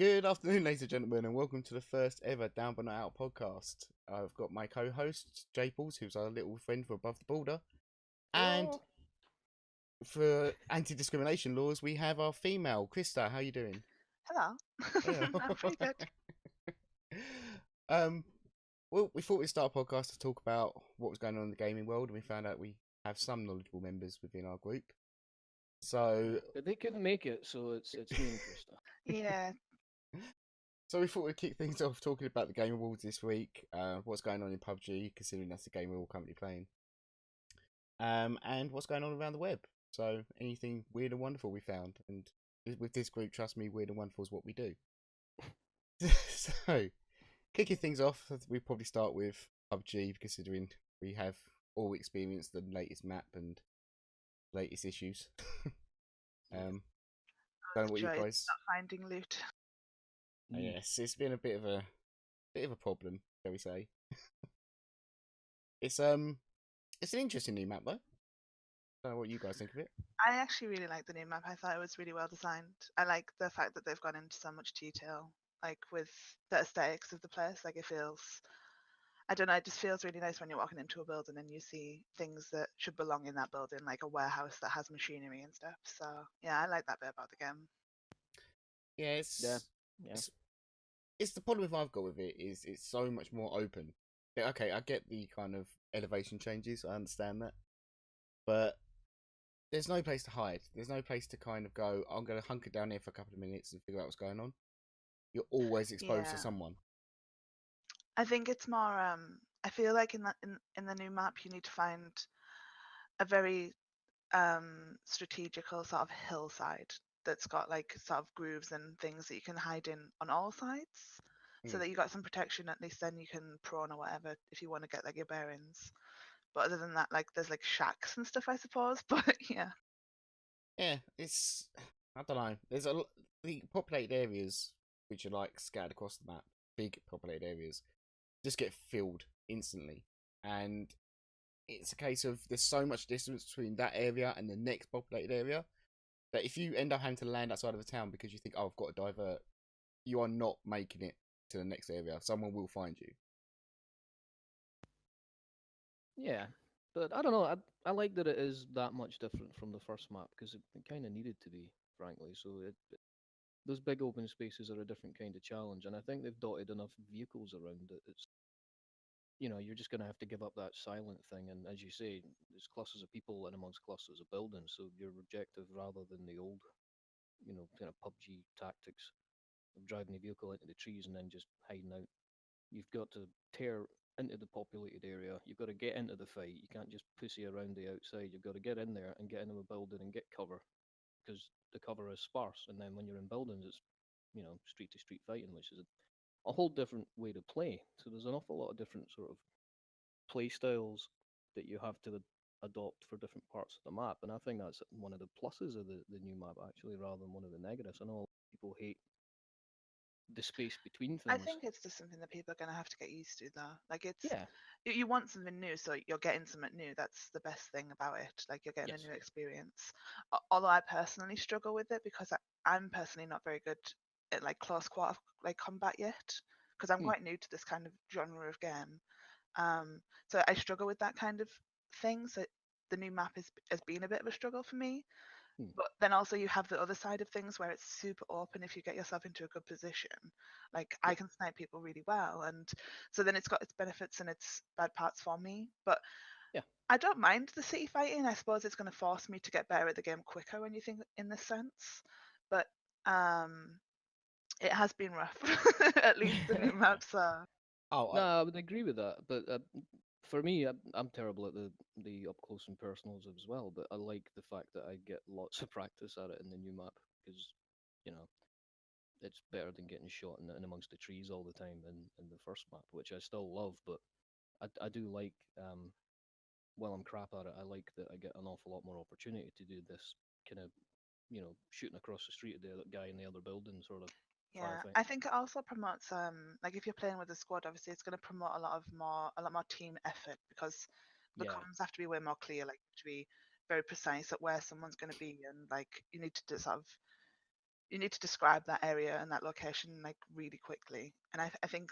Good afternoon, ladies and gentlemen, and welcome to the first ever Down But Not Out podcast. I've got my co-host, Jayples, who's our little friend for Above the Border. And Hello. for anti-discrimination laws, we have our female, Krista. How you doing? Hello. Yeah. I'm pretty good. um, well, we thought we'd start a podcast to talk about what was going on in the gaming world, and we found out we have some knowledgeable members within our group. So, But they couldn't make it, so it's me and Krista. Yeah. So we thought we'd kick things off talking about the Game Awards this week, what's going on in PUBG, considering that's the game we're all currently playing, and what's going on around the web. So anything weird and wonderful we found, and with this group, trust me, weird and wonderful is what we do. So, kicking things off, we probably start with PUBG, considering we have all experienced the latest map and latest issues. Don't know what you Joy guys. not finding loot. Yes, it's been a bit of a problem, shall we say? It's an interesting new map though. Don't know what you guys think of it. I actually really like the new map. I thought it was really well designed. I like the fact that they've gone into so much detail, like with the aesthetics of the place. Like it feels, I don't know, it just feels really nice when you're walking into a building and you see things that should belong in that building, like a warehouse that has machinery and stuff. So yeah, I like that bit about the game. Yeah, it's Yeah. it's the problem I've got with it is it's so much more open. Yeah, okay, I get the kind of elevation changes, I understand that, but there's no place to hide. There's no place to kind of go, I'm going to hunker down here for a couple of minutes and figure out what's going on. You're always exposed to Yeah. someone. I think it's more. I feel like in the new map you need to find a very strategical sort of hillside that's got like sort of grooves and things that you can hide in on all sides, so that you got some protection. At least then you can prone or whatever if you want to get like your bearings. But other than that, like there's like shacks and stuff, I suppose. But yeah, Yeah, it's I don't know. There's the populated areas which are like scattered across the map, big populated areas, just get filled instantly, and it's a case of there's so much distance between that area and the next populated area that if you end up having to land outside of the town because you think, oh, I've got to divert, you are not making it to the next area. Someone will find you. Yeah, but I don't know. I like that it is that much different from the first map because it kind of needed to be, frankly. So those big open spaces are a different kind of challenge, and I think they've dotted enough vehicles around it. It's you're just going to have to give up that silent thing, and as you say, there's clusters of people and amongst clusters of buildings. So your objective, rather than the old, kind of PUBG tactics of driving the vehicle into the trees and then just hiding out. You've got to tear into the populated area. You've got to get into the fight. You can't just pussy around the outside. You've got to get in there and get into a building and get cover because the cover is sparse. And then when you're in buildings, it's street to street fighting, which is a whole different way to play. So there's an awful lot of different sort of play styles that you have to adopt for different parts of the map. And I think that's one of the pluses of the new map actually, rather than one of the negatives. I know people hate the space between I things. think it's just something that people are going to have to get used to, though. Like it's Yeah. you want something new, so you're getting something new. That's the best thing about it. Like you're getting Yes. a new experience. Although I personally struggle with it because I'm personally not very good at like close quarter like combat yet, because I'm quite new to this kind of genre of game. So I struggle with that kind of thing. So the new map has been a bit of a struggle for me. But then also you have the other side of things where it's super open if you get yourself into a good position. Like I can snipe people really well, and so then it's got its benefits and its bad parts for me. But Yeah. I don't mind the city fighting. I suppose it's going to force me to get better at the game quicker when you think in this sense. But it has been rough, at least the new maps are. Oh, No, I would agree with that. But for me, I'm terrible at the up close and personals as well. But I like the fact that I get lots of practice at it in the new map because, you know, it's better than getting shot in amongst the trees all the time in the first map, which I still love. But I do like, while I'm crap at it, I like that I get an awful lot more opportunity to do this kind of, shooting across the street at the other guy in the other building sort of Yeah, firefight. I think it also promotes like if you're playing with a squad, obviously it's going to promote a lot more team effort because the Yeah. comms have to be way more clear, like to be very precise at where someone's going to be, and like you need to sort of you need to describe that area and that location like really quickly. And I think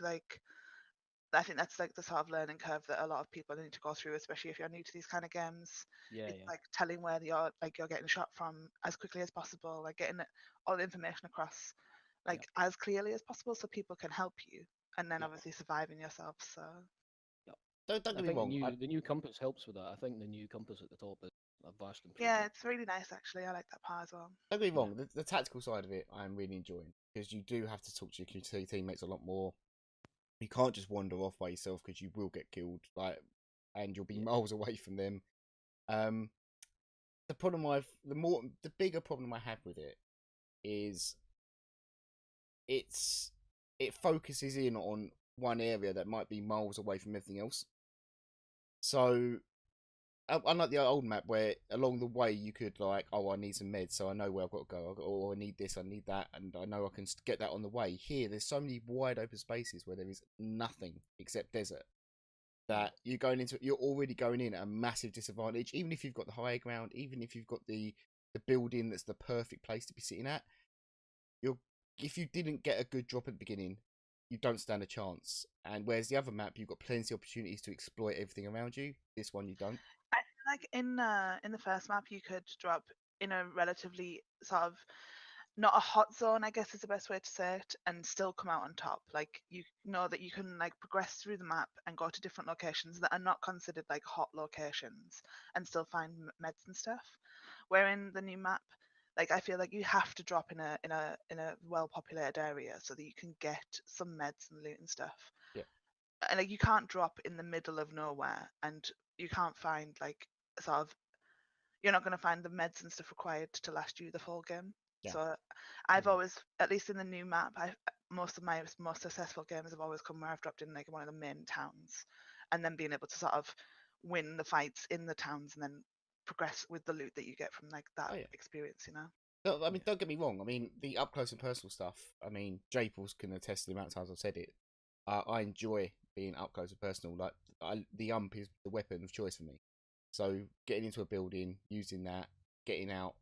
that's like the sort of learning curve that a lot of people need to go through, especially if you're new to these kind of games. Yeah, It's yeah. like telling where you're getting shot from as quickly as possible, like getting all the information across like as clearly as possible so people can help you, and then obviously surviving yourself. So Don't I get me think wrong. the new compass helps with that. I think the new compass at the top is a vast yeah, improvement. it's really nice actually. I like that part as well. Don't get me wrong. The tactical side of it, I'm really enjoying because you do have to talk to your teammates a lot more. You can't just wander off by yourself because you will get killed, like, and you'll be miles away from them. The problem the bigger problem I have with it is it focuses in on one area that might be miles away from everything else. So unlike the old map where along the way you could like, oh, I need some meds, so I know where I've got to go, or I need this, I need that, and I know I can get that on the way. Here, there's so many wide open spaces where there is nothing except desert that you're already going in at a massive disadvantage. Even if you've got the higher ground, even if you've got the building that's the perfect place to be sitting at, if you didn't get a good drop at the beginning, you don't stand a chance. And whereas the other map, you've got plenty of opportunities to exploit everything around you. This one, you don't. I feel like in the first map you could drop in a relatively sort of not a hot zone, I guess is the best way to say it, and still come out on top. Like you know that you can like progress through the map and go to different locations that are not considered like hot locations and still find meds and stuff. Where in the new map, like I feel like you have to drop in a well populated area so that you can get some meds and loot and stuff. Yeah. And like you can't drop in the middle of nowhere, and you can't find like sort of you're not going to find the meds and stuff required to last you the full game. Yeah. So I've always, at least in the new map, most of my most successful games have always come where I've dropped in like one of the main towns, and then being able to sort of win the fights in the towns and then progress with the loot that you get from like that experience, you know. No, I mean, don't get me wrong. I mean, the up close and personal stuff. I mean, Jayples can attest to the amount of times I've said it. I enjoy being up close and personal. Like the ump is the weapon of choice for me. So getting into a building, using that, getting out,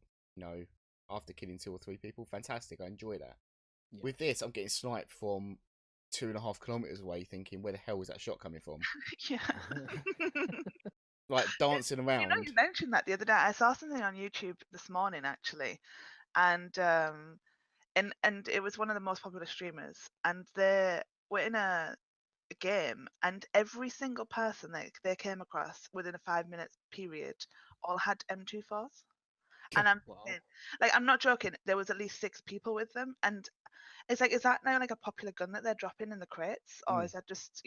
after killing 2 or 3 people, fantastic. I enjoy that. Yeah. With this, I'm getting sniped from 2.5 kilometers away, thinking, where the hell is that shot coming from? Yeah. Like dancing around. You mentioned that the other day. I saw something on YouTube this morning actually, and it was one of the most popular streamers, and they were in a game, and every single person that they came across within a 5-minute period all had M24s. And I'm like, I'm not joking. There was at least 6 people with them, and it's like, is that now like a popular gun that they're dropping in the crates, or is that just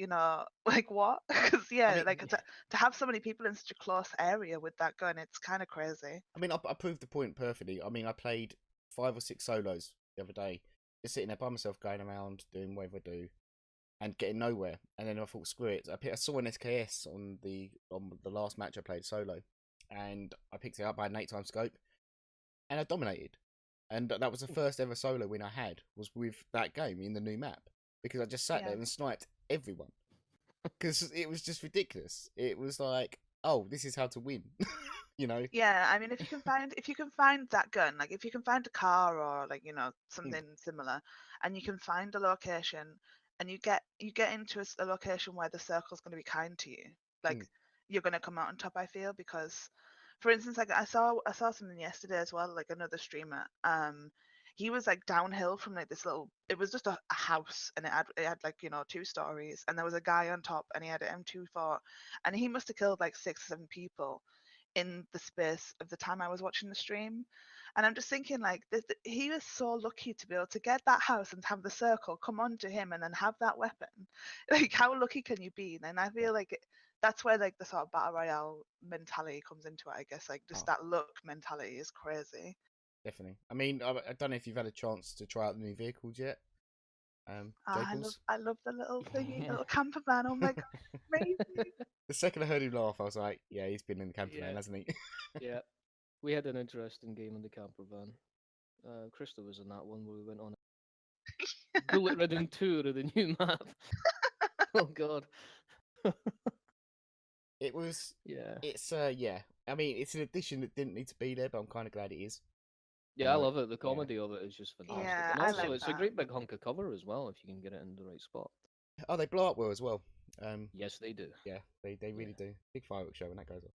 like what? Because to have so many people in such a close area with that gun, it's kind of crazy. I mean, I proved the point perfectly. I mean, I played 5 or 6 solos the other day, just sitting there by myself, going around doing whatever I do, and getting nowhere. And then I thought, screw it. I saw an SKS on the last match I played solo, and I picked it up. I had an 8-time scope, and I dominated. And that was the first ever solo win I had, was with that game in the new map, because I just sat there and sniped everyone, because it was just ridiculous. It was like, oh, this is how to win. Yeah, I mean, if you can find that gun, like if you can find a car or like something similar, and you can find a location, and you get into a location where the circle's going to be kind to you, like you're going to come out on top. I feel, because for instance, like I saw something yesterday as well, like another streamer, he was like downhill from like this little, it was just a house, and it had like 2 stories, and there was a guy on top, and he had an M24, and he must have killed like 6 or 7 people in the space of the time I was watching the stream. And I'm just thinking, like, he was so lucky to be able to get that house and have the circle come onto him and then have that weapon. Like, how lucky can you be? And I feel like that's where like the sort of battle royale mentality comes into it, I guess. Like, just that luck mentality is crazy. Definitely. I mean, I don't know if you've had a chance to try out the new vehicles yet. I love the little thingy, little camper van. Oh my god, amazing! The second I heard him laugh, I was like, yeah, he's been in the camper van, hasn't he? Yeah, we had an interesting game in the camper van. Krista was in that one where we went on a bullet-ridden tour of the new map. Oh god. It was. Yeah. It's I mean, it's an addition that didn't need to be there, but I'm kind of glad it is. Yeah, I love it. The comedy of it is just Oh, fantastic. Yeah, And I also, like it's a that. great big hunk of cover as well if you can get it in the right spot. Oh, they blow up well as well. Yes, they do. Yeah, they really do. Big fireworks show when that goes off.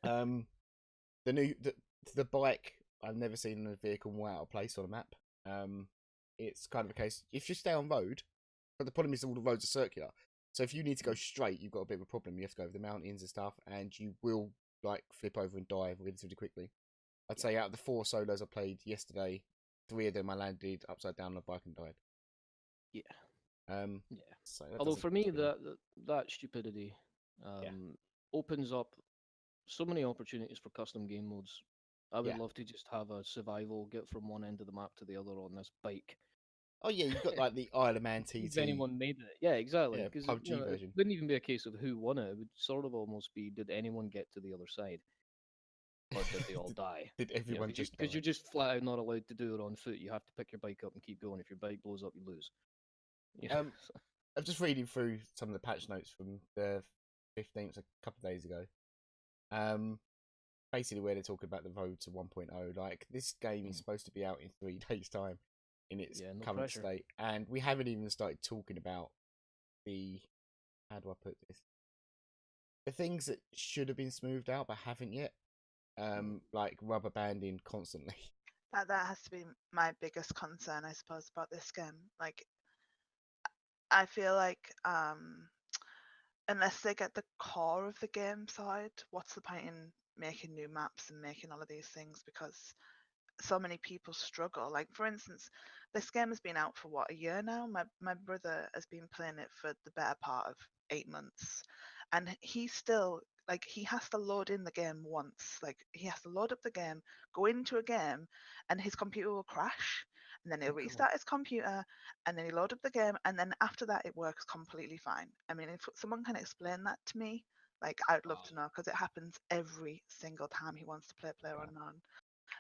Yeah. The new the bike I've never seen a vehicle more out of place on a map. It's kind of a case if you stay on road, but the problem is all the roads are circular. So if you need to go straight, you've got a bit of a problem. You have to go over the mountains and stuff, and you will like flip over and die relatively quickly. I'd say out of the 4 solos I played yesterday, 3 of them I landed upside down on a bike and died. Yeah. Yeah. So although for me, that stupidity opens up so many opportunities for custom game modes. I would love to just have a survival, get from one end of the map to the other on this bike. Oh yeah, you've got like the Isle of Man TT. If anyone made it, yeah, exactly. Because PUBG version. It wouldn't even be a case of who won it. It would sort of almost be, did anyone get to the other side, or did they all die? Did everyone just? Because you're just flat out not allowed to do it on foot. You have to pick your bike up and keep going. If your bike blows up, you lose. I'm just reading through some of the patch notes from the 15th, a couple of days ago. Basically where they're talking about the road to 1.0. Like this game is supposed to be out in 3 days' time in its current state, and we haven't even started talking about the how do I put this? The things that should have been smoothed out but haven't yet. Like rubber banding constantly. That has to be my biggest concern, I suppose, about this game. Like, I feel like unless they get the core of the game side, what's the point in making new maps and making all of these things? Because so many people struggle. Like, for instance, this game has been out for what, a year now? My brother has been playing it for the better part of 8 months, and he still, like, he has to load in the game once. Like, he has to load up the game, go into a game, and his computer will crash, and then he'll restart his computer, and then he'll load up the game, and then after that it works completely fine. I mean, if someone can explain that to me, like, I'd love to know, because it happens every single time he wants to play PlayerUnknown.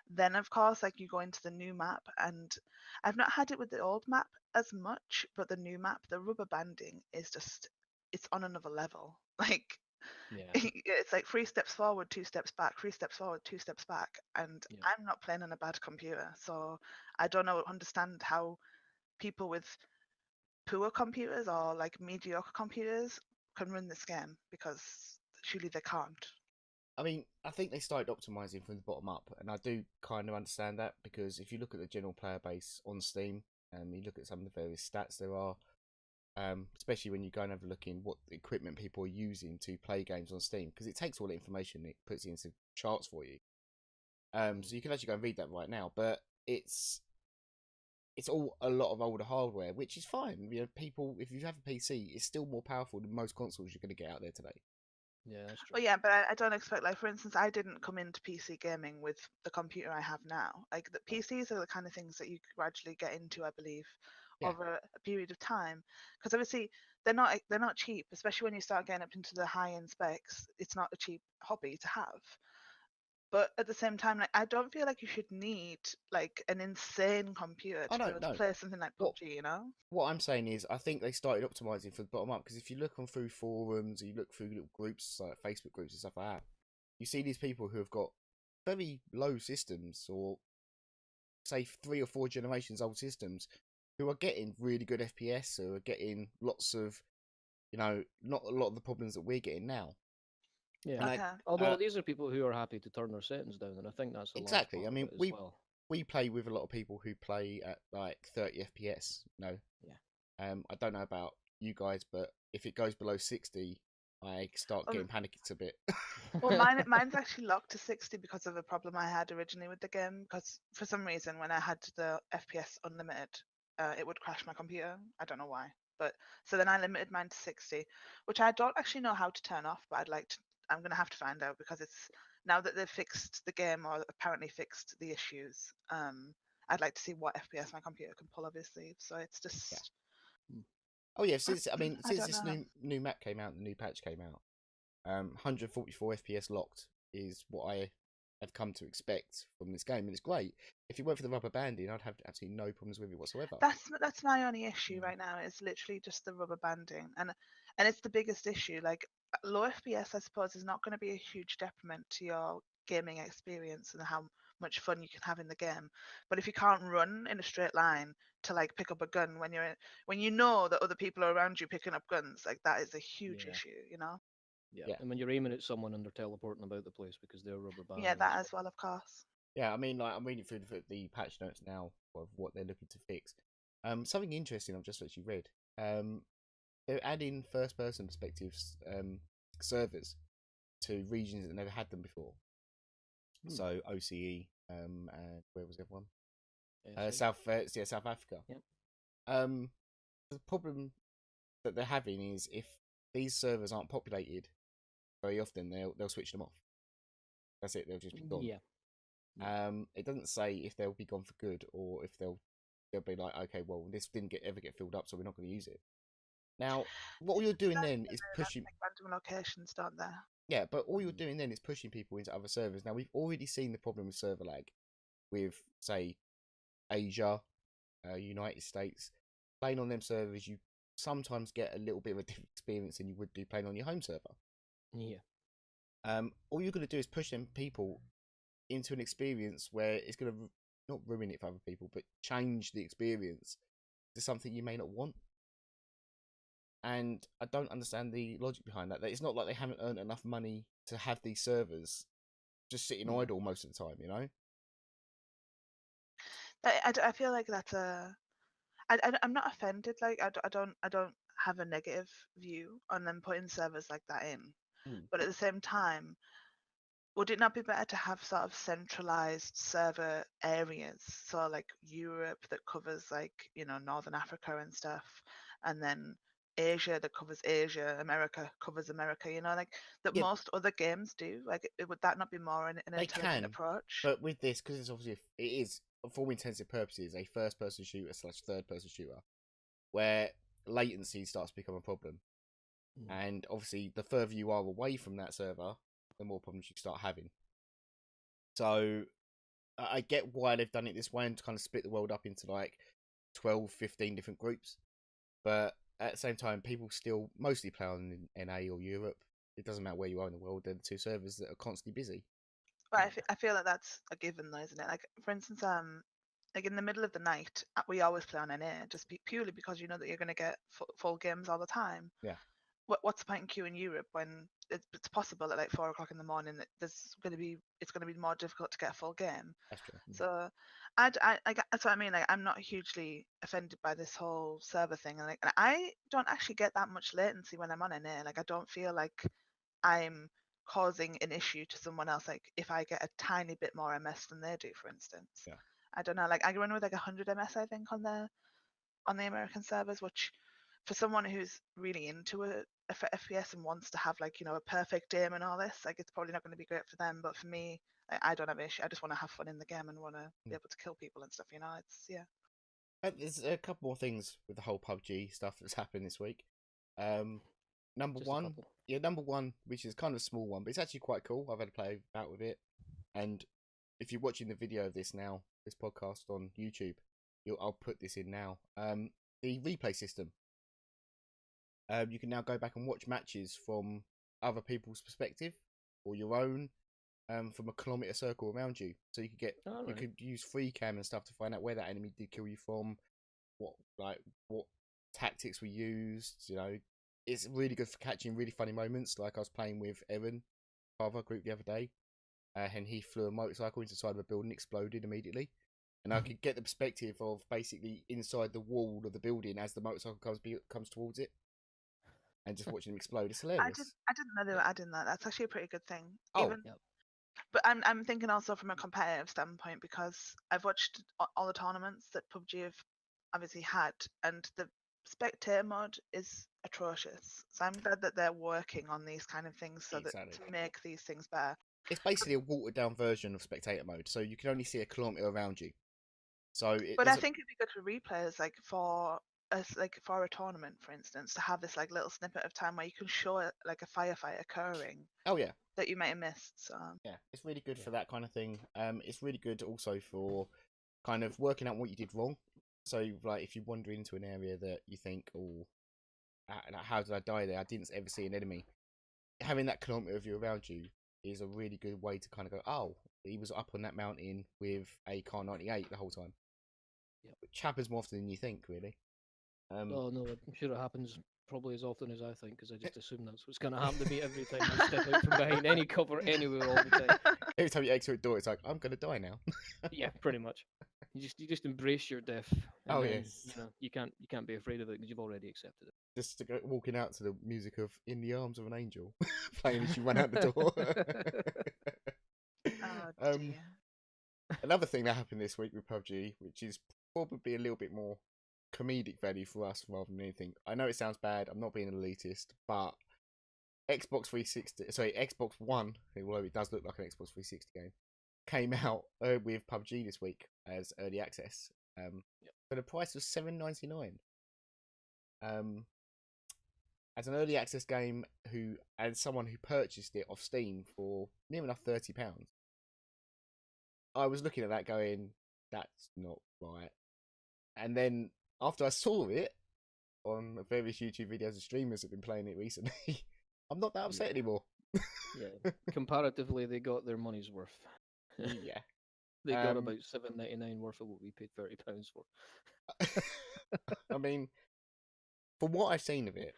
Then, of course, like, you go into the new map, and I've not had it with the old map as much, but the new map, the rubber banding is just, it's on another level. Like, it's like 3 steps forward, 2 steps back, 3 steps forward, 2 steps back, and I'm not playing on a bad computer, so I don't understand how people with poor computers or like mediocre computers can run this game, because surely they can't. I mean, I think they started optimizing from the bottom up, and I do kind of understand that, because if you look at the general player base on Steam, and you look at some of the various stats there are, especially when you go and have a look in what equipment people are using to play games on Steam, because it takes all the information, it puts it into charts for you. So you can actually go and read that right now, but it's all a lot of older hardware, which is fine. You know, people, if you have a PC, it's still more powerful than most consoles you're going to get out there today. Yeah, that's true. Well, yeah, but I don't expect, like, for instance, I didn't come into PC gaming with the computer I have now. Like, the PCs are the kind of things that you gradually get into, I believe, over a period of time. Because obviously they're not cheap, especially when you start getting up into the high-end specs. It's not a cheap hobby to have. But at the same time, like, I don't feel like you should need like an insane computer to be able to play something like PUBG, you know? What I'm saying is, I think they started optimizing for the bottom up, because if you look on through forums, or you look through little groups like Facebook groups and stuff like that, you see these people who have got very low systems, or say 3 or 4 generations old systems, who are getting really good FPS, who are getting lots of, you know, not a lot of the problems that we're getting now. Yeah. Although these are people who are happy to turn their settings down, and I think that's a exactly. large part I mean, of it as well. We play with a lot of people who play at like 30 FPS. You know. Yeah. I don't know about you guys, but if it goes below 60, I start getting panicked a bit. Well, mine's actually locked to 60 because of a problem I had originally with the game. Because for some reason, when I had the FPS unlimited, it would crash my computer. I don't know why. But so then I limited mine to 60, which I don't actually know how to turn off, but I'm going to have to find out, because it's now that they've fixed the game, or apparently fixed the issues. I'd like to see what FPS my computer can pull, obviously. So it's just. Oh yeah, since this new map came out, the new patch came out, 144 FPS locked is what I have come to expect from this game, and it's great. If it weren't for the rubber banding, I'd have absolutely no problems with it whatsoever. That's my only issue right now. It's literally just the rubber banding, and it's the biggest issue. Like, low FPS, I suppose, is not going to be a huge detriment to your gaming experience and how much fun you can have in the game. But if you can't run in a straight line to like pick up a gun when you know that other people are around you picking up guns, like that is a huge Yeah. issue, you know? Yeah. Yeah. And when you're aiming at someone and they're teleporting about the place because they're rubber banding. Yeah, that as well, of course. Yeah, I mean, like I'm reading through the patch notes now of what they're looking to fix. Something interesting I've just actually read. They're adding first-person perspectives servers to regions that never had them before. So OCE, and where was everyone? South Africa. Yep. The problem that they're having is if these servers aren't populated very often, they'll switch them off. That's it. They'll just be gone. Yeah. It doesn't say if they'll be gone for good or if they'll be like, okay, well, this didn't ever get filled up, so we're not going to use it. Now, what you're doing then is pushing random locations, don't they? Yeah, but all you're doing then is pushing people into other servers. Now, we've already seen the problem with server lag with, say, Asia, United States. Playing on them servers, you sometimes get a little bit of a different experience than you would do playing on your home server. Yeah. All you're going to do is push them people into an experience where it's going to not ruin it for other people, but change the experience to something you may not want. And I don't understand the logic behind that. It's not like they haven't earned enough money to have these servers just sitting idle most of the time, you know? I feel like that's I'm not offended. Like I don't have a negative view on them putting servers like that in. But at the same time, would it not be better to have sort of centralized server areas? So like Europe that covers like, Northern Africa and stuff, and then Asia that covers Asia, America covers America, like that most other games do. Like would that not be more an intelligent approach? But with this, because it's obviously it is for all intensive purposes a first-person shooter / third-person shooter, where latency starts to become a problem, and obviously the further you are away from that server, the more problems you start having. So I get why they've done it this way and to kind of split the world up into like 12, 15 different groups, but at the same time, people still mostly play on NA or Europe. It doesn't matter where you are in the world. They're the two servers that are constantly busy. But I feel like that's a given, though, isn't it? Like, for instance, like in the middle of the night, we always play on NA, just purely because you know that you're going to get full games all the time. Yeah. What's the point in queuing Europe when it's possible at like 4 o'clock in the morning that it's going to be more difficult to get a full game? That's true. So, that's what I mean. Like, I'm not hugely offended by this whole server thing, and I don't actually get that much latency when I'm on NA. Like, I don't feel like I'm causing an issue to someone else. Like, if I get a tiny bit more MS than they do, for instance. Yeah. I don't know. Like, I run with like 100 MS, I think, on the American servers, which for someone who's really into a FPS and wants to have like a perfect aim and all this, like it's probably not going to be great for them. But for me, I don't have an issue. I just want to have fun in the game and want to be able to kill people and stuff. It's There's a couple more things with the whole PUBG stuff that's happened this week. Number one, which is kind of a small one, but it's actually quite cool. I've had a play about with it, and if you're watching the video of this now, this podcast on YouTube, I'll put this in now. The replay system. You can now go back and watch matches from other people's perspective or your own, from a kilometre circle around you. So you could you could use free cam and stuff to find out where that enemy did kill you from, what tactics were used. It's really good for catching really funny moments. Like I was playing with Evan, father group the other day, and he flew a motorcycle into the side of a building, exploded immediately. And I could get the perspective of basically inside the wall of the building as the motorcycle comes towards it, and just watching him explode. It's hilarious. I didn't know they were adding that. That's actually a pretty good thing. Oh, But I'm thinking also from a competitive standpoint, because I've watched all the tournaments that PUBG have obviously had, and the spectator mode is atrocious. So I'm glad that they're working on these kind of things to make these things better. It's basically a watered down version of spectator mode, so you can only see a kilometre around you. But I think it'd be good for replayers, like for a tournament, for instance, to have this like little snippet of time where you can show like a firefight occurring. Oh yeah. That you might have missed. So yeah, it's really good for that kind of thing. It's really good also for kind of working out what you did wrong. So like if you wander into an area that you think, oh, how did I die there? I didn't ever see an enemy. Having that kilometre of you around you is a really good way to kind of go, oh, he was up on that mountain with a Car 98 the whole time. Yep. Which happens more often than you think, really. Oh no, I'm sure it happens probably as often as I think, because I just assume that's what's going to happen to me every time I step out from behind any cover anywhere all the time. Every time you exit a door, it's like, I'm going to die now. Yeah, pretty much. You just embrace your death. And Oh, then, yes. You know, you can't be afraid of it because you've already accepted it. Just to go, walking out to the music of "In the Arms of an Angel" playing as you run out the door. Oh dear. Another thing that happened this week with PUBG, which is probably a little bit more comedic value for us rather than anything. I know it sounds bad. I'm not being an elitist, but Xbox One, although it does look like an Xbox 360 game, came out with PUBG this week as early access. So the price was $7.99. As an early access game, and someone who purchased it off Steam for near enough £30, I was looking at that going, that's not right. And then after I saw it on various YouTube videos and streamers have been playing it recently, I'm not that upset anymore. Yeah, comparatively, they got their money's worth. Yeah. They got about $7.99 worth of what we paid £30 for. I mean, from what I've seen of it,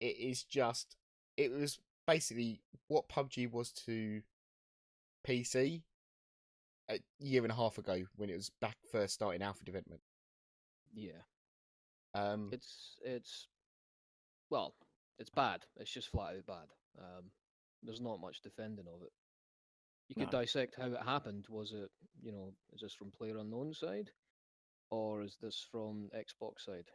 it was basically what PUBG was to PC a year and a half ago when it was back first starting alpha development. Yeah. It's well, it's bad. It's just flat out bad. There's not much defending of it. You could dissect how it happened. Was it, is this from player unknown side, or is this from Xbox side?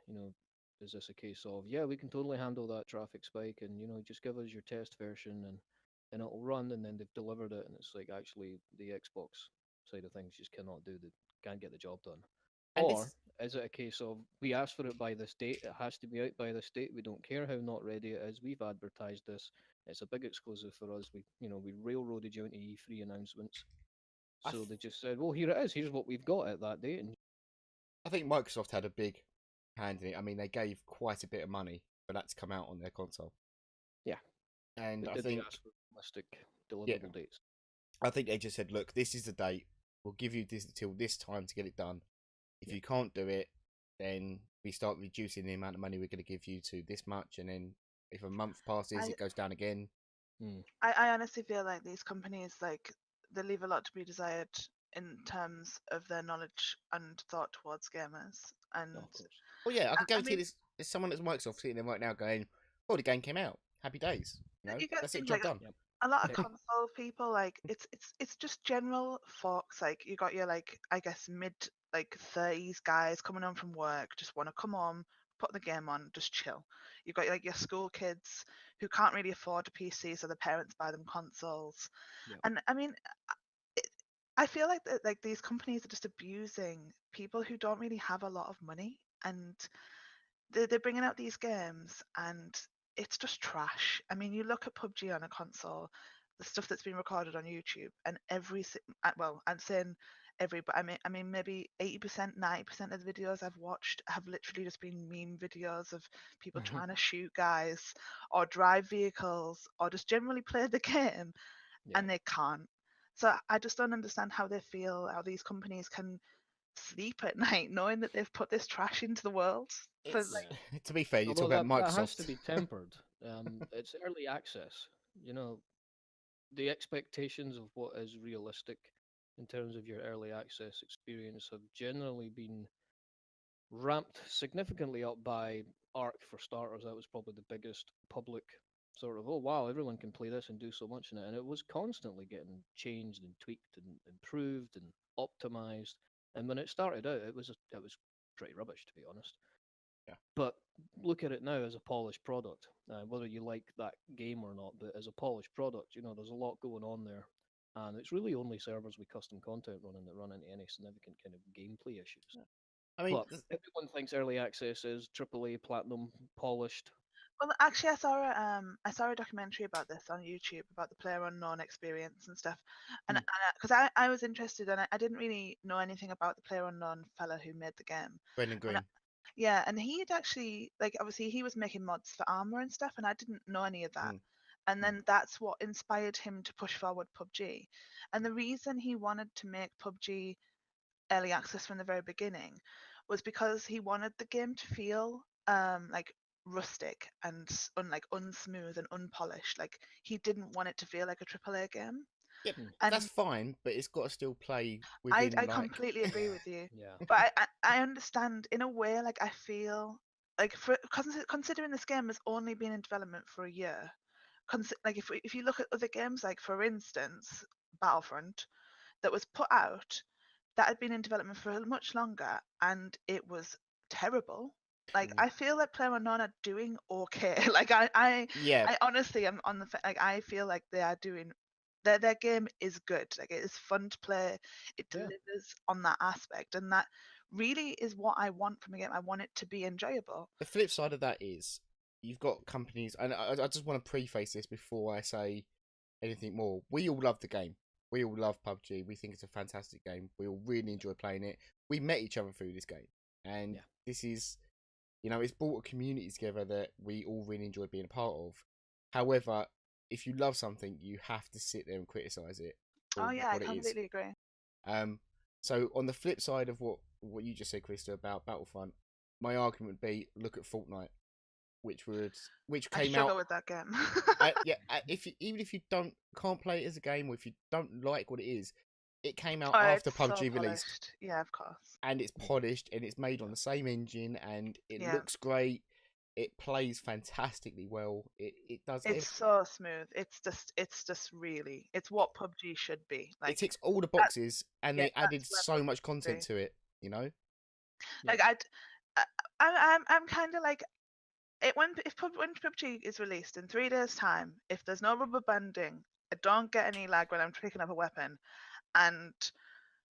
Is this a case of, yeah, we can totally handle that traffic spike, and just give us your test version, and it'll run, and then they've delivered it, and it's like actually the Xbox side of things just can't get the job done. Or is it a case of, we asked for it by this date, it has to be out by this date, we don't care how not ready it is, we've advertised this, it's a big exclusive for us, we railroaded you into E3 announcements. So they just said, well, here it is, here's what we've got at that date. And I think Microsoft had a big hand in it. I mean, they gave quite a bit of money for that to come out on their console. Yeah. And I think ask for realistic deliverable dates. I think they just said, look, this is the date, we'll give you this till this time to get it done. If you can't do it, then we start reducing the amount of money we're going to give you to this much, and then if a month passes, it goes down again. I honestly feel like these companies, like, they leave a lot to be desired in terms of their knowledge and thought towards gamers. And well, yeah, I can guarantee there's someone at Microsoft sitting there right now going, "Oh, the game came out. Happy days. That's it. Job done." A lot of console people, like, it's just general folks. Like, you got your, like, I guess mid 30s guys coming home from work, just want to come home, put the game on, just chill. You've got like your school kids who can't really afford a PC, so their parents buy them consoles. And I mean, I feel like these companies are just abusing people who don't really have a lot of money, and they're bringing out these games, and it's just trash. I mean, you look at PUBG on a console, the stuff that's been recorded on YouTube, and I'm saying every, but I mean maybe 80%, 90% of the videos I've watched have literally just been meme videos of people trying to shoot guys or drive vehicles or just generally play the game, and they can't. So I just don't understand how these companies can sleep at night knowing that they've put this trash into the world. To be fair, you talk about Microsoft. That has to be tempered. It's early access. The expectations of what is realistic in terms of your early access experience have generally been ramped significantly up by Arc, for starters. That was probably the biggest public sort of, oh wow, everyone can play this and do so much in it, and it was constantly getting changed and tweaked and improved and optimized. And when it started out, it was pretty rubbish, to be honest. Yeah. But look at it now as a polished product. Whether you like that game or not, but as a polished product, there's a lot going on there, and it's really only servers with custom content running that run into any significant kind of gameplay issues. Yeah. I mean, but everyone thinks early access is AAA, platinum, polished. Well, actually, I saw a documentary about this on YouTube about the PlayerUnknown experience and stuff, and because I was interested, and I didn't really know anything about the PlayerUnknown fella who made the game. Brendan Green. And he had actually, like, obviously he was making mods for armor and stuff, and I didn't know any of that. And then that's what inspired him to push forward PUBG. And the reason he wanted to make PUBG early access from the very beginning was because he wanted the game to feel like rustic and like unsmooth and unpolished. Like he didn't want it to feel like a AAA game. Yep, And that's fine, but it's got to still play I within like. completely agree with you. Yeah. But I understand in a way. Like I feel like considering this game has only been in development for a year. Like if you look at other games, like for instance Battlefront, that was put out, that had been in development for much longer, and it was terrible. Like I feel like PlayerUnknown are doing okay. Like Yeah, I honestly am on the like I feel like they are doing their game is good. Like it is fun to play. It Yeah. delivers on that aspect, and that really is what I want from a game. I want it to be enjoyable. the flip side of that is you've got companies, and I just want to preface this before I say anything more. We all love the game. We all love PUBG. We think it's a fantastic game. We all really enjoy playing it. We met each other through this game, and this is, it's brought a community together that we all really enjoy being a part of. However, if you love something, you have to sit there and criticize it. Oh yeah, I what it is. completely agree. So on the flip side of what you just said, Krista, about Battlefront, my argument would be look at Fortnite, which I came struggle out. with that game. Even if you can't play it as a game, or if you don't like what it is, it came out Oh, after it's so PUBG released, polished. Yeah, of course. and it's polished and it's made on the same engine, and it Yeah. looks great. It plays fantastically well. It does. It's so smooth. It's just really, it's what PUBG should be. It Like ticks all the boxes, and they added that's where so much PUBG content should be. to it. You know. Like I'm kind of like when PUBG is released in 3 days' time, if there's no rubber banding, I don't get any lag when I'm picking up a weapon, and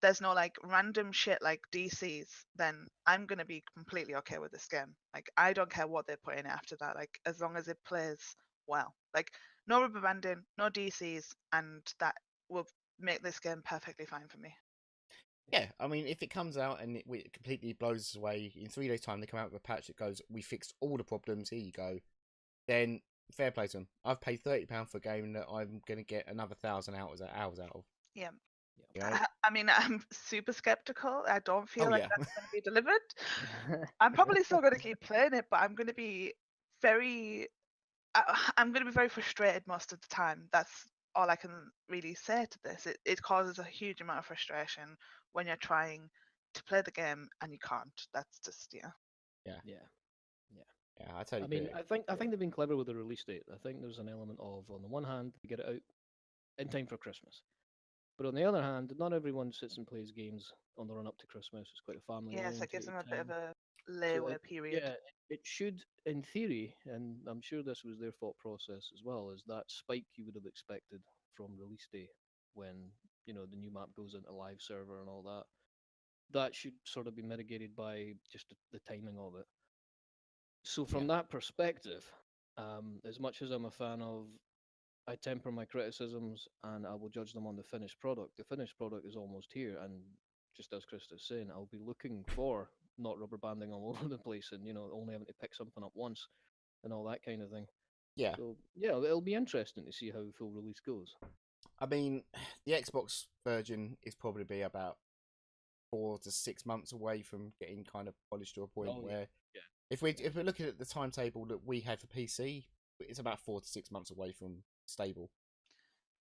there's no like random shit like DCs, then I'm gonna be completely okay with this game. Like I don't care what they put in after that. Like as long as it plays well. Like no rubber banding, no DCs, and that will make this game perfectly fine for me. Yeah, I mean, if it comes out and it completely blows us away, in 3 days' time they come out with a patch that goes, we fixed all the problems, here you go, then fair play to them. I've paid £30 for a game that I'm going to get another 1,000 hours out of. Yeah. You know? I mean, I'm super skeptical. I don't feel like yeah. that's going to be delivered. I'm probably still going to keep playing it, but I'm going to be I'm going to be very frustrated most of the time. That's all I can really say to this. It causes a huge amount of frustration when you're trying to play the game and you can't. That's just Yeah, I totally I mean, agree. I think they've been clever with the release date. I think there's an element of, on the one hand, they get it out in time for Christmas, but on the other hand, not everyone sits and plays games on the run up to Christmas. It's quite a family. Yes, it gives them a bit of a layaway period. Yeah, it should, in theory, and I'm sure this was their thought process as well, is that spike you would have expected from release day when the new map goes into live server and all that. That should sort of be mitigated by just the timing of it. So from that perspective, as much as I'm a fan of, I temper my criticisms and I will judge them on the finished product. The finished product is almost here, and just as Krista's saying, I'll be looking for not rubber banding all over the place and only having to pick something up once and all that kind of thing. Yeah. So yeah, it'll be interesting to see how full release goes. I mean, the Xbox version is probably about 4 to 6 months away from getting kind of polished to a point where, if we're looking at the timetable that we had for PC, it's about 4 to 6 months away from stable.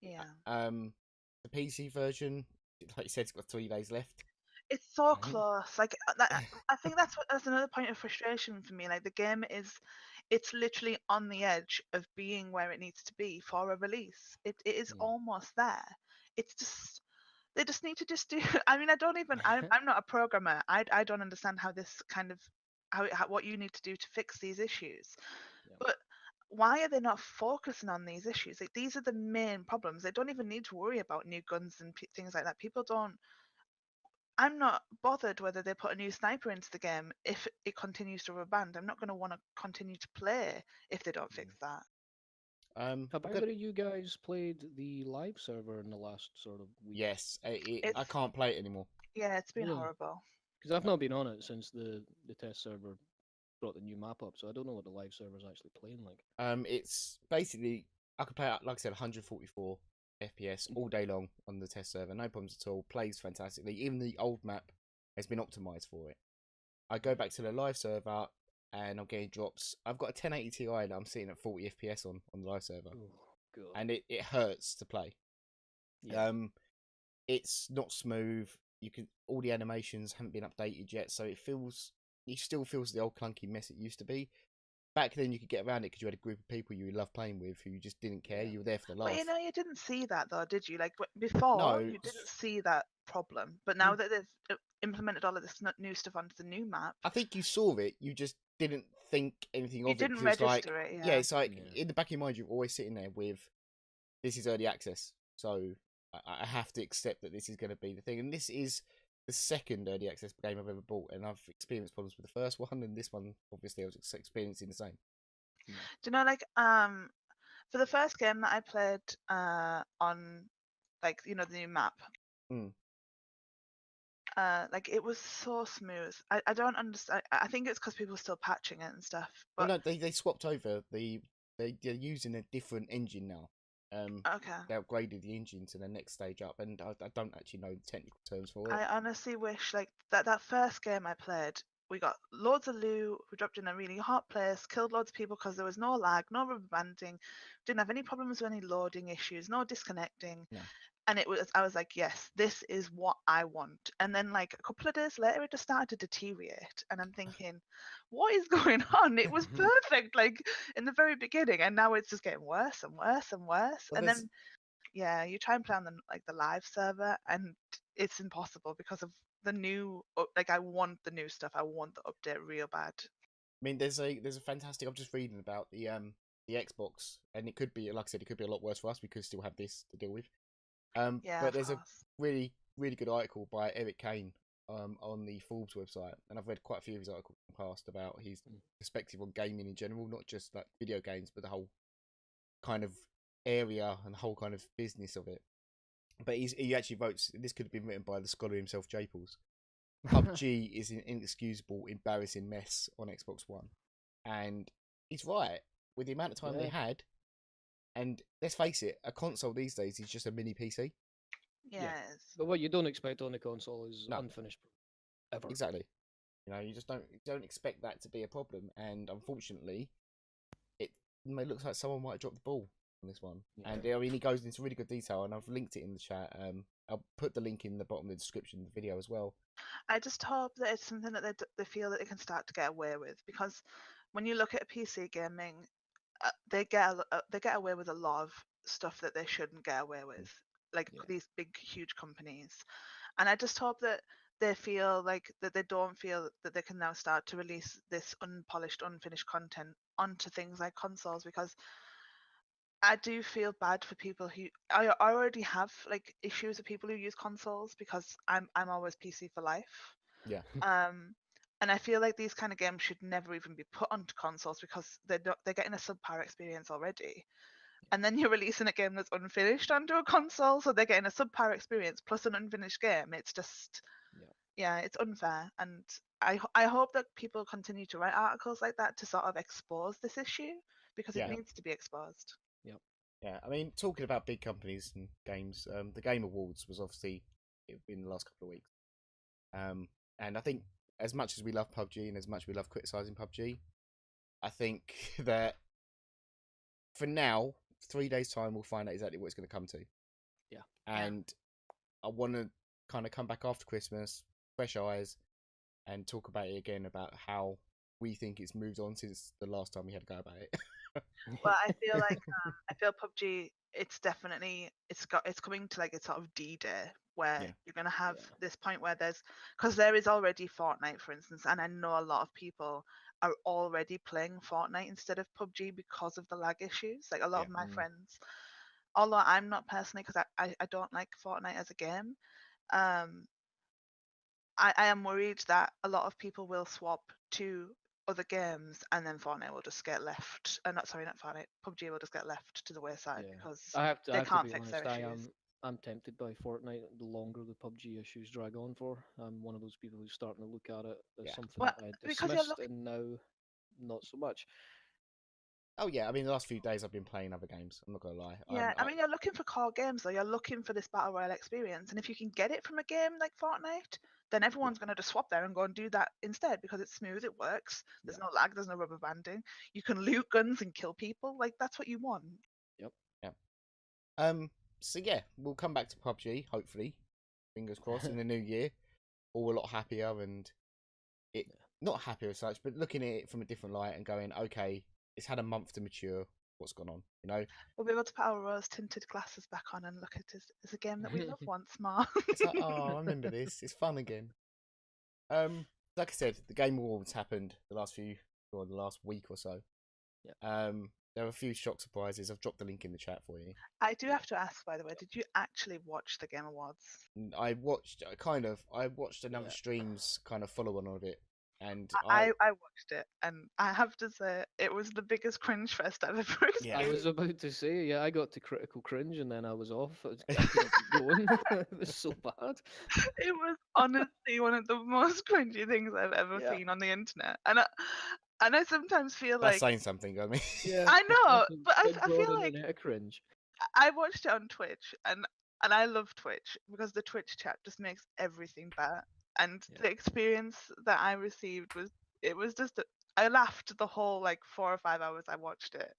Yeah. The PC version, like you said, it's got 3 days left. It's so close. Like I think that's another point of frustration for me. Like the game it's literally on the edge of being where it needs to be for a release. It is almost there. It's just they just need to just do. I mean, I'm not a programmer. I don't understand how this kind of how what you need to do to fix these issues. Yeah. But why are they not focusing on these issues? Like these are the main problems. They don't even need to worry about new guns and things like that. People don't. I'm not bothered whether they put a new sniper into the game if it continues to ruband. I'm not going to want to continue to play if they don't fix that. Have either of you guys played the live server in the last sort of week? Yes, I can't play it anymore. Yeah, it's been horrible. Because I've not been on it since the test server brought the new map up, so I don't know what the live server is actually playing like. It's basically I could play it, like I said, 144 FPS all day long on the test server, no problems at all. Plays fantastically. Even the old map has been optimized for it. I go back to the live server and I'm getting drops. I've got a 1080 Ti that I'm sitting at 40 FPS on the live server, Oh, God. and it hurts to play. Yeah. It's not smooth. All the animations haven't been updated yet, so it still feels the old clunky mess it used to be. Back then, you could get around it because you had a group of people you loved playing with who you just didn't care. Yeah. You were there for the laugh. But you didn't see that though, did you? Like before, No. you didn't see that problem. But now that they've implemented all of this new stuff onto the new map, I think you saw it. You just didn't think anything you of it. didn't 'Cause it's like, register it. yeah, it's like Yeah. in the back of your mind, you're always sitting there with, this is early access, so I have to accept that this is going to be the thing. And this is the second early access game I've ever bought, and I've experienced problems with the first one, and this one, obviously, I was experiencing the same. Do you know, like for the first game that I played on, like, you know, the new map, like it was so smooth. I don't understand. I think it's because people are still patching it and stuff. But Well, no, they swapped over. They're using a different engine now. okay. They upgraded the engine to the next stage up, and I don't actually know the technical terms for it. I honestly wish, like, that first game I played, we got loads of loot, we dropped in a really hot place, killed loads of people because there was no lag, no rubber banding, didn't have any problems with any loading issues, no disconnecting. No. And I was like, yes, this is what I want. And then, like, a couple of days later, it just started to deteriorate. And I'm thinking, what is going on? It was perfect, like, in the very beginning. And now it's just getting worse and worse and worse. Well, and then, yeah, you try and play on the live server, and it's impossible because of the new, like, I want the new stuff. I want the update real bad. I mean, there's a fantastic. I'm just reading about the Xbox, and it could be, like I said, it could be a lot worse for us. We could still have this to deal with. Yeah, but of there's course. a really good article by Eric Kane on the Forbes website, and I've read quite a few of his articles in the past about his perspective on gaming in general, not just like video games, but the whole kind of area and the whole kind of business of it. But he actually votes. This could have been written by the scholar himself, Jayples. PUBG is an inexcusable, embarrassing mess on Xbox One, and he's right with the amount of time they had. And let's face it, a console these days is just a mini PC. Yes. But what you don't expect on a console is No. unfinished ever. Exactly. You know, you just don't expect that to be a problem, and unfortunately, it looks like someone might have dropped the ball on this one. Yeah. And I mean, he goes into really good detail, and I've linked it in the chat. I'll put the link in the bottom of the description of the video as well. I just hope that it's something that they feel that they can start to get away with, because when you look at PC gaming, they get away with a lot of stuff that they shouldn't get away with, like these big huge companies. And I just hope that they feel like that they don't feel that they can now start to release this unpolished, unfinished content onto things like consoles, because I do feel bad for people who I already have like issues with people who use consoles, because I'm always PC for life. Yeah. And I feel like these kind of games should never even be put onto consoles, because they're getting a subpar experience already. And then you're releasing a game that's unfinished onto a console, so they're getting a subpar experience plus an unfinished game. It's just, yeah, it's unfair. And I hope that people continue to write articles like that to sort of expose this issue, because it needs to be exposed. Yeah, I mean, talking about big companies and games, the Game Awards was obviously in the last couple of weeks. And I think as much as we love PUBG and as much as we love criticising PUBG, I think that for now, 3 days' time, we'll find out exactly what it's going to come to. Yeah. And I want to kind of come back after Christmas, fresh eyes, and talk about it again, about how we think it's moved on since the last time we had to go about it. Well, I feel like PUBG, it's definitely it's coming to like a sort of D-Day, where you're gonna have this point where because there is already Fortnite, for instance, and I know a lot of people are already playing Fortnite instead of PUBG because of the lag issues. Like a lot of my friends, although I'm not personally, because I don't like Fortnite as a game, I am worried that a lot of people will swap to other games, and then Fortnite will just get left. Not Fortnite. PUBG will just get left to the wayside because they can't fix their issues. I'm tempted by Fortnite the longer the PUBG issues drag on for. I'm one of those people who's starting to look at it as something that I dismissed, and now not so much. Oh yeah, I mean the last few days I've been playing other games. I'm not gonna lie. Yeah, I mean, you're looking for core games, though. You're looking for this battle royale experience, and if you can get it from a game like Fortnite, then everyone's going to just swap there and go and do that instead because it's smooth, it works. There's no lag, there's no rubber banding. You can loot guns and kill people. Like that's what you want. Yep. Yeah. So yeah, we'll come back to PUBG. Hopefully, fingers crossed, in the new year, all a lot happier and it not happier as such, but looking at it from a different light and going, okay, it's had a month to mature. What's gone on? You know, We'll be able to put our rose tinted glasses back on and look at it as a game that we love once more. it's like, oh, I remember this. It's fun again. Like I said, the Game Awards happened the last week or so. Yeah. There were a few shock surprises. I've dropped the link in the chat for you. I do have to ask, by the way, did you actually watch the Game Awards? I watched another stream's kind of follow on of it, and I watched it, and I have to say it was the biggest cringe fest I've ever experienced. Yeah. I was about to say, yeah, I got to critical cringe and then I was off. I couldn't keep going. It was so bad. It was honestly one of the most cringy things I've ever Yeah. seen on the internet, and I sometimes feel that's like saying something. I mean, Yeah. I know, Nothing but big, I broad, feel and like internet cringe. I watched it on Twitch, and I love Twitch because the Twitch chat just makes everything better. And Yeah. the experience that I received was just I laughed the whole like 4 or 5 hours I watched it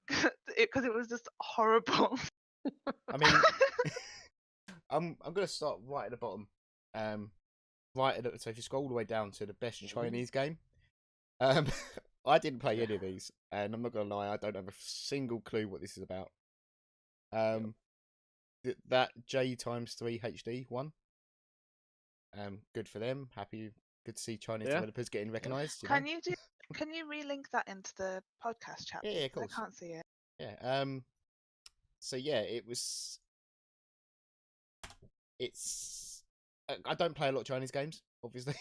because it was just horrible. I mean, I'm gonna start right at the bottom. So if you scroll all the way down to the best Chinese game, I didn't play any of these, and I'm not gonna lie, I don't have a single clue what this is about. That J times 3 HD one. Good for them. Good to see Chinese developers getting recognised. Can you relink that into the podcast chat? Yeah, of course. I can't see it. Yeah. So yeah, it's. I don't play a lot of Chinese games, obviously.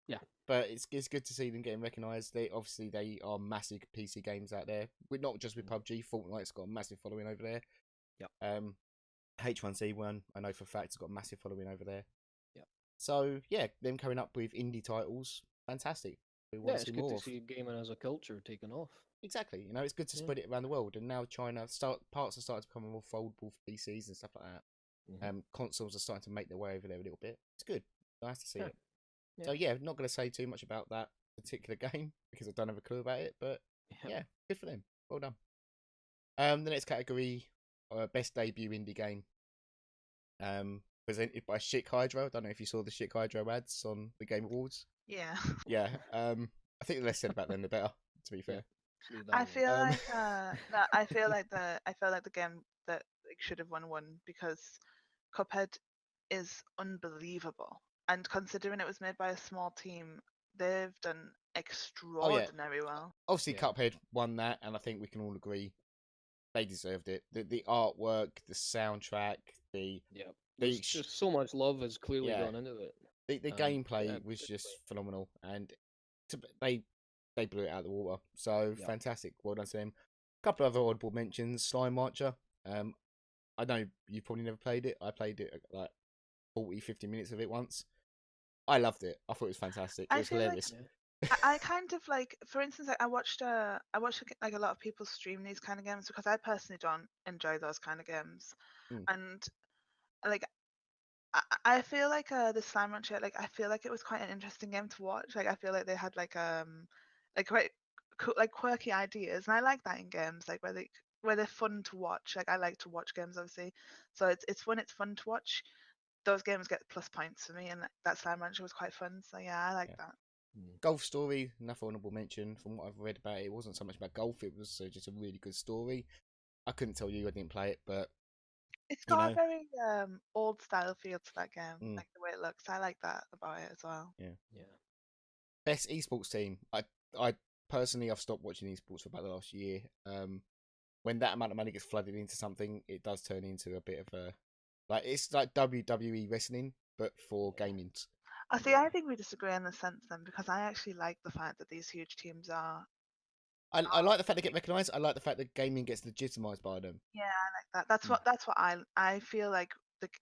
Yeah. But it's good to see them getting recognised. They are massive PC games out there. Not just with PUBG. Fortnite's got a massive following over there. Yep. H1Z1, I know for a fact, has got a massive following over there. Yep. So yeah, them coming up with indie titles, fantastic. We want It's to see good more. to see gaming as a culture taking off. Exactly. You know, it's good to spread it around the world, and now parts are starting to become more foldable for PCs and stuff like that. Mm-hmm. Consoles are starting to make their way over there a little bit. It's good. Nice to see it. Yeah. So yeah, not going to say too much about that particular game because I don't have a clue about it, but yeah, good for them. Well done. The next category, best debut indie game, presented by Chick Hydro. I don't know if you saw the Chick Hydro ads on the Game Awards. Yeah. Yeah. I think the less said about them, the better. To be fair. I feel I feel like the game that should have won because Cuphead is unbelievable, and considering it was made by a small team, they've done extraordinary well. Obviously, Cuphead won that, and I think we can all agree they deserved it. The artwork, the soundtrack, there's just so much love has clearly gone into it. The gameplay was just phenomenal, and they blew it out of the water. So fantastic, well done to them. A couple of other oddball mentions: Slime Marcher. I know you've probably never played it. I played it like 40-50 minutes of it once. I loved it. I thought it was fantastic. It was hilarious. I kind of like, for instance, I watched like a lot of people stream these kind of games because I personally don't enjoy those kind of games, and like I feel like the Slime Rancher, like I feel like it was quite an interesting game to watch. Like I feel like they had like quite like quirky ideas, and I like that in games, like where they're fun to watch. Like I like to watch games, obviously, so it's when it's fun to watch. Those games get plus points for me, and that Slime Rancher was quite fun. So yeah, I like that. Golf Story, another honourable mention. From what I've read about it, it wasn't so much about golf. It was just a really good story. I couldn't tell you, I didn't play it, but it's got a very old style feel to that game, like the way it looks. I like that about it as well. Yeah. Best esports team. I personally, I've stopped watching esports for about the last year. When that amount of money gets flooded into something, it does turn into a bit of a it's like WWE wrestling, but for gaming. I think we disagree in the sense then, because I actually like the fact that these huge teams are. I like the fact they get recognised. I like the fact that gaming gets legitimised by them. Yeah, I like that. That's what I feel like.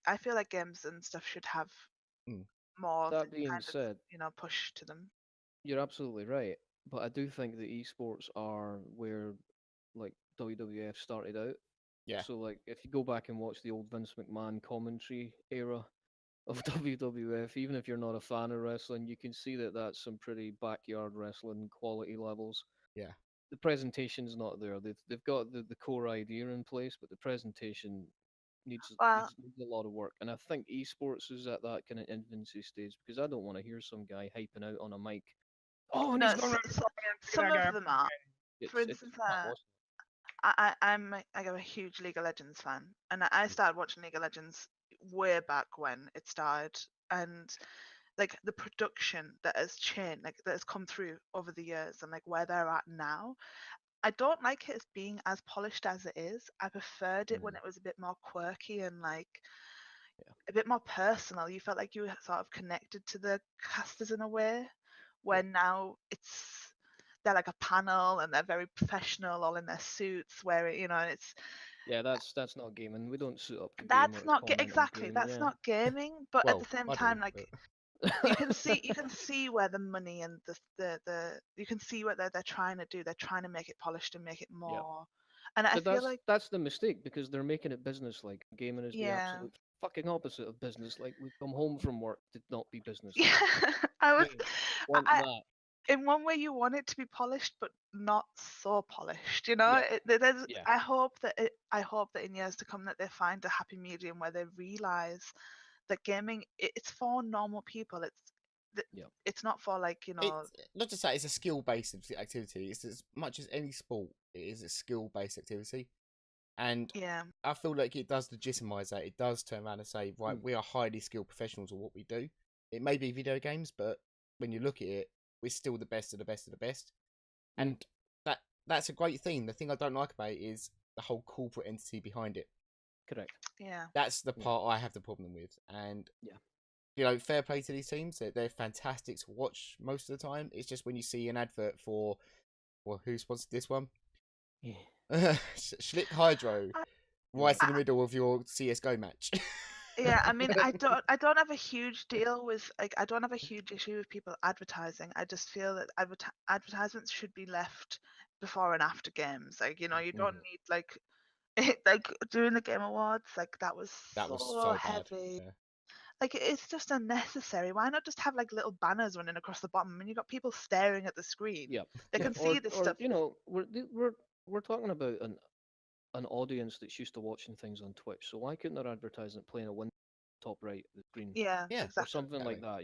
I feel like games and stuff should have more. That being said, push to them. You're absolutely right, but I do think that esports are where like WWF started out. Yeah. So like if you go back and watch the old Vince McMahon commentary era of WWF, even if you're not a fan of wrestling, you can see that that's some pretty backyard wrestling quality levels. Yeah. The presentation's not there. They've got the core idea in place, but the presentation needs Well, needs a lot of work. And I think esports is at that kind of infancy stage because I don't want to hear some guy hyping out on a mic. Oh, and no, he's going around some of them are. For it's instance, not awesome. I'm a huge League of Legends fan, and I started watching League of Legends way back when it started, and like the production that has changed, like that has come through over the years, and like where they're at now. I don't like it as being as polished as it is. I preferred it when it was a bit more quirky and like a bit more personal. You felt like you were sort of connected to the casters in a way. Where now they're like a panel and they're very professional, all in their suits, wearing it's Yeah, that's not gaming. We don't suit up to game that's or not comment on exactly game. that's Yeah. not gaming, but at Well, the same I do, time, like but you can see where the money and the you can see what they're trying to do. They're trying to make it polished and make it Yeah. more. And I But feel like that's the mistake because they're making it business like. Gaming is the yeah, absolute fucking opposite of business. Like we come home from work to not be business yeah. like. I was Game, want I that. in one way you want it to be polished, but not so polished. Yeah. Yeah. I hope that in years to come that they find a happy medium where they realize that gaming it's for normal people. Yeah. It's not for like it's not just that it's a skill-based activity. It's as much as any sport. It is a skill-based activity, and yeah. I feel like it does legitimize that. It does turn around and say, right, Mm. we are highly skilled professionals at what we do. It may be video games, but when you look at it, we're still the best of the best of the best. And that's a great thing. The thing I don't like about it is the whole corporate entity behind it. Correct. Yeah. That's the part I have the problem with. And yeah, fair play to these teams. They're fantastic to watch most of the time. It's just when you see an advert for, well, who sponsored this one? Yeah. Schlick Hydro, right in the middle of your CS:GO match. Yeah, I mean, I don't have a huge deal with I don't have a huge issue with people advertising. I just feel that advertisements should be left before and after games. Like you don't need like like during the Game Awards, like that was so bad. heavy. Yeah. Like it's just unnecessary. Why not just have like little banners running across the bottom? I mean, you got people staring at the screen. Yeah. They can see this stuff. We're talking about an audience that's used to watching things on Twitch. So why couldn't their advertisement play in a window top right of the screen Yeah, Yeah. exactly. or something like that?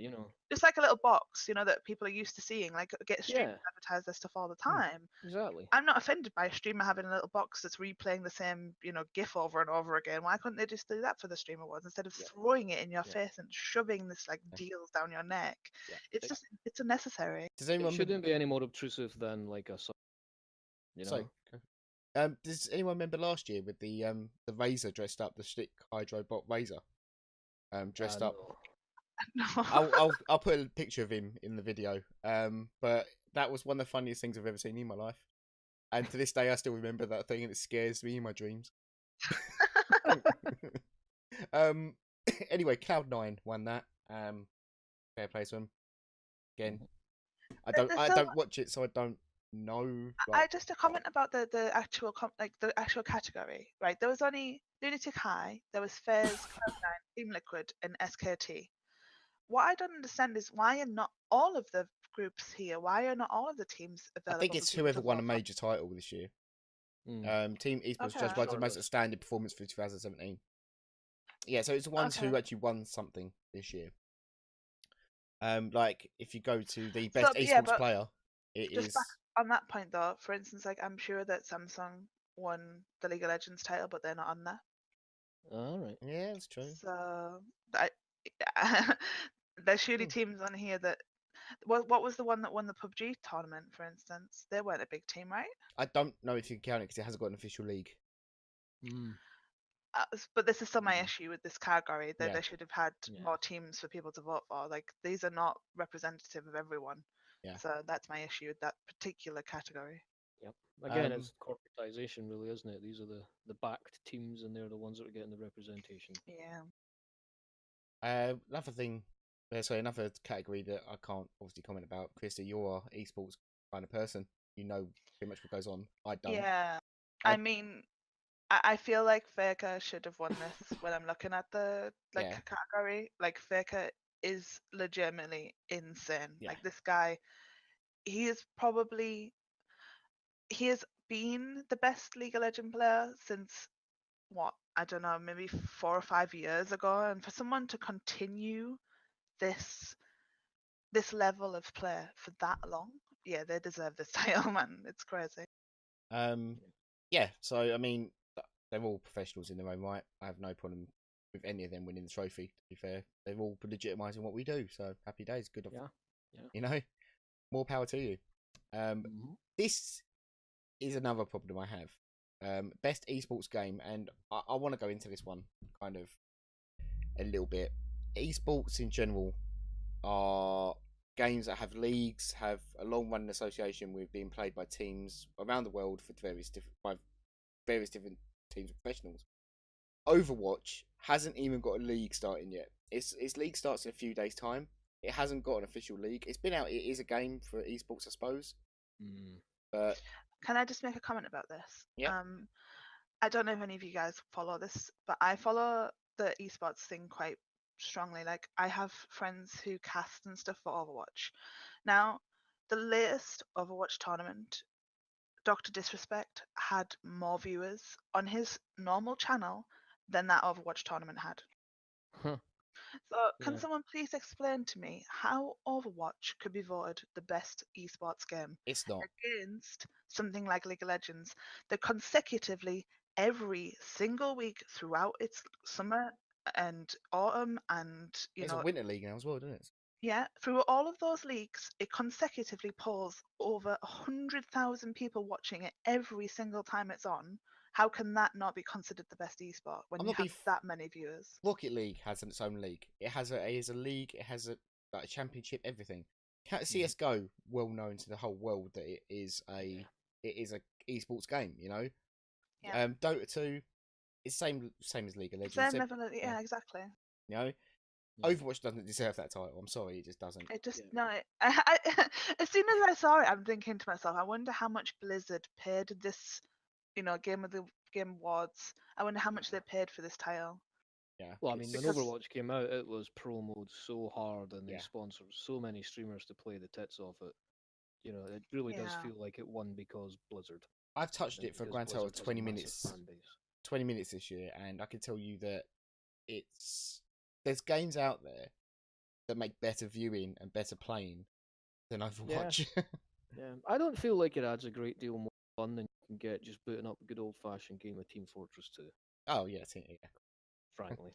Just like a little box, that people are used to seeing. Like get streamers Yeah. advertise their stuff all the time. Exactly. I'm not offended by a streamer having a little box that's replaying the same, GIF over and over again. Why couldn't they just do that for the stream awards instead of throwing it in your face and shoving this like deals down your neck? Yeah. It's unnecessary. Does It anyone shouldn't be any more obtrusive than like a does anyone remember last year with the Razor dressed up, the Schlick Hydro bot Razor dressed up? No. I'll put a picture of him in the video. But that was one of the funniest things I've ever seen in my life. And to this day, I still remember that thing, and it scares me in my dreams. Anyway, Cloud9 won that. Fair play to him. Again, I don't watch it, so I don't know. I just a comment about the actual the actual category, right? There was only Lunatic High, there was Fairs, Cloud9, Team Liquid, and SKT. What I don't understand is why are not all of the groups here? Why are not all of the teams available? I think it's whoever won a major title this year. Team Esports judged by the most outstanding performance for 2017. Yeah, so it's the ones who actually won something this year. Like if you go to the best esports player, it is. Back on that point though, for instance, like I'm sure that Samsung won the League of Legends title, but they're not on there. All right. Yeah, that's true. So there's surely teams on here that. What was the one that won the PUBG tournament, for instance? They weren't a big team, right? I don't know if you can count it because it hasn't got an official league. But this is still my issue with this category. That they should have had more teams for people to vote for. Like these are not representative of everyone. Yeah. So that's my issue with that particular category. Yep. Again, it's corporatization, really, isn't it? These are the backed teams, and they're the ones that are getting the representation. Yeah. Another thing. Another category that I can't obviously comment about. Krista, you're an esports kind of person. You know pretty much what goes on. I don't. Yeah. I mean, I feel like Faker should have won this when I'm looking at the Yeah. category. Like Faker is legitimately insane. Yeah. Like this guy, he has been the best League of Legends player since what, I don't know, maybe 4 or 5 years ago. And for someone to continue this level of play for that long, yeah, they deserve this title, man. It's crazy. Yeah. So I mean, they're all professionals in their own right. I have no problem with any of them winning the trophy. To be fair, they're all legitimising what we do. So happy days. Good. Yeah. You know, more power to you. Mhm. This is another problem I have. Best esports game, and I want to go into this one kind of a little bit. Esports in general are games that have leagues, have a long running association with being played by teams around the world for various different teams of professionals. Overwatch hasn't even got a league starting yet. Its league starts in a few days' time. It hasn't got an official league. It's been out. It is a game for esports, I suppose. But Can I just make a comment about this? Yeah. I don't know if any of you guys follow this, but I follow the esports thing quite strongly. Like I have friends who cast and stuff for Overwatch. Now, the latest Overwatch tournament, Dr. Disrespect had more viewers on his normal channel than that Overwatch tournament had. Huh. So, can Yeah. someone please explain to me how Overwatch could be voted the best esports game it's not. against something like League of Legends that consecutively every single week throughout its summer and autumn and There's a winter league now as well, doesn't it? yeah, through all of those leagues, it consecutively pulls over 100,000 people watching it every single time it's on. How can that not be considered the best esport when I'm you not have being that many viewers? Rocket League has its own league. It has a league. It has a championship. Everything. CS:GO, well known to the whole world that it is a esports game. You know. Yeah. Dota 2 is same as League of Legends. Same level, yeah, exactly. You know, Overwatch doesn't deserve that title. I'm sorry, it just doesn't. It just no. As soon as I saw it, I'm thinking to myself, I wonder how much Blizzard paid this, Game of the Game Awards. I wonder how much they paid for this title. Yeah. Well, I mean, when Because- Overwatch came out, it was promoted so hard, and they Yeah. sponsored so many streamers to play the tits off it. You know, it really does Yeah. feel like it won because Blizzard. I've touched it for a Because grand total of Blizzard has a 20 massive minutes. fan base. 20 minutes this year, and I can tell you that there's games out there that make better viewing and better playing than Overwatch. Yeah, I don't feel like it adds a great deal more fun than you can get just booting up a good old-fashioned game of Team Fortress 2. Oh yeah, yeah. Frankly.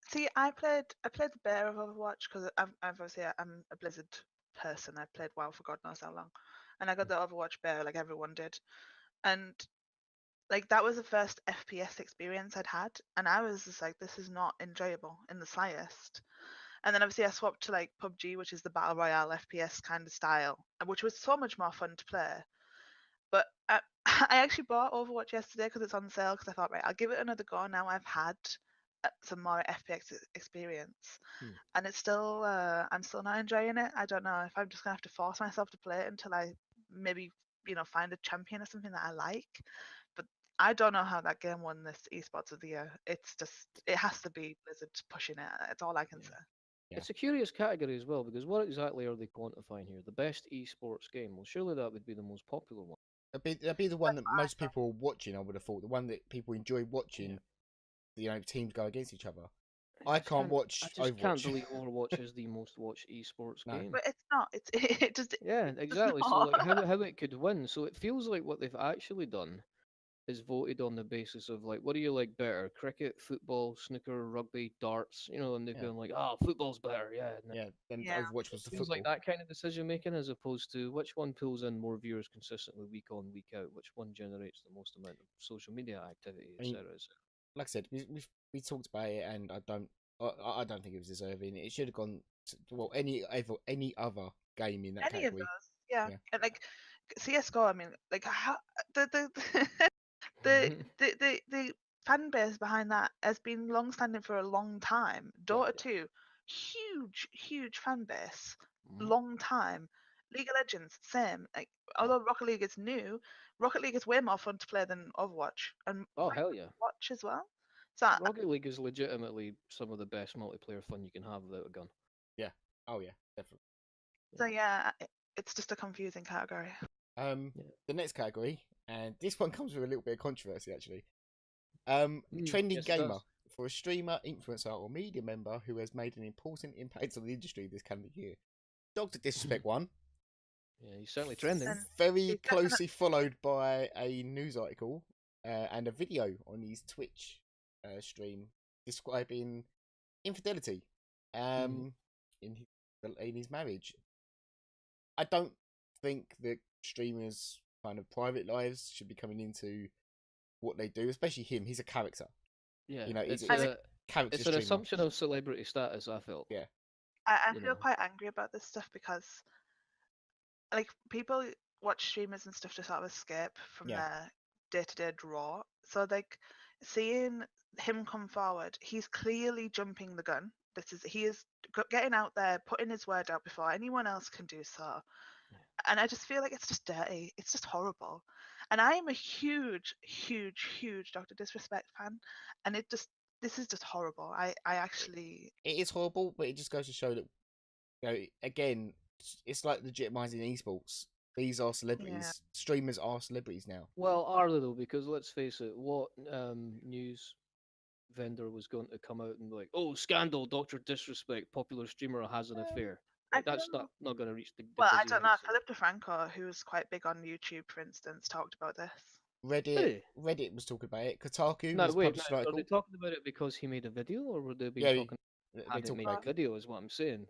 See, I played the bear of Overwatch because I'm a Blizzard person. I played WoW for God knows how long, and I got the Overwatch bear like everyone did, and like that was the first FPS experience I'd had, and I was just like, this is not enjoyable in the slightest. And then obviously I swapped to like PUBG, which is the battle royale FPS kind of style, which was so much more fun to play. But I actually bought Overwatch yesterday because it's on sale. Because I thought, right, I'll give it another go now. I've had some more FPS experience, and it's still I'm still not enjoying it. I don't know if I'm just gonna have to force myself to play it until I maybe find a champion or something that I like. But I don't know how that game won this esports of the year. It's just it has to be Blizzard pushing it. That's all I can say. Yeah. It's a curious category as well, because what exactly are they quantifying here? The best esports game? Well, surely that would be the most popular one. That'd be the one that most people are watching. I would have thought the one that people enjoy watching. Teams go against each other. I can't watch I just Overwatch. can't believe Overwatch is the most watched esports game. But it's not. It just Yeah, exactly. So like how it could win. So it feels like what they've actually done is voted on the basis of like, what do you like better? Cricket, football, snooker, rugby, darts, and they've been like, football's better, yeah. Then Yeah. Overwatch was the Feels football. like that kind of decision making as opposed to which one pulls in more viewers consistently week on, week out, which one generates the most amount of social media activity, etc. Like I said, we talked about it, and I don't think it was deserving. It should have gone to, any other game in that Any category. of those, yeah. And like CS:GO, I mean, like how, the the fan base behind that has been long standing for a long time. Dota 2, huge fan base, long time. League of Legends, same. Like, although Rocket League is new, Rocket League is way more fun to play than Overwatch, and Oh hell yeah! Watch as well. So Rocket League is legitimately some of the best multiplayer fun you can have without a gun. Yeah. Oh yeah, definitely. yeah, it's just a confusing category. Yeah. The next category, and this one comes with a little bit of controversy actually. Trending yes, it gamer does. for a streamer, influencer, or media member who has made an important impact on the industry this calendar year. Dr. Disrespect won. Yeah, he's certainly trending. And Very he's closely followed by a news article and a video on his Twitch stream describing infidelity in his marriage. I don't think that streamers' kind of private lives should be coming into what they do, especially him. He's a character. Yeah, You know, he's it's a character it's an streamer. assumption of celebrity status. I felt. Yeah. I You feel know. quite angry about this stuff because, like, people watch streamers and stuff to sort of escape from Yeah. their day-to-day draw. So, like, seeing him come forward, he's clearly jumping the gun. He is getting out there, putting his word out before anyone else can do so. And I just feel like it's just dirty. It's just horrible. And I am a huge, huge, huge Dr. Disrespect fan, and this is just horrible. I actually. It is horrible, but it just goes to show that, you know, again, it's like legitimizing esports. These are celebrities. Yeah. Streamers are celebrities now. Well, are they though? Because let's face it, what news vendor was going to come out and be like, "Oh, scandal! Dr. Disrespect, popular streamer has an affair." I Like that's feel not going to reach the Well, I busy don't know. heights. Philip DeFranco, who's quite big on YouTube, for instance, talked about this. Really? Reddit was talking about it. Kotaku No, has wait. published Now, an are they article. talking about it because he made a video, or would they be Yeah, talking they had it talk made about a video? Is what I'm saying.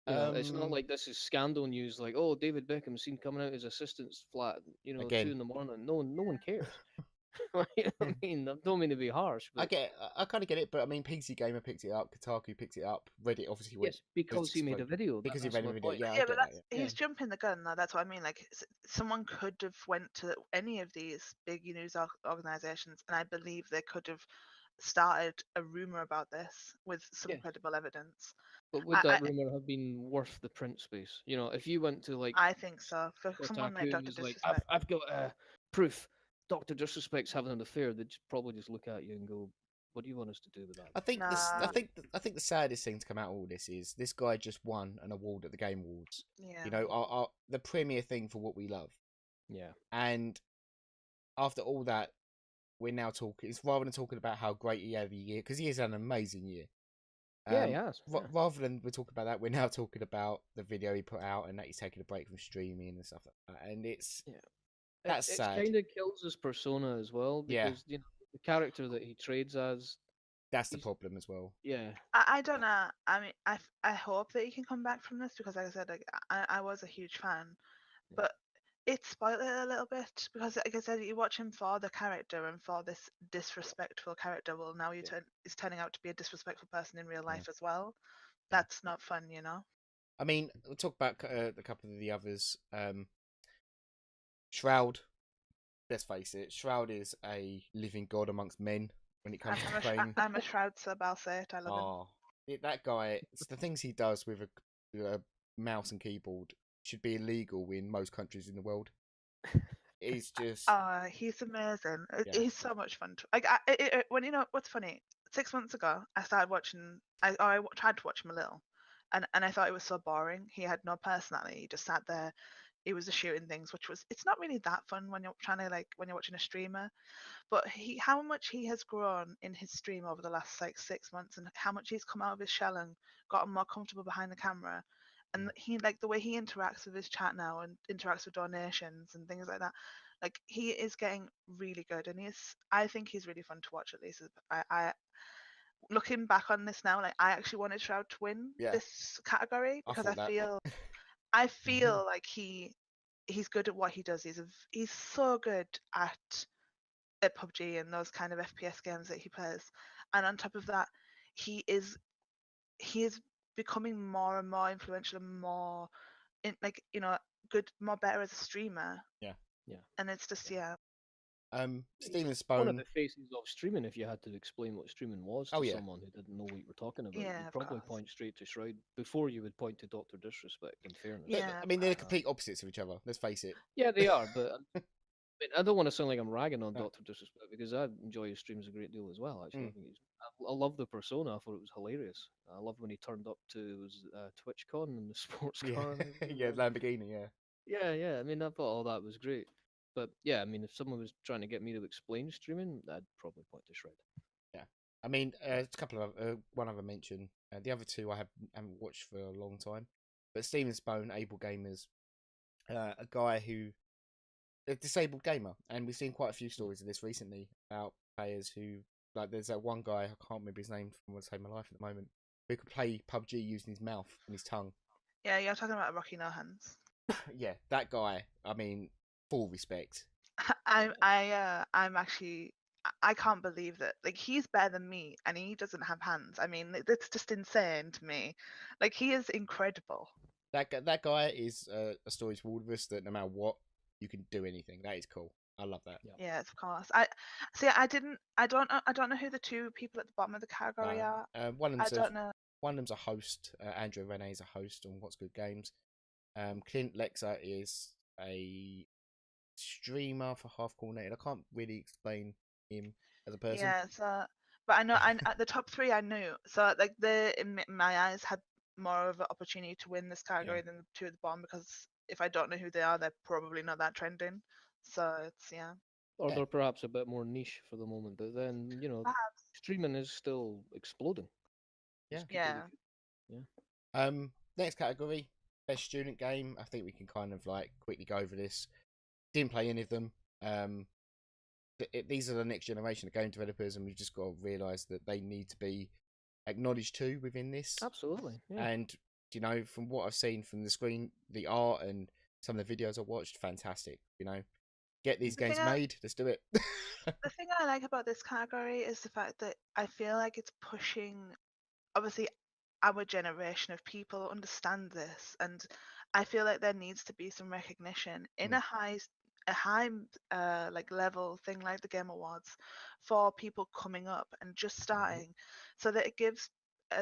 It's not Um, like this is scandal news. Like, oh, David Beckham seen coming out his assistant's flat, 2 again. in the morning. No one cares. I mean, I don't mean to be harsh, but I kind of get it, but I mean, PC Gamer picked it up, Kotaku picked it up, Reddit obviously went yes, because he made a video. because he That's made a my video. point. Yeah, I Yeah, but get that. Yeah. he's jumping the gun. Though. That's what I mean. Like, someone could have went to any of these big news organizations, and I believe they could have started a rumor about this with some Yeah. credible evidence. But would that rumor have been worth the print space? You know, if you went to like I think so. For someone like Kotaku and Dr. was like, Disrespect. I've got proof. Dr. Disrespect's having an affair. They'd probably just look at you and go, "What do you want us to do with that?" I think this. Nah. I think the saddest thing to come out of all this is this guy just won an award at the Game Awards. Yeah. You know, the premier thing for what we love. Yeah. And after all that, we're now talking. It's rather than talking about how great he had a year, because he has an amazing year. Yeah, he has. Rather than we're talking about that, we're now talking about the video he put out and that he's taking a break from streaming and stuff like that. And it's that's sad. It kind of kills his persona as well because you know the character that he trades as. That's the problem as well. Yeah. I don't know. I mean, I hope that he can come back from this because, like I said, like I was a huge fan, but it spoiled it a little bit because, like I said, you watch him for the character and for this disrespectful character. Well, now is turning out to be a disrespectful person in real life as well. That's not fun, you know. I mean, we'll talk about a couple of the others. Shroud. Let's face it, Shroud is a living god amongst men when it comes to playing. I'm a Shroud sub. I'll say it. I love him. That guy. It's the things he does with a mouse and keyboard should be illegal in most countries in the world. He's just. He's amazing. Yeah. He's so much fun. When you know what's funny. 6 months ago, I started watching. I tried to watch him a little, and I thought it was so boring. He had no personality. He just sat there. He was just shooting things, it's not really that fun when you're trying to when you're watching a streamer. But how much he has grown in his stream over the last 6 months, and how much he's come out of his shell and gotten more comfortable behind the camera, and he the way he interacts with his chat now and interacts with donations and things like that. Like he is getting really good, and I think he's really fun to watch. At least I looking back on this now, I actually wanted Shroud to win this category because I feel like he's good at what he does. He's so good at PUBG and those kind of FPS games that he plays. And on top of that, he is becoming more and more influential and more good, more better as a streamer. Yeah. Yeah. And it's just Steven It's one of Spone. the faces of streaming. If you had to explain what streaming was Oh to yeah, someone who didn't know what you were talking about, Yeah, you'd of probably course. point straight to Shroud before you would point to Doctor Disrespect. In fairness, but Yeah, I of mean they're the course. complete opposites of each other. Let's face it. yeah, they are. But mean, I don't want to sound like I'm ragging on Uh, Doctor Disrespect because I enjoy his streams a great deal as well. Actually, mm, I think I love the persona. I thought it was hilarious. I love when he turned up to his TwitchCon in the sports yeah, car and everything. yeah, Lamborghini. Yeah, Yeah. I mean, I thought all that was great. But yeah, I mean, if someone was trying to get me to explain streaming, I'd probably point to Shred. yeah. I mean, a couple of one other mention. The other two I haven't watched for a long time, but Steven Spone, Able Gamers, a guy who a disabled gamer, and we've seen quite a few stories of this recently about players who, like, there's that one guy, I can't remember his name from what's saved my life at the moment, who could play PUBG using his mouth and his tongue. Yeah, you're talking about Rocky No Hands. Yeah, that guy. I mean, full respect. I'm actually I can't believe that, like, he's better than me and he doesn't have hands. I mean, it's just insane to me. Like, he is incredible. That guy is a story to all of us that no matter what, you can do anything. That is cool. I love that. Yeah. Yes, of course. I don't know who the two people at the bottom of the category are. One of I them's don't know. one of them's a host. Andrew Rene is a host on What's Good Games. Clint Lexa is a streamer for Half Coordinated. I can't really explain him as a person. Yeah, so but I know at the top three I knew. So, like, they in my eyes had more of an opportunity to win this category than the two at the bottom, because if I don't know who they are, they're probably not that trending. So it's Or Yeah. they're perhaps a bit more niche for the moment, but then perhaps. streaming is still exploding. Yeah. Yeah. Next category, best student game. I think we can kind of like quickly go over this. Didn't play any of them. These are the next generation of game developers, and we've just got to realise that they need to be acknowledged too within this. Absolutely. Yeah. And from what I've seen from the screen, the art and some of the videos I watched, fantastic. Get these games made. Let's do it. The thing I like about this category is the fact that I feel like it's pushing, obviously, our generation of people understand this, and I feel like there needs to be some recognition in a high like level thing like the Game Awards for people coming up and just starting, so that it gives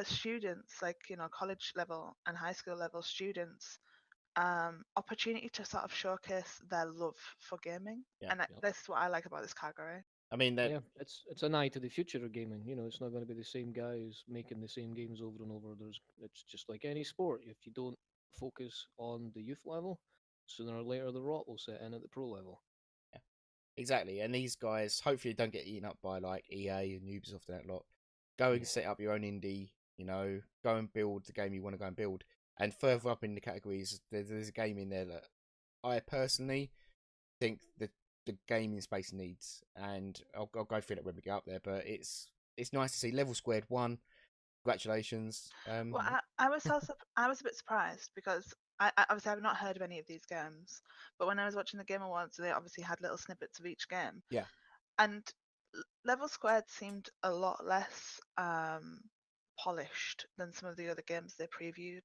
students, like, college level and high school level students, opportunity to sort of showcase their love for gaming. Yeah. And that's what I like about this category. I mean, that Yeah, it's an eye to the future of gaming. It's not going to be the same guys making the same games over and over. It's just like any sport. If you don't focus on the youth level, sooner or later the rot will set in at the pro level. Yeah, exactly. And these guys hopefully don't get eaten up by like EA and Ubisoft and that lot. Go and set up your own indie. Go and build the game you want to go and build. And further up in the categories, there's a game in there that I personally think that the gaming space needs, and I'll go through that when we get up there. But it's nice to see Level Squared won. Congratulations. Well, I was a bit surprised because I obviously have not heard of any of these games, but when I was watching the Game Awards, they obviously had little snippets of each game. Yeah. And Level Squared seemed a lot less polished than some of the other games they previewed.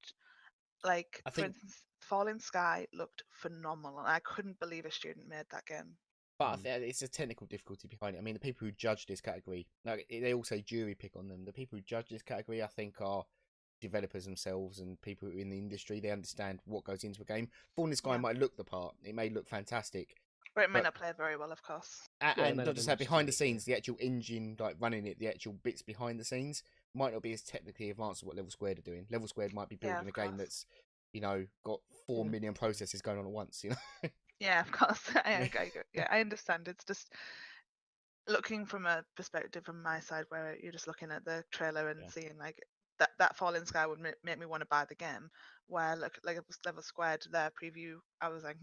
Like, for instance, Falling Sky looked phenomenal, and I couldn't believe a student made that game. But I think it's a technical difficulty behind it. I mean, the people who judge this category, like, they all say jury pick on them. The people who judge this category, I think, are developers themselves and people in the industry. They understand what goes into a game. Falling Sky might look the part. It may look fantastic. But it may not play very well, of course. And not just that, behind the scenes, the actual engine, like running it, the actual bits behind the scenes, might not be as technically advanced as what Level Squared are doing. Level Squared might be building a game that's, got 4 million processes going on at once, Yeah, of course. I understand. It's just looking from a perspective from my side, where you're just looking at the trailer and seeing like that Falling Sky would make me want to buy the game. Where like Level Squared, their preview, I was like,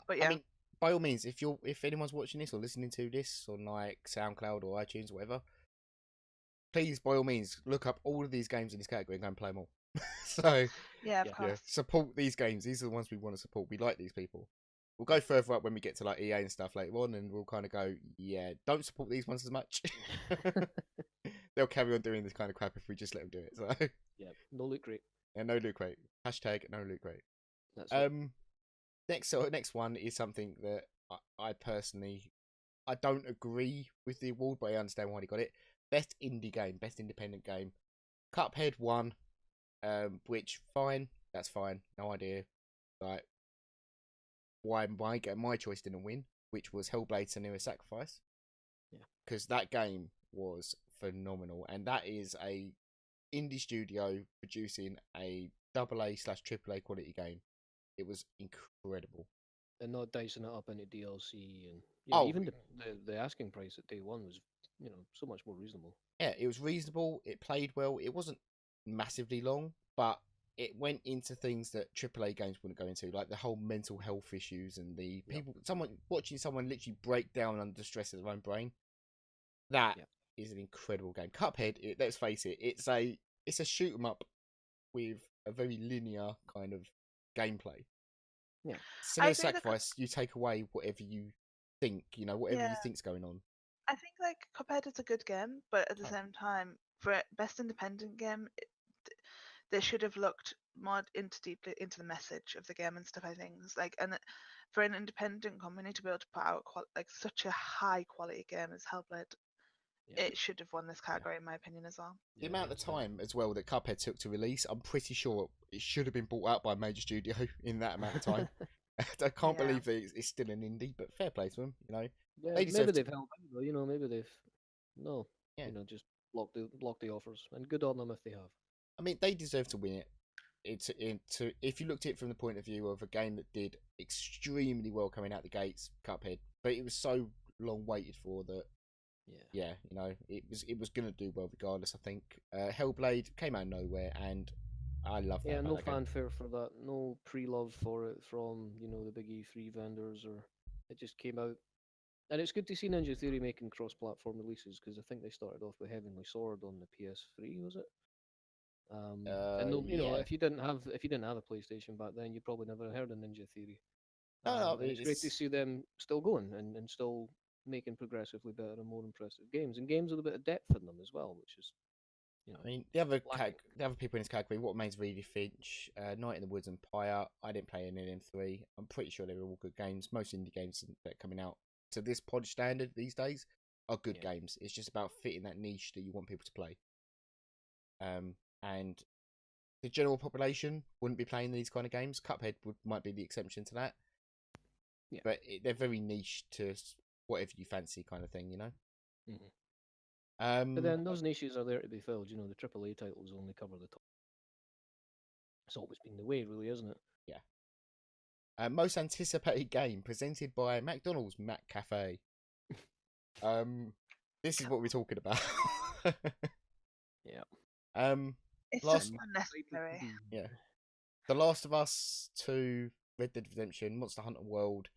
But yeah. I mean, by all means, if anyone's watching this or listening to this on like SoundCloud or iTunes or whatever, please, by all means, look up all of these games in this category and go and play them all. So of course. support these games. These are the ones we want to support. We like these people. We'll go further up when we get to like EA and stuff later on, and we'll kind of go, don't support these ones as much. They'll carry on doing this kind of crap if we just let them do it. So no loot crate. Yeah, no loot crate. Hashtag no loot crate. That's it. Next one is something that I personally I don't agree with the award, but I understand why he got it. Best indie game, best independent game. Cuphead won, which fine, that's fine. No idea, like why my choice didn't win, which was Hellblade: Senua's Sacrifice. Yeah, because that game was phenomenal, and that is a indie studio producing a AA/AAA quality game. It was incredible. and not dicing it up into DLC, and Oh, even the asking price at day one was so much more reasonable. yeah, it was reasonable. It played well. It wasn't massively long, but it went into things that AAA games wouldn't go into, like the whole mental health issues and the people. Someone watching someone literally break down under the stress of their own brain. That is an incredible game. Cuphead. Let's face it. It's a shoot 'em up with a very linear kind of gameplay. Yeah. Similar Sacrifice. You take away whatever you think. Whatever you think's going on. I think like Cuphead is a good game, but at the same time, for best independent game, they should have looked more deeply into the message of the game and stuff. I think and for an independent company to be able to put out such a high quality game as Hellblade, it should have won this category in my opinion as well. The amount of time as well that Cuphead took to release, I'm pretty sure it should have been bought out by a major studio in that amount of time. I can't believe that it's still an indie, but fair play to them. Yeah, maybe they've held out though. Maybe they've just blocked the offers, and good on them if they have. I mean, they deserve to win it. If you looked at it from the point of view of a game that did extremely well coming out the gates, Cuphead, but it was so long waited for that. Yeah, it was gonna do well regardless. I think Hellblade came out of nowhere, and I love that. Yeah, no fanfare for that, no pre-love for it from the big E3 vendors, or it just came out. And it's good to see Ninja Theory making cross-platform releases, because I think they started off with Heavenly Sword on the PS3, was it? And if you didn't have a PlayStation back then, you probably never heard of Ninja Theory. No, and it's great to see them still going and still making progressively better and more impressive games, and games with a bit of depth in them as well, which is, I mean, the other people in this category, What Remains of Edith Finch, Night in the Woods and Pyre. I didn't play any of them three. I'm pretty sure they were all good games. Most indie games that are coming out to this pod standard these days are good games. It's just about fitting that niche that you want people to play. And the general population wouldn't be playing these kind of games. Cuphead might be the exception to that. Yeah. But they're very niche to whatever you fancy kind of thing, Mm-hmm. But then those niches are there to be filled. The AAA titles only cover the top. It's always been the way, really, isn't it? Yeah. Most anticipated game presented by McDonald's Mac Cafe. This is what we're talking about. Yeah. It's just unnecessary. Yeah. The Last of Us 2, Red Dead Redemption, Monster Hunter World,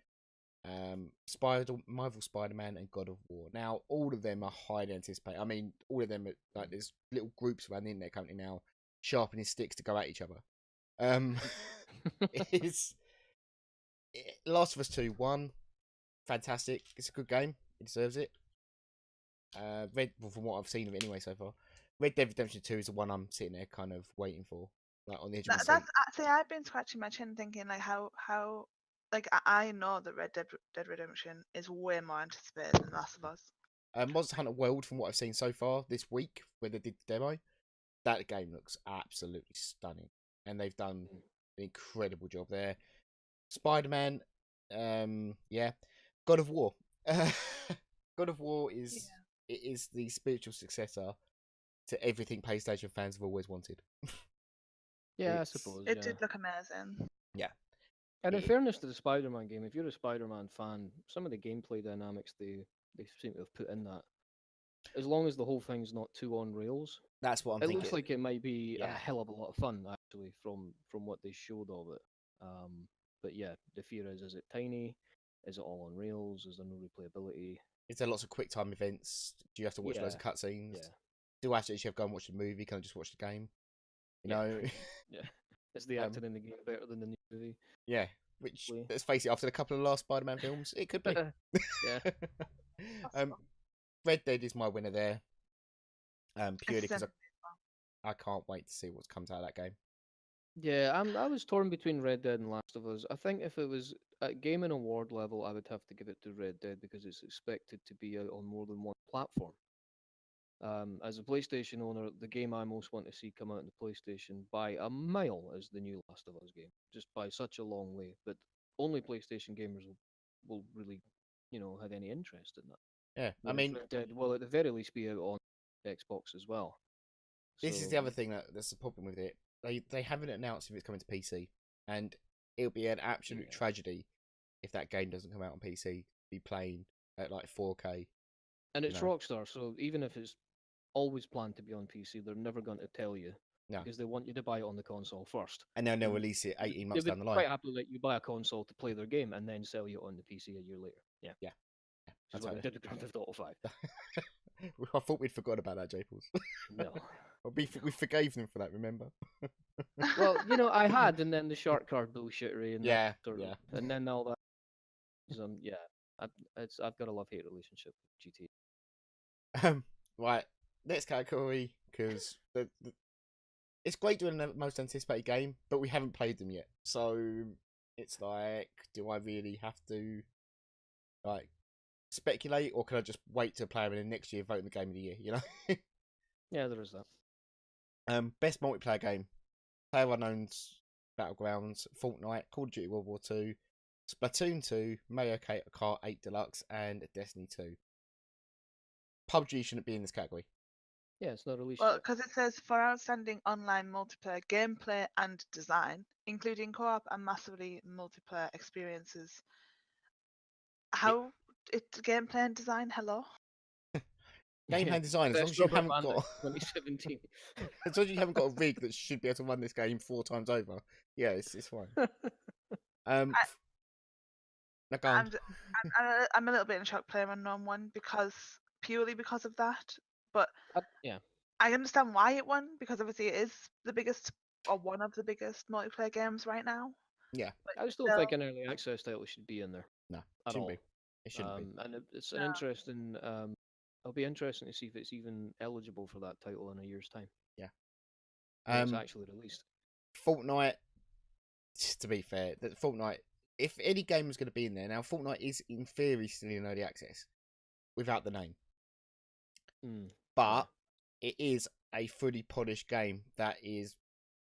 Marvel Spider-Man, and God of War. Now, all of them are highly anticipated. I mean, all of them are there's little groups around the internet currently now sharpening sticks to go at each other. Last of Us 2 won. Fantastic. It's a good game. It deserves it. From what I've seen of it anyway so far. Red Dead Redemption 2 is the one I'm sitting there kind of waiting for, like on the edge of my seat. That's actually, I've been scratching my chin thinking how I know that Red Dead Redemption is way more anticipated than Last of Us. Monster Hunter World, from what I've seen so far this week, where they did the demo, that game looks absolutely stunning, and they've done an incredible job there. Spider-Man, God of War. God of War is the spiritual successor to everything PlayStation fans have always wanted. Yeah, I suppose. It did look amazing. Yeah. And in fairness to the Spider-Man game, if you're a Spider-Man fan, some of the gameplay dynamics they seem to have put in that, as long as the whole thing's not too on rails, that's what I'm thinking. It looks like it might be a hell of a lot of fun, actually, from what they showed of it. But yeah, the fear is it tiny? Is it all on rails? Is there no replayability? Is there lots of quick time events? Do you have to watch loads of cutscenes? Yeah. Do I actually have to go and watch the movie? Can I just watch the game? You know? Yeah. Is the acting in the game better than the new movie? Yeah. Which, let's face it, after a couple of last Spider-Man films, it could be. Yeah. Red Dead is my winner there. Purely because I can't wait to see what comes out of that game. Yeah, I was torn between Red Dead and Last of Us. I think if it was at Game and Award level, I would have to give it to Red Dead because it's expected to be out on more than one platform. As a PlayStation owner, the game I most want to see come out on the PlayStation by a mile is the new Last of Us game, just by such a long way. But only PlayStation gamers will really, have any interest in that. Yeah, I Whereas mean, Red Dead will at the very least be out on Xbox as well. this is So the other thing that's the problem with it. They haven't announced if it's coming to PC, and it'll be an absolute yeah. tragedy if that game doesn't come out on PC. Be playing at like 4K. And You it's know, Rockstar, so even if it's always planned to be on PC, they're never going to tell you no, because they want you to buy it on the console first. and then they'll And release it 18 they months would down the line. quite happily let you buy a console to play their game and then sell you on the PC a year later. Yeah. Yeah, Which is what they did with Grand Theft Auto 5. I thought we'd forgot about that, Jayples. No. We forgave them for that. Remember? Well, I had, and then the shark card bullshittery, and Yeah, yeah, and then all that. Yeah, I've got a love-hate relationship with GTA. Right, next category because it's great doing the most anticipated game, but we haven't played them yet. So it's like, do I really have to like speculate, or can I just wait to play them and then next year vote in the game of the year? Yeah, there is that. Best multiplayer game: PlayerUnknown's Battlegrounds, Fortnite, Call of Duty World War II, Splatoon 2, Mario Kart 8 Deluxe, and Destiny 2. PUBG shouldn't be in this category. Yeah, it's not released Well, yet. because it says for outstanding online multiplayer gameplay and design, including co-op and massively multiplayer experiences. How it's gameplay and design? Hello. Gameplay design, as long Best as you Rubber haven't Bandit got 2017. as long as you haven't got a rig that should be able to run this game 4 times over, yeah, it's fine. Um, now go on. I'm a little bit in shock player unknown one purely because of that. But Yeah. I understand why it won because obviously it is the biggest or one of the biggest multiplayer games right now. Yeah, But I still think an early access title should be in there no, at shouldn't all. be. It shouldn't be. And it's an No. interesting. It'll be interesting to see if it's even eligible for that title in a year's time. Yeah. When it's actually released. Fortnite. To be fair, that Fortnite. If any game was going to be in there now, Fortnite is in theory still in early access, without the name. But it is a fully polished game that is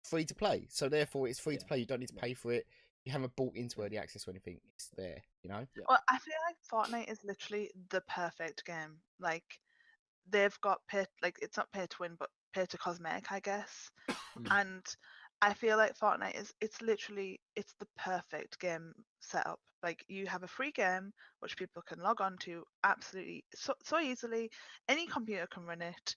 free to play. So therefore, it's free to play. You don't need to pay for it. You haven't bought into early access or anything. It's there, Yeah. Well, I feel like Fortnite is literally the perfect game. Like they've got it's not pay to win, but pay to cosmetic, I guess. And I feel like Fortnite it's the perfect game setup. Like you have a free game which people can log on to absolutely so easily. Any computer can run it,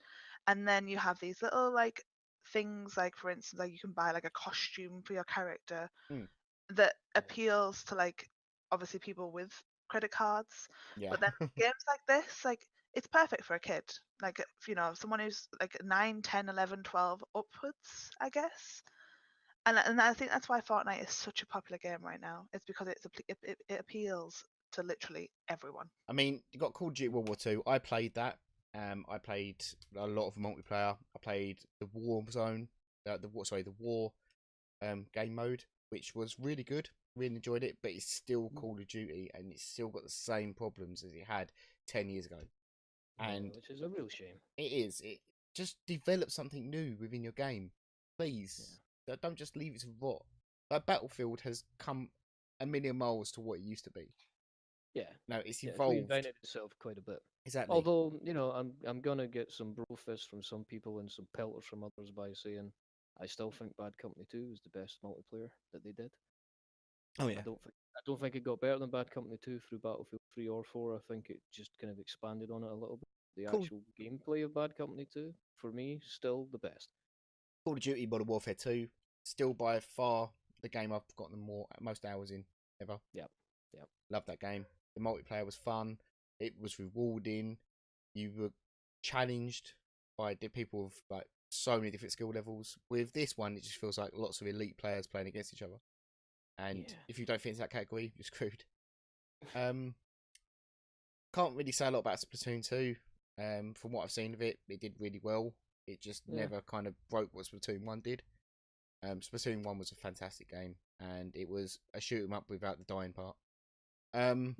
and then you have these little like things like, for instance, like you can buy like a costume for your character that appeals to like obviously people with credit cards. Yeah. But then games like this, like it's perfect for a kid. Like someone who's like 9, 10, 11, 12 upwards, I guess. And I think that's why Fortnite is such a popular game right now. It's because it appeals to literally everyone. I mean, you got Call of Duty World War II. I played that. I played a lot of multiplayer. I played the War Zone, the War game mode, which was really good. Really enjoyed it, but it's still Call of Duty, and it's still got the same problems as it had 10 years ago. And which is a real shame. it is. It just develop something new within your game, please. Don't just leave it to rot. Like Battlefield has come a million miles to what it used to be. Yeah. No, it's It's evolved. reinvented itself quite a bit. Exactly. Although, I'm gonna get some bro fists from some people and some pelters from others by saying I still think Bad Company 2 is the best multiplayer that they did. Oh yeah. I don't think it got better than Bad Company 2 through Battlefield 3 or 4. I think it just kind of expanded on it a little bit. The actual gameplay of Bad Company 2, for me, still the best. Call of Duty Modern Warfare 2, still by far the game I've gotten the most hours in ever. Yep. Love that game. The multiplayer was fun. It was rewarding. You were challenged by people of like so many different skill levels. With this one, it just feels like lots of elite players playing against each other. And if you don't fit into that category, you're screwed. Can't really say a lot about Splatoon 2. From what I've seen of it, it did really well. It just never kind of broke what Splatoon 1 did. Splatoon 1 was a fantastic game, and it was a shoot 'em up without the dying part, um,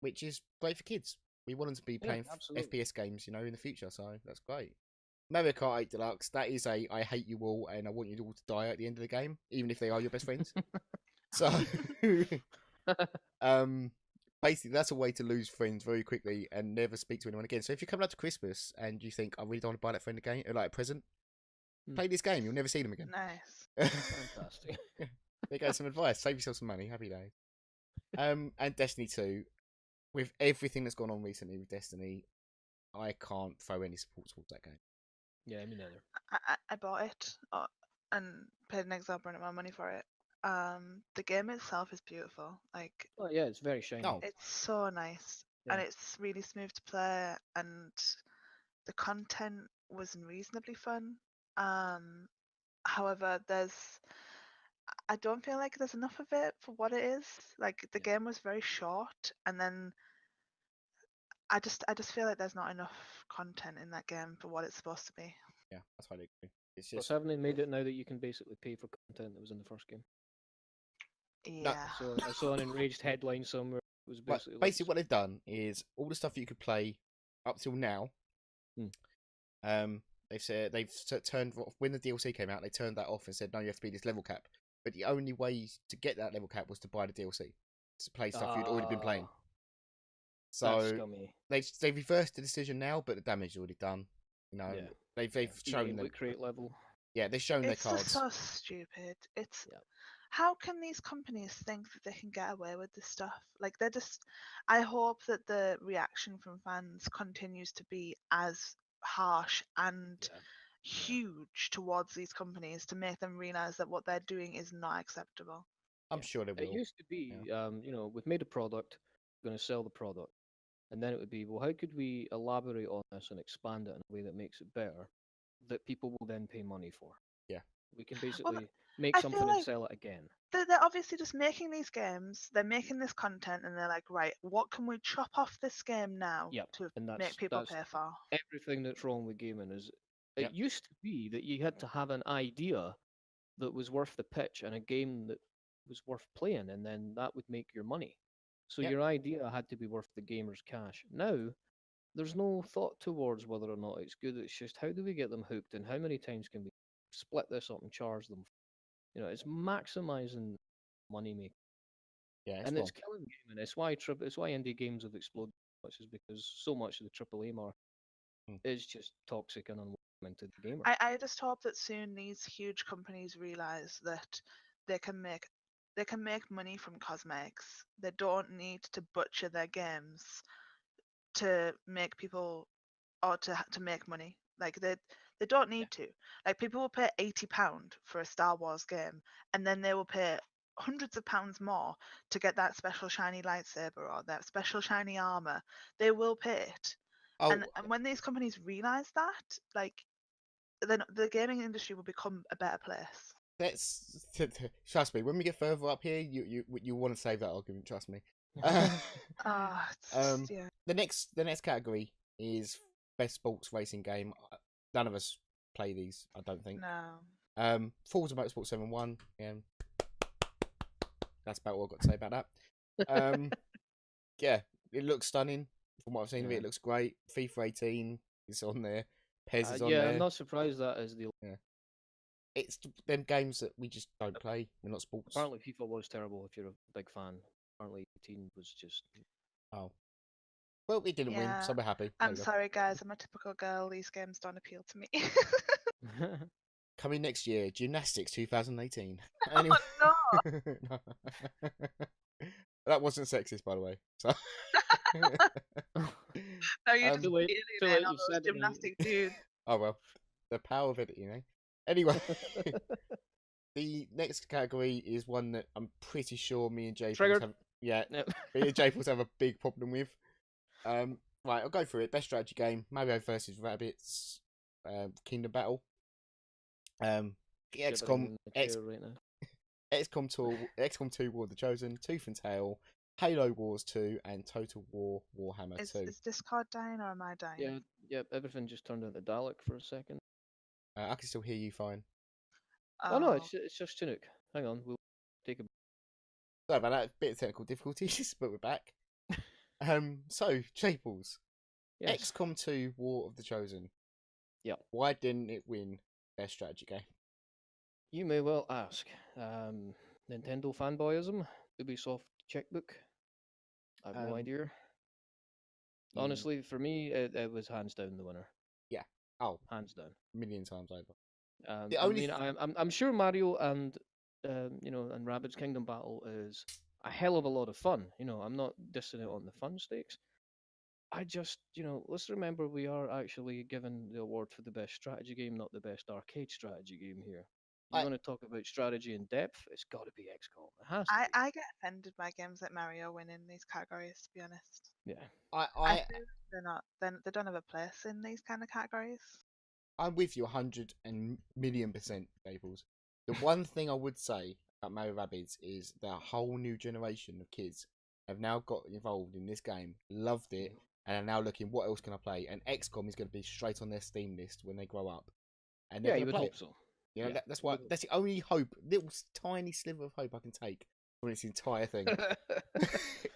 which is great for kids. We want them to be Yeah, playing absolutely. FPS games, in the future, so that's great. Mario Kart 8 Deluxe, that is a I hate you all, and I want you all to die at the end of the game, even if they are your best friends. So, basically, that's a way to lose friends very quickly and never speak to anyone again. So if you come up to Christmas and you think, I really don't want to buy that friend a game, like a present, play this game. You'll never see them again. Nice. Fantastic. There you go, some advice. Save yourself some money. Happy days. And Destiny 2, with everything that's gone on recently with Destiny, I can't throw any support towards that game. Yeah, me neither. I bought it and paid an exorbitant amount of money for it. The game itself is beautiful. Like, Oh yeah, it's very shiny. Oh, it's so nice, Yeah. and it's really smooth to play, and the content was reasonably fun. However, I don't feel like there's enough of it for what it is. Like, the game was very short, and then I just feel like there's not enough content in that game for what it's supposed to be. yeah, that's what I agree. It's Plus, just haven't they made it now that you can basically pay for content that was in the first game? Yeah. So I saw an enraged headline somewhere. It was But basically basically, what they've done is all the stuff that you could play up till now. They've turned off when the DLC came out. They turned that off and said, no, you have to be this level cap. But the only way to get that level cap was to buy the DLC to play stuff you'd already been playing. That's So scummy. they've reversed the decision now, but the damage is already done. Yeah. They've shown them. Loot crate level. Yeah, they've shown It's their just cards. so stupid. It's Yeah. how can these companies think that they can get away with this stuff? Like, they're just. I hope that the reaction from fans continues to be as harsh and Yeah. huge towards these companies to make them realize that what they're doing is not acceptable. I'm sure they It will. used to be, we've made a product, we're going to sell the product, and then it would be, well, how could we elaborate on this and expand it in a way that makes it better, that people will then pay money for? Yeah. We can Well, basically make I feel something and like sell it again. they're obviously just making these games, they're making this content, and they're like, right, what can we chop off this game now Yep, to and make people that's pay for? everything that's wrong with gaming is it Yep. used to be that you had to have an idea that was worth the pitch and a game that was worth playing, and then that would make your money. So Yep. your idea had to be worth the gamer's cash. Now, there's no thought towards whether or not it's good. It's just how do we get them hooked, and how many times can we split this up and charge them? It's maximizing money making, Yeah, it's and wrong. it's killing gaming. It's why indie games have exploded so much, is because so much of the AAA market is just toxic and unwelcoming to the gamer. I just hope that soon these huge companies realize that they can make money from cosmetics. They don't need to butcher their games to make people or to make money. Like, they don't need to. Like, people will pay £80 for a Star Wars game, and then they will pay hundreds of pounds more to get that special shiny lightsaber or that special shiny armor. They will pay it. Oh, And when these companies realize that, like, then the gaming industry will become a better place. that's trust me. When we get further up here, you want to save that argument. Trust me. Yeah. The next category is best sports racing game. None of us play these, I don't think. No. Forza Motorsport 7 1. Yeah, that's about all I've got to say about that. Yeah, it looks stunning from what I've seen of it. It looks great. FIFA 18 is on there. PES is on there. I'm not surprised that is the. Yeah. It's them games that we just don't play. We're not sports. Apparently, FIFA was terrible. If you're a big fan, apparently 18 was just. Oh. Well, we didn't win, so we're happy. I'm sorry, guys. I'm a typical girl. These games don't appeal to me. Coming next year, Gymnastics 2018. Anyway. Oh, no. That wasn't sexist, by the way. So. No, you just Too late, all you've those said it. gymnastic dudes. Oh well, the power of editing, eh? Anyway, the next category is one that I'm pretty sure me and Jayples have. Yeah, Yep. me and Jayples have a big problem with. Right, I'll go through it. Best strategy game: Mario vs Rabbids, Kingdom Battle, XCOM, right now. XCOM 2 War of the Chosen, Tooth and Tail, Halo Wars 2, and Total War Warhammer 2. Is Discord dying or am I dying? Yeah, everything just turned into Dalek for a second. I can still hear you fine. Oh no, Oh, it's just Chinook. Hang on, we'll take a. Sorry about that. Bit of technical difficulties, but we're back. So Jayples, Yes. XCOM 2: War of the Chosen. Yep. Why didn't it win Best Strategy Game? You may well ask. Nintendo fanboyism, Ubisoft checkbook. I have no Um, idea. mm, Honestly, for me, it was hands down the winner. yeah. Oh, Hands down. million times over. The I only mean, I'm sure Mario and and Rabbids Kingdom Battle is a hell of a lot of fun. I'm not dissing it on the fun stakes. I just, let's remember we are actually given the award for the best strategy game, not the best arcade strategy game here. You I, want to talk about strategy in depth? It's got to be XCOM. It has to I be. I get offended by games like Mario win in these categories. To be honest, Yeah. I, I I, feel they're not. They don't have a place in these kind of categories. I'm with you 100,000,000%, Staples. The one thing I would say about Mario Rabbids is that a whole new generation of kids have now got involved in this game, loved it, and are now looking, what else can I play? And XCOM is going to be straight on their Steam list when they grow up, and they're Yeah, going you to would play hope it. so. You know, Yeah, that's you why would that's the only hope, little tiny sliver of hope I can take from this entire thing.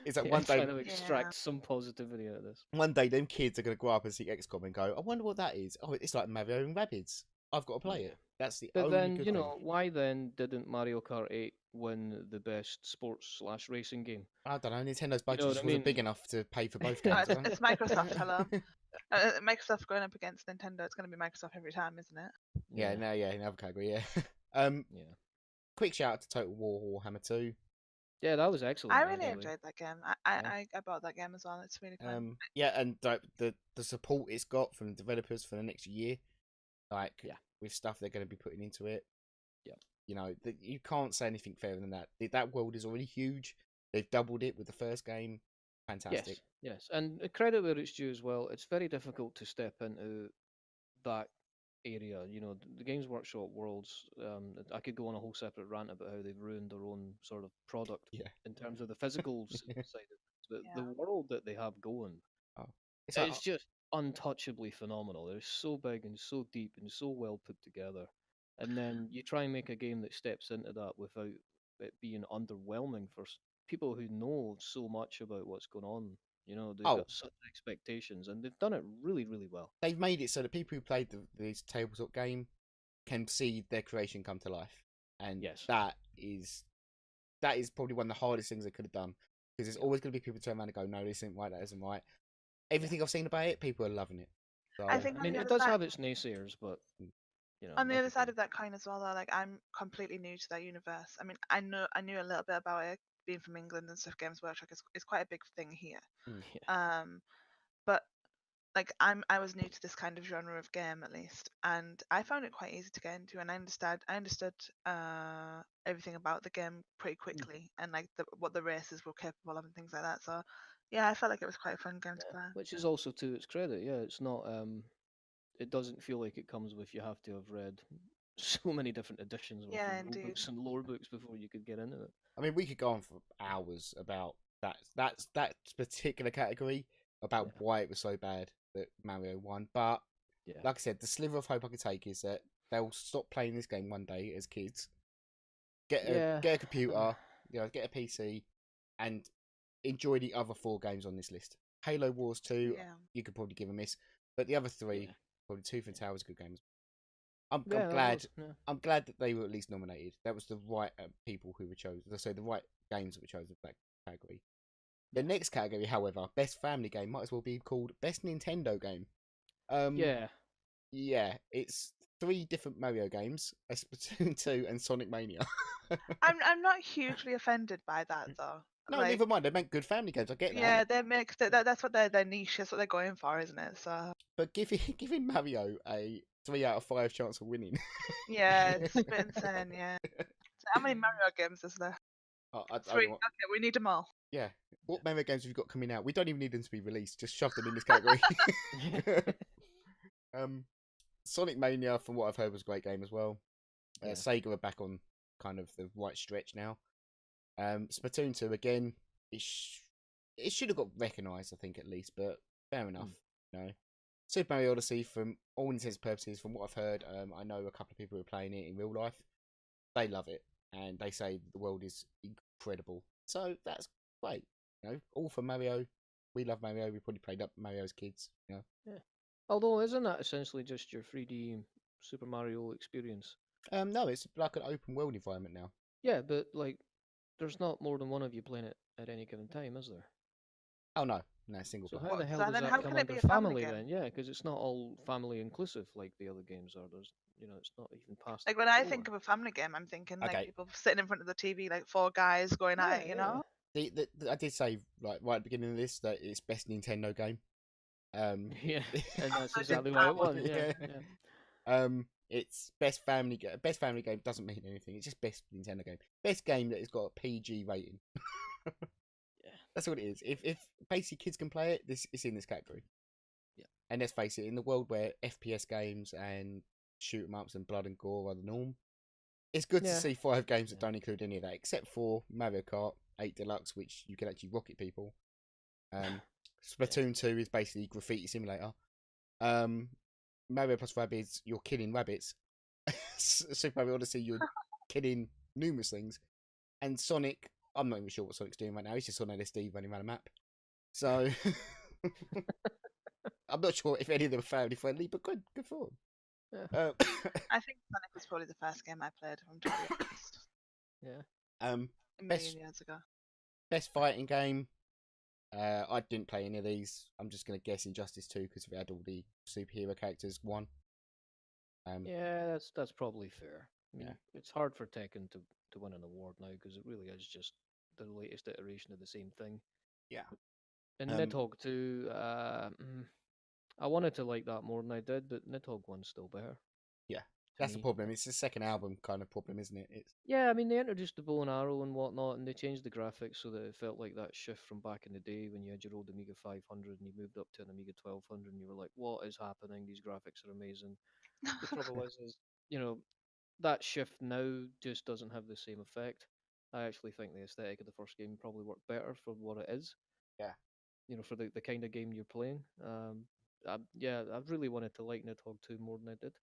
Is that Yeah, trying to Yeah. extract some positivity out of this. one day them kids are going to grow up and see XCOM and go, I wonder what that is. Oh, it's like Mario and Rabbids. I've got to play Yeah. it. That's the But only then, good thing. why then didn't Mario Kart 8 win the best sports/racing game? I don't know. Nintendo You budget know what just I wasn't mean? big enough to pay for both Oh, games. it's Microsoft. Hello. Microsoft going up against Nintendo. It's going to be Microsoft every time, isn't it? Yeah, Yeah, no, yeah, in other category, yeah. um, yeah. quick shout out to Total War Warhammer 2. Yeah, that was excellent, I really actually. enjoyed that game. Yeah. I bought that game as well. It's really fun. Yeah, and the support it's got from the developers for the next year, like Yeah. with stuff they're going to be putting into it. Yeah. You know, you can't say anything fairer than that. That world is already huge. They've doubled it with the first game. Fantastic. Yes. And credit where it's due as well. It's very difficult to step into that area. The Games Workshop worlds. I could go on a whole separate rant about how they've ruined their own sort of product Yeah. in terms of the physical side of things. But the Yeah. world that they have going, Oh. It's like, it's just untouchably phenomenal. They're so big and so deep and so well put together. And then you try and make a game that steps into that without it being underwhelming for people who know so much about what's going on. They've oh, got such expectations, and they've done it really, really well. they've made it so that people who played this tabletop game can see their creation come to life, and Yes. that is probably one of the hardest things they could have done, because there's always going to be people turn around and go, no, this isn't right, that isn't right. Everything I've seen about it, people are loving it. So, I think I on mean, the it other does side, have its naysayers, but on the like other I side said, of that coin as well, though, like I'm completely new to that universe. I mean, I knew a little bit about it being from England and stuff. Games Workshop is quite a big thing here. yeah. But like I was new to this kind of genre of game at least, and I found it quite easy to get into, and I understood everything about the game pretty quickly, and like what the races were capable of and things like that. So yeah, I felt like it was quite a fun game to play. Which is also to its credit. Yeah, it's not. It doesn't feel like it comes with you have to have read so many different editions with Yeah, rule indeed. books and lore books before you could get into it. I mean, we could go on for hours about that particular category, about why it was so bad that Mario won. But Yeah. like I said, the sliver of hope I can take is that they'll stop playing this game one day as kids, get a computer, get a PC, and enjoy the other 4 games on this list. Halo Wars 2, Yeah. you could probably give a miss, but the other 3, Yeah. probably Tooth and Tower is a good game. I'm that glad. was, yeah. I'm glad that they were at least nominated. That was the right people who were chosen. So the right games that were chosen for that category. The next category, however, best family game, might as well be called best Nintendo game. Yeah, it's 3 different Mario games: a Splatoon 2 and Sonic Mania. I'm not hugely offended by that though. No, Like, never mind. They make good family games. I get that. yeah, they make that's what their niche is, what they're going for, isn't it? So But giving Mario a 3 out of 5 chance of winning. yeah, it's a bit insane. Yeah. So how many Mario games is there? I 3. don't want, Okay, we need them all. yeah. What Mario games have you got coming out? We don't even need them to be released. Just shove them in this category. Sonic Mania, from what I've heard, was a great game as well. Yeah. Sega are back on kind of the right stretch now. Splatoon 2, again, it should have got recognised, I think, at least, but fair enough. Super Mario Odyssey, from all intents and purposes, from what I've heard, I know a couple of people who are playing it in real life. they love it, and they say the world is incredible. So that's great. You know, all for Mario. We love Mario. We probably played up Mario as kids. You know. Yeah. Although, isn't that essentially just your 3D Super Mario experience? No, it's like an open world environment now. Yeah, but like, there's not more than one of you playing it at any given time, is there? Oh no, single So player. how the hell So does then that how come can it under be a family family game? then? Yeah, because it's not all family inclusive like the other games are. There's, it's not even past. Like when I think of a family game, I'm thinking like Okay. people sitting in front of the TV, like 4 guys going at it, you know? I did say right at the beginning of this that it's best Nintendo game. Yeah, and that's So exactly did what that it was. one. Yeah, Yeah. yeah. It's best family game. Best family game doesn't mean anything. It's just best Nintendo game. Best game that has got a PG rating. Yeah. That's what it is. If basically kids can play it, it's in this category. Yeah. And let's face it, in the world where FPS games and shoot 'em ups and blood and gore are the norm, it's good to Yeah. see 5 games that Yeah. don't include any of that, except for Mario Kart 8 Deluxe, which you can actually rocket people. Splatoon 2 is basically graffiti simulator. Mario plus Rabbids, you're killing rabbits. Super Mario Odyssey, you're killing numerous things. And Sonic, I'm not even sure what Sonic's doing right now. He's just on LSD running around a map. So I'm not sure if any of them are family friendly, but good for them. Yeah. I think Sonic was probably the first game I played, if I'm totally honest. Yeah. A Best- million years ago. Best fighting game. I didn't play any of these. I'm just going to guess Injustice 2 because we had all the superhero characters. One. Yeah, that's probably fair. I mean, Yeah. it's hard for Tekken to win an award now because it really is just the latest iteration of the same thing. Yeah. And Um, Nidhogg 2, I wanted to like that more than I did, but Nidhogg 1's still better. Yeah. to That's the me. problem. It's the second album kind of problem, isn't it? It's Yeah, I mean, they introduced the bow and arrow and whatnot, and they changed the graphics so that it felt like that shift from back in the day when you had your old Amiga 500 and you moved up to an Amiga 1200 and you were like, what is happening? These graphics are amazing. The trouble is, that shift now just doesn't have the same effect. I actually think the aesthetic of the first game probably worked better for what it is. Yeah. For the kind of game you're playing. I really wanted to like Nidhogg 2 more than I did.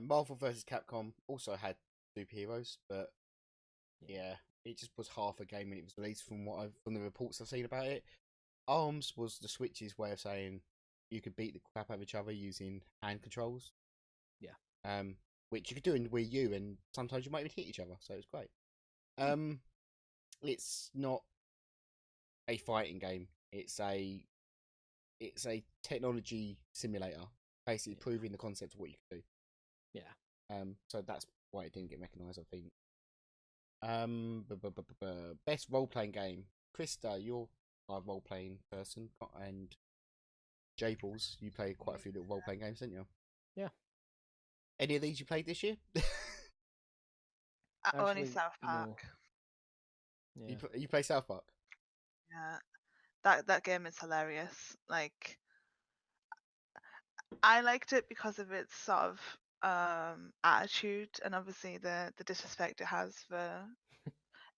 Marvel vs. Capcom also had superheroes, but yeah, it just was half a game when it was released. From the reports I've seen about it, Arms was the Switch's way of saying you could beat the crap out of each other using hand controls. Yeah. Which you could do in Wii U, and sometimes you might even hit each other, so it was great. It's not a fighting game. It's a technology simulator, basically proving the concept of what you can do. Yeah. So that's why it didn't get recognised, I think. Best role playing game. Krista, you're a role playing person, and Jayples, you play quite a few little role playing games, didn't you? Yeah. Any of these you played this year? Only Actually, South no. Park. Yeah. You play South Park? Yeah. That game is hilarious. Like, I liked it because of its sort of attitude and obviously the disrespect it has for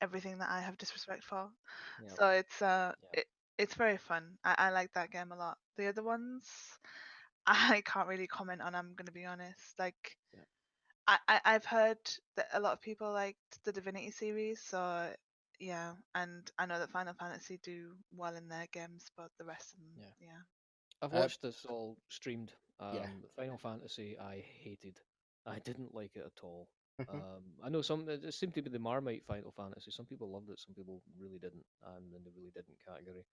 everything that I have disrespect for. Yeah. So it's very fun. I like that game a lot. The other ones I can't really comment on, I'm gonna be honest. Like I've heard that a lot of people liked the Divinity series, so yeah, and I know that Final Fantasy do well in their games, but the rest of them, yeah. I've watched this all streamed. Yeah. Final Fantasy, I hated. I didn't like it at all. I know it seemed to be the Marmite Final Fantasy. Some people loved it, some people really didn't, and then the really didn't category.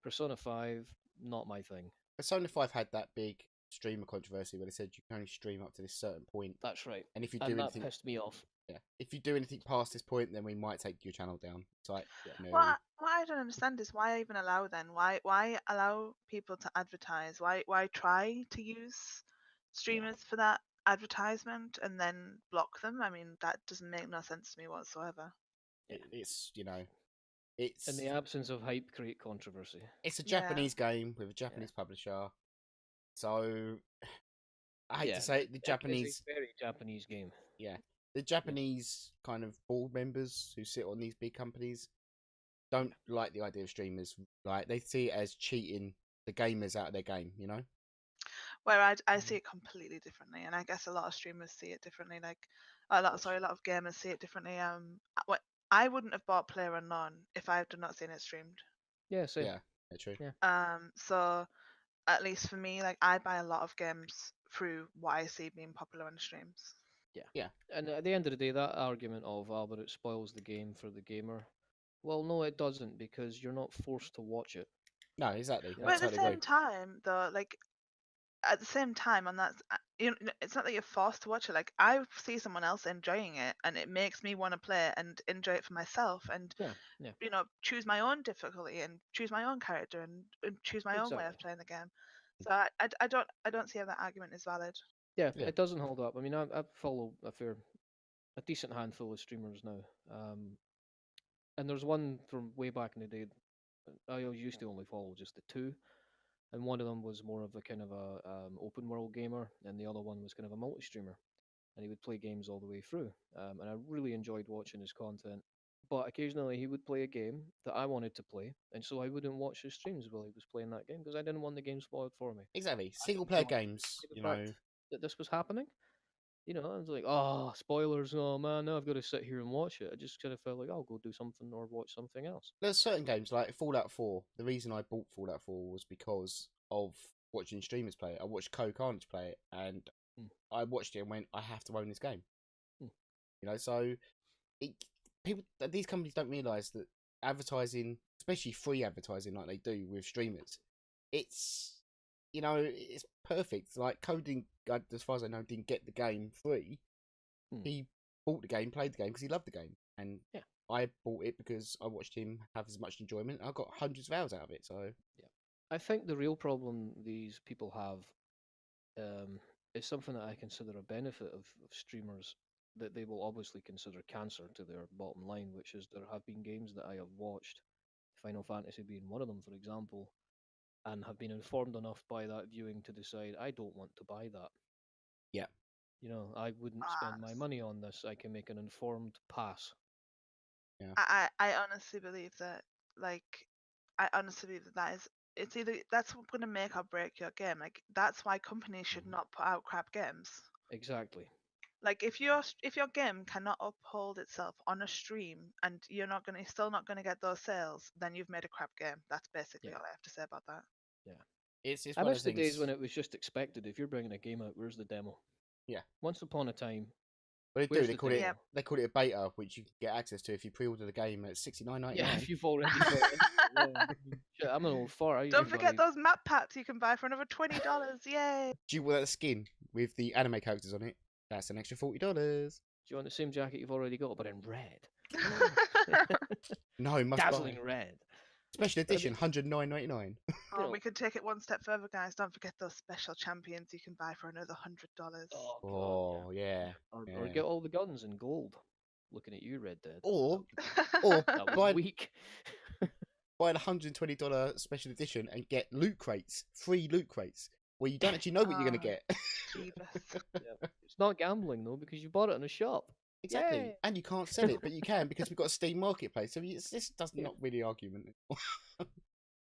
Persona 5, not my thing. Persona 5 had that big streamer controversy where they said you can only stream up to this certain point. That's right. And if you And do that anything, pissed me off. yeah, if you do anything past this point, then we might take your channel down. It's like, no. What I don't understand is why even allow then? Why allow people to advertise? Why try to use streamers for that advertisement and then block them? I mean, that doesn't make no sense to me whatsoever. It's In the absence of hype, create controversy. It's a Japanese game with a Japanese publisher, so I hate to say it, the Japanese. It's a very Japanese game. Yeah, the Japanese kind of board members who sit on these big companies don't like the idea of streamers. Like they see it as cheating the gamers out of their game. where I Mm-hmm. see it completely differently, and I guess a lot of streamers see it differently. Like a lot of gamers see it differently. I wouldn't have bought PlayerUnknown if I had not seen it streamed. Yeah, same. Yeah, true. Yeah. So at least for me, like I buy a lot of games through what I see being popular on streams. Yeah. And at the end of the day, that argument of but it spoils the game for the gamer. Well, no, it doesn't, because you're not forced to watch it. No, exactly. Yeah. I But at the totally same agree. time, though, like at the same time, on that, it's not that you're forced to watch it. Like I see someone else enjoying it, and it makes me want to play and enjoy it for myself, and Yeah. choose my own difficulty and choose my own character and choose my own way of Exactly. playing the game. So I don't see how that argument is valid. Yeah, Yeah. it doesn't hold up. I mean, I follow a decent handful of streamers now. And there's one from way back in the day. I used to only follow just the two, and one of them was more of a kind of a open world gamer, and the other one was kind of a multi streamer, and he would play games all the way through. And I really enjoyed watching his content. But occasionally he would play a game that I wanted to play, and so I wouldn't watch his streams while he was playing that game because I didn't want the game spoiled for me. Exactly. I Single player enjoyed games, the you fact know. that this was happening. I was like, oh, spoilers. Oh, man, now I've got to sit here and watch it. I just kind of felt like, I'll go do something or watch something else. There's certain games like Fallout 4. The reason I bought Fallout 4 was because of watching streamers play it. I watched Carnage play it, and I watched it and went, I have to own this game. So these companies don't realise that advertising, especially free advertising like they do with streamers, it's perfect. Like Coding, as far as I know, didn't get the game free. He bought the game, played the game because he loved the game, and I bought it because I watched him have as much enjoyment. I got hundreds of hours out of it. So I think the real problem these people have is something that I consider a benefit of streamers that they will obviously consider cancer to their bottom line, which is there have been games that I have watched, Final Fantasy being one of them, for example, and have been informed enough by that viewing to decide I don't want to buy that. Yeah. I wouldn't spend my money on this. I can make an informed pass. Yeah. I honestly believe that, that is, it's either that's going to make or break your game. Like that's why companies should not put out crap games. Exactly. Like if your game cannot uphold itself on a stream and you're still not gonna get those sales, then you've made a crap game. That's basically all I have to say about that. Yeah. It's I one miss of the the days things. when it was just expected. If you're bringing a game out, where's the demo? Yeah. Once upon a time. But they do. where's They the call it. demo? They call it a beta, which you can get access to if you pre-order the game at $69.99. Yeah, if you've already got it. Shit, I'm an old fart. I Don't usually forget buy- those map packs you can buy for another $20. Yay! Do you want that skin with the anime characters on it? That's an extra $40. Do you want the same jacket you've already got, but in red? No, must Dazzling buy. red. Special edition, $109.99. Oh, we could take it one step further, guys. Don't forget those special champions you can buy for another $100. Oh yeah. Or get all the guns in gold. Looking at you, Red Dead. Or That was buy weak. buy the $120 special edition and get loot crates, free loot crates, where you don't actually know what you're gonna get. It's not gambling though, because you bought it in a shop. Exactly, Yay. and you can't sell it, but you can because we've got a Steam Marketplace. So this does not really argument.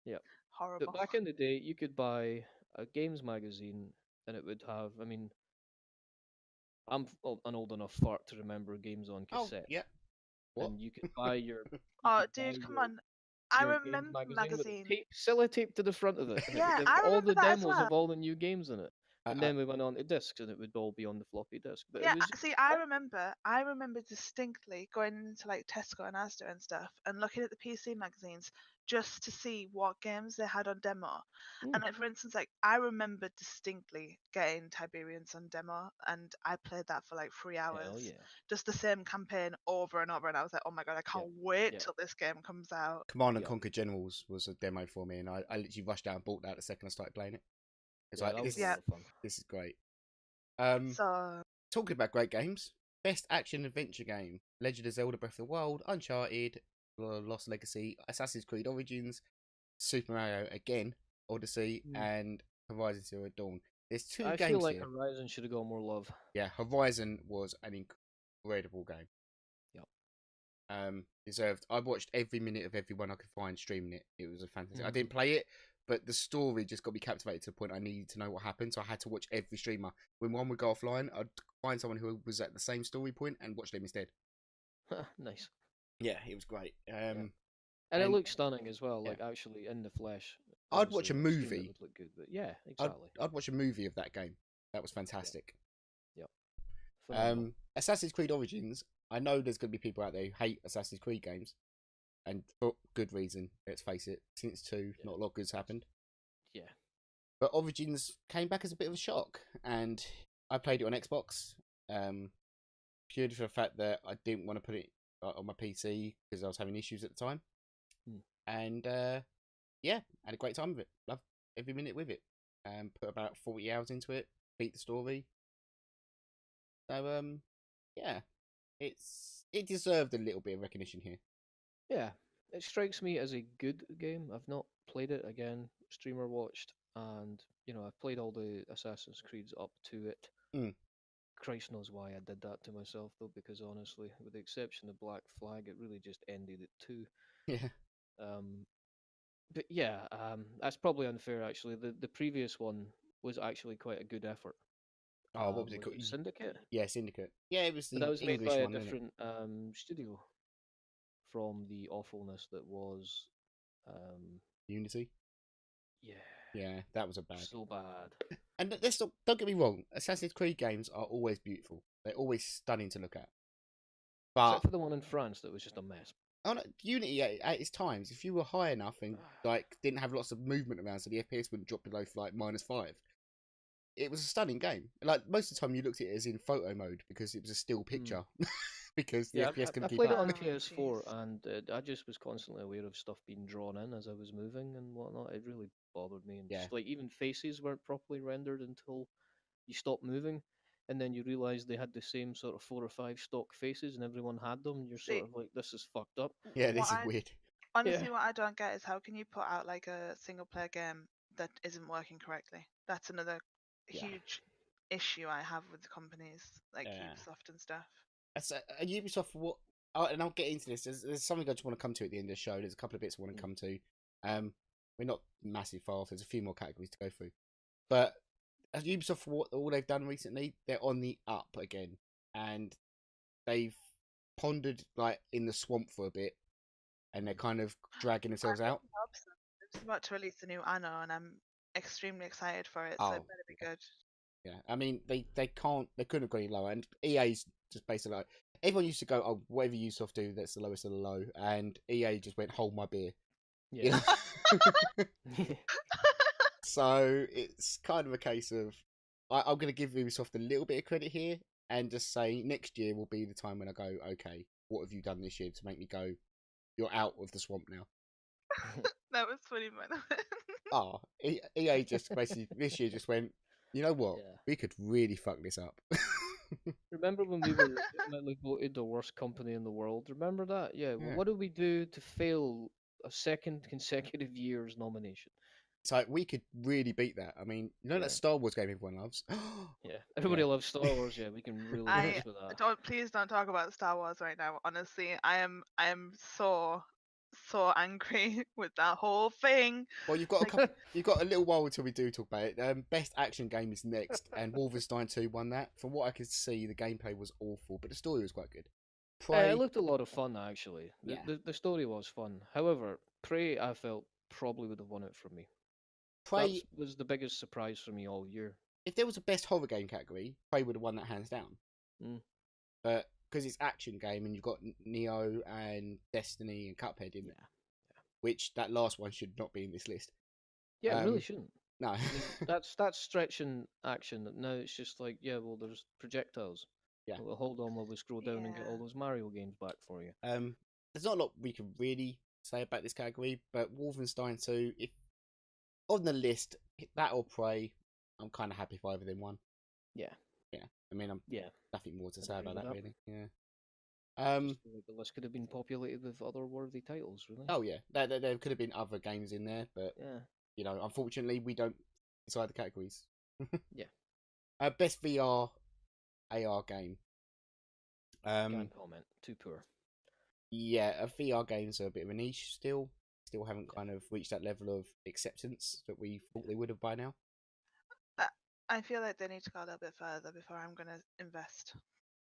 Yeah. Horrible. But back in the day, you could buy a games magazine, and it would have. I mean, I'm an old enough fart to remember games on cassette. Yeah. What? And you could buy your. Oh, dude, come on. I remember magazine. With sellotape to the front of it. And Yeah, it would I have all remember the that as demos well. of all the new games in it. And then we went on to discs, and it would all be on the floppy disk. But Yeah, it was, see, I remember distinctly going into like Tesco and Asda and stuff and looking at the PC magazines just to see what games they had on demo. And like for instance, like I remember distinctly getting Tiberians on demo, and I played that for like 3 hours. hell yeah. Just the same campaign over and over, and I was like, oh my god, I can't wait till this game comes out. Command and Conquer Generals was a demo for me, and I literally rushed out and bought that the second I started playing it. It's like this is great. So talking about great games, best action adventure game: Legend of Zelda: Breath of the Wild, Uncharted, Lost Legacy, Assassin's Creed Origins, Super Mario again, Odyssey, and Horizon Zero Dawn. There's two games I feel like here. Horizon should have got more love. Yeah, Horizon was an incredible game. Yep. Deserved. I watched every minute of everyone I could find streaming it. It was a fantastic. I didn't play it, but the story just got me captivated to the point I needed to know what happened. So I had to watch every streamer. When one would go offline, I'd find someone who was at the same story point and watch them instead. Nice. Yeah, it was great. And it and- looks stunning as well, yeah. like actually in the flesh. I'd watch a Obviously, on stream movie. It would look good, but yeah, exactly. I'd watch a movie of that game. That was fantastic. Phenomenal. Assassin's Creed Origins. I know there's going to be people out there who hate Assassin's Creed games, and for good reason. Let's face it. Since 2, not a lot of good's happened. Yeah. But Origins came back as a bit of a shock, and I played it on Xbox, purely for the fact that I didn't want to put it on my PC because I was having issues at the time. And yeah, had a great time with it. Loved every minute with it. Put about 40 hours into it. Beat the story. So yeah, it deserved a little bit of recognition here. Yeah, it strikes me as a good game. I've not played it again. Streamer watched, and I've played all the Assassin's Creeds up to it. Christ knows why I did that to myself though, because honestly, with the exception of Black Flag, it really just ended at 2. Yeah. But yeah, that's probably unfair actually. The previous one was actually quite a good effort. Oh, what was it called? Syndicate? Yeah, Syndicate. Yeah, it was the But that was made English by one, a wasn't it? different studio from the awfulness that was Unity. yeah, Yeah, that was a bad. so bad. And don't get me wrong, Assassin's Creed games are always beautiful. They're always stunning to look at. But Except for the one in France that was just a mess. oh no, Unity at its times, if you were high enough and like didn't have lots of movement around, so the FPS wouldn't drop below like -5, it was a stunning game. Like most of the time, you looked at it as in photo mode because it was a still picture. Because the FPS couldn't I keep played it up. on Oh, PS4, jeez. and I just was constantly aware of stuff being drawn in as I was moving and whatnot. It really bothered me, and Yeah. just like even faces weren't properly rendered until you stopped moving, and then you realise they had the same sort of 4 or 5 stock faces, and everyone had them. And you're See, sort of like, this is fucked up. Yeah, this what is I weird. honestly, what I don't get is how can you put out like a single player game that isn't working correctly? That's another Yeah. huge issue I have with the companies like Yeah. Ubisoft and stuff. That's a Ubisoft for what? And I'll get into this. There's something I just want to come to at the end of the show. There's a couple of bits I want to come to. We're not massive far off. There's a few more categories to go through. But as Ubisoft, for what all they've done recently, they're on the up again, and they've pondered like in the swamp for a bit, and they're kind of dragging themselves out. It's about to release a new Anno, and I'm extremely excited for it. So Oh, it better be good. Yeah, I mean they couldn't have gone any lower, and EA's just basically like everyone used to go, oh, whatever Ubisoft do, that's the lowest of the low, and EA just went, hold my beer. You Yeah. know? So it's kind of a case of I'm going to give Ubisoft a little bit of credit here and just say next year will be the time when I go, okay, what have you done this year to make me go, you're out of the swamp now? That was funny, by the way. Oh, EA just basically this year just went, you know what, Yeah. we could really fuck this up. Remember when we were legitimately voted the worst company in the world? Remember that? Yeah. Well, Yeah. what did we do to fail a second consecutive year's nomination? It's like we could really beat that. I mean, you know Yeah. that Star Wars game everyone loves? Yeah. Everybody Yeah. loves Star Wars. Yeah, we can really I mess with that. please don't talk about Star Wars right now. Honestly, I am so angry with that whole thing. Well, you've got you've got a little while until we do talk about it. Best action game is next, and Wolfenstein 2 won that. From what I could see, the gameplay was awful, but the story was quite good. Prey, It looked a lot of fun actually. Yeah. The story was fun. However, Prey I felt probably would have won it from me. Prey, That was the biggest surprise for me all year. if there was a best horror game category, Prey would have won that hands down. Mm. But because it's action game, and you've got Neo and Destiny and Cuphead in there, which that last one should not be in this list. Yeah, it really shouldn't. No. I mean, that's stretching action. Now it's just like, yeah, well, there's projectiles. Yeah. Well, hold on while we scroll down and get Yeah. all those Mario games back for you. There's not a lot we can really say about this category, but Wolfenstein 2, if on the list, that or Prey, I'm kind of happy if either of them won. Yeah. Yeah. I mean, I'm Yeah. nothing more to I'd say agree about with that, that. really. Yeah. Just feel like the list could have been populated with other worthy titles, really. Oh yeah, there could have been other games in there, but Yeah. you know, unfortunately, we don't decide the categories. Yeah. Best VR AR game. Can't comment. Too poor. Yeah, VR games are a bit of a niche still. still haven't kind of reached that level of acceptance that we thought they would have by now. I feel like they need to go a little bit further before I'm going to invest.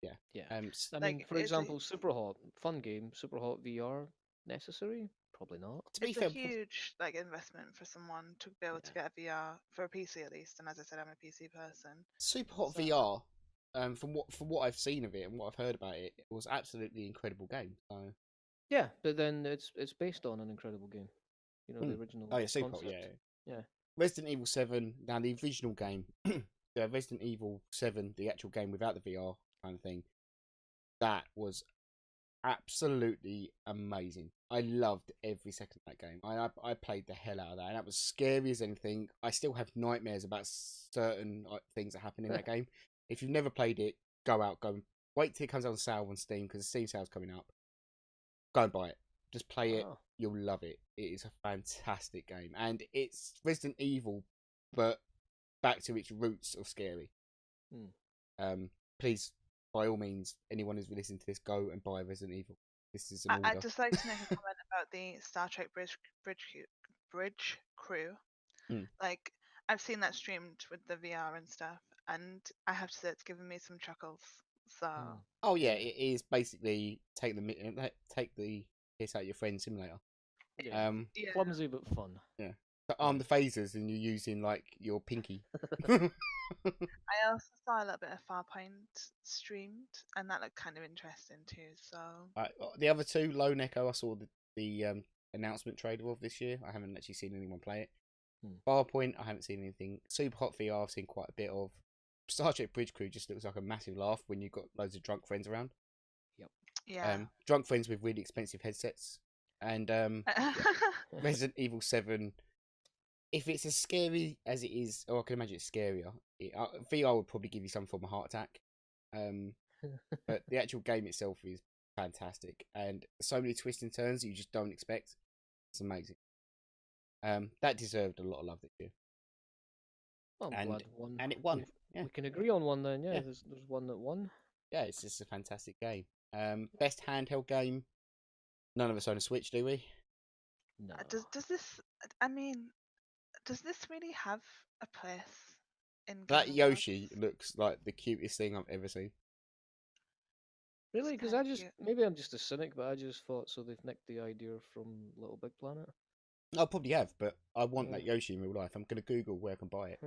Yeah. Yeah. Um, I Like, mean, for it's a- example, Superhot, fun game, Superhot VR, necessary? Probably not. to be It's fair, a huge investment for someone to be able to get a VR for a PC at least. And as I said, I'm a PC person. Super Hot So- VR, from what I've seen of it and what I've heard about it, it was absolutely incredible game. So Yeah, but then it's based on an incredible game. You know, the original oh yeah, Super Hot, concept. yeah. Yeah. Resident Evil 7. Now the original game, the Resident Evil 7, the actual game without the VR kind of thing, that was absolutely amazing. I loved every second of that game. I played the hell out of that, and that was scary as anything. I still have nightmares about certain things that happen in that game. If you've never played it, go and wait till it comes on sale on Steam, because the Steam sale's coming up. Go and buy it. Just play it. Wow. You'll love it. It is a fantastic game, and it's Resident Evil, but back to its roots of scary. Please, by all means, anyone who's listening to this, go and buy Resident Evil. This is an order. I'd just like to make a comment about the Star Trek Bridge Crew. Like, I've seen that streamed with the VR and stuff, and I have to say it's given me some chuckles. So Oh yeah, it is basically take the piss out of your friend simulator. Yeah. yeah. Clumsy but fun. To arm the phasers, and you're using like your pinky. I also saw a little bit of Farpoint streamed, and that looked kind of interesting too. So The other two, Lone Echo, I saw the announcement trailer of this year. I haven't actually seen anyone play it. Farpoint, I haven't seen anything. Super Hot VR, I've seen quite a bit of. Star Trek Bridge Crew just looks like a massive laugh when you've got loads of drunk friends around. yeah. Drunk friends with really expensive headsets. And Resident Evil 7, if it's as scary as it is, or I can imagine it's scarier, VR would probably give you some form of heart attack. But the actual game itself is fantastic, and so many twists and turns that you just don't expect. It's amazing. That deserved a lot of love this year. Well, I'm glad one. And it won. We can agree on one then. Yeah, there's one that won. Yeah, it's just a fantastic game. Best handheld game. None of us own a Switch, do we? No. Does this? I mean, does this really have a place in That Game Yoshi Awards? looks like the cutest thing I've ever seen. Really? It's Because I kinda just cute. maybe I'm just a cynic, but I just thought so they've nicked the idea from Little Big Planet. I probably have, but I want that Yoshi in real life. I'm going to Google where I can buy it.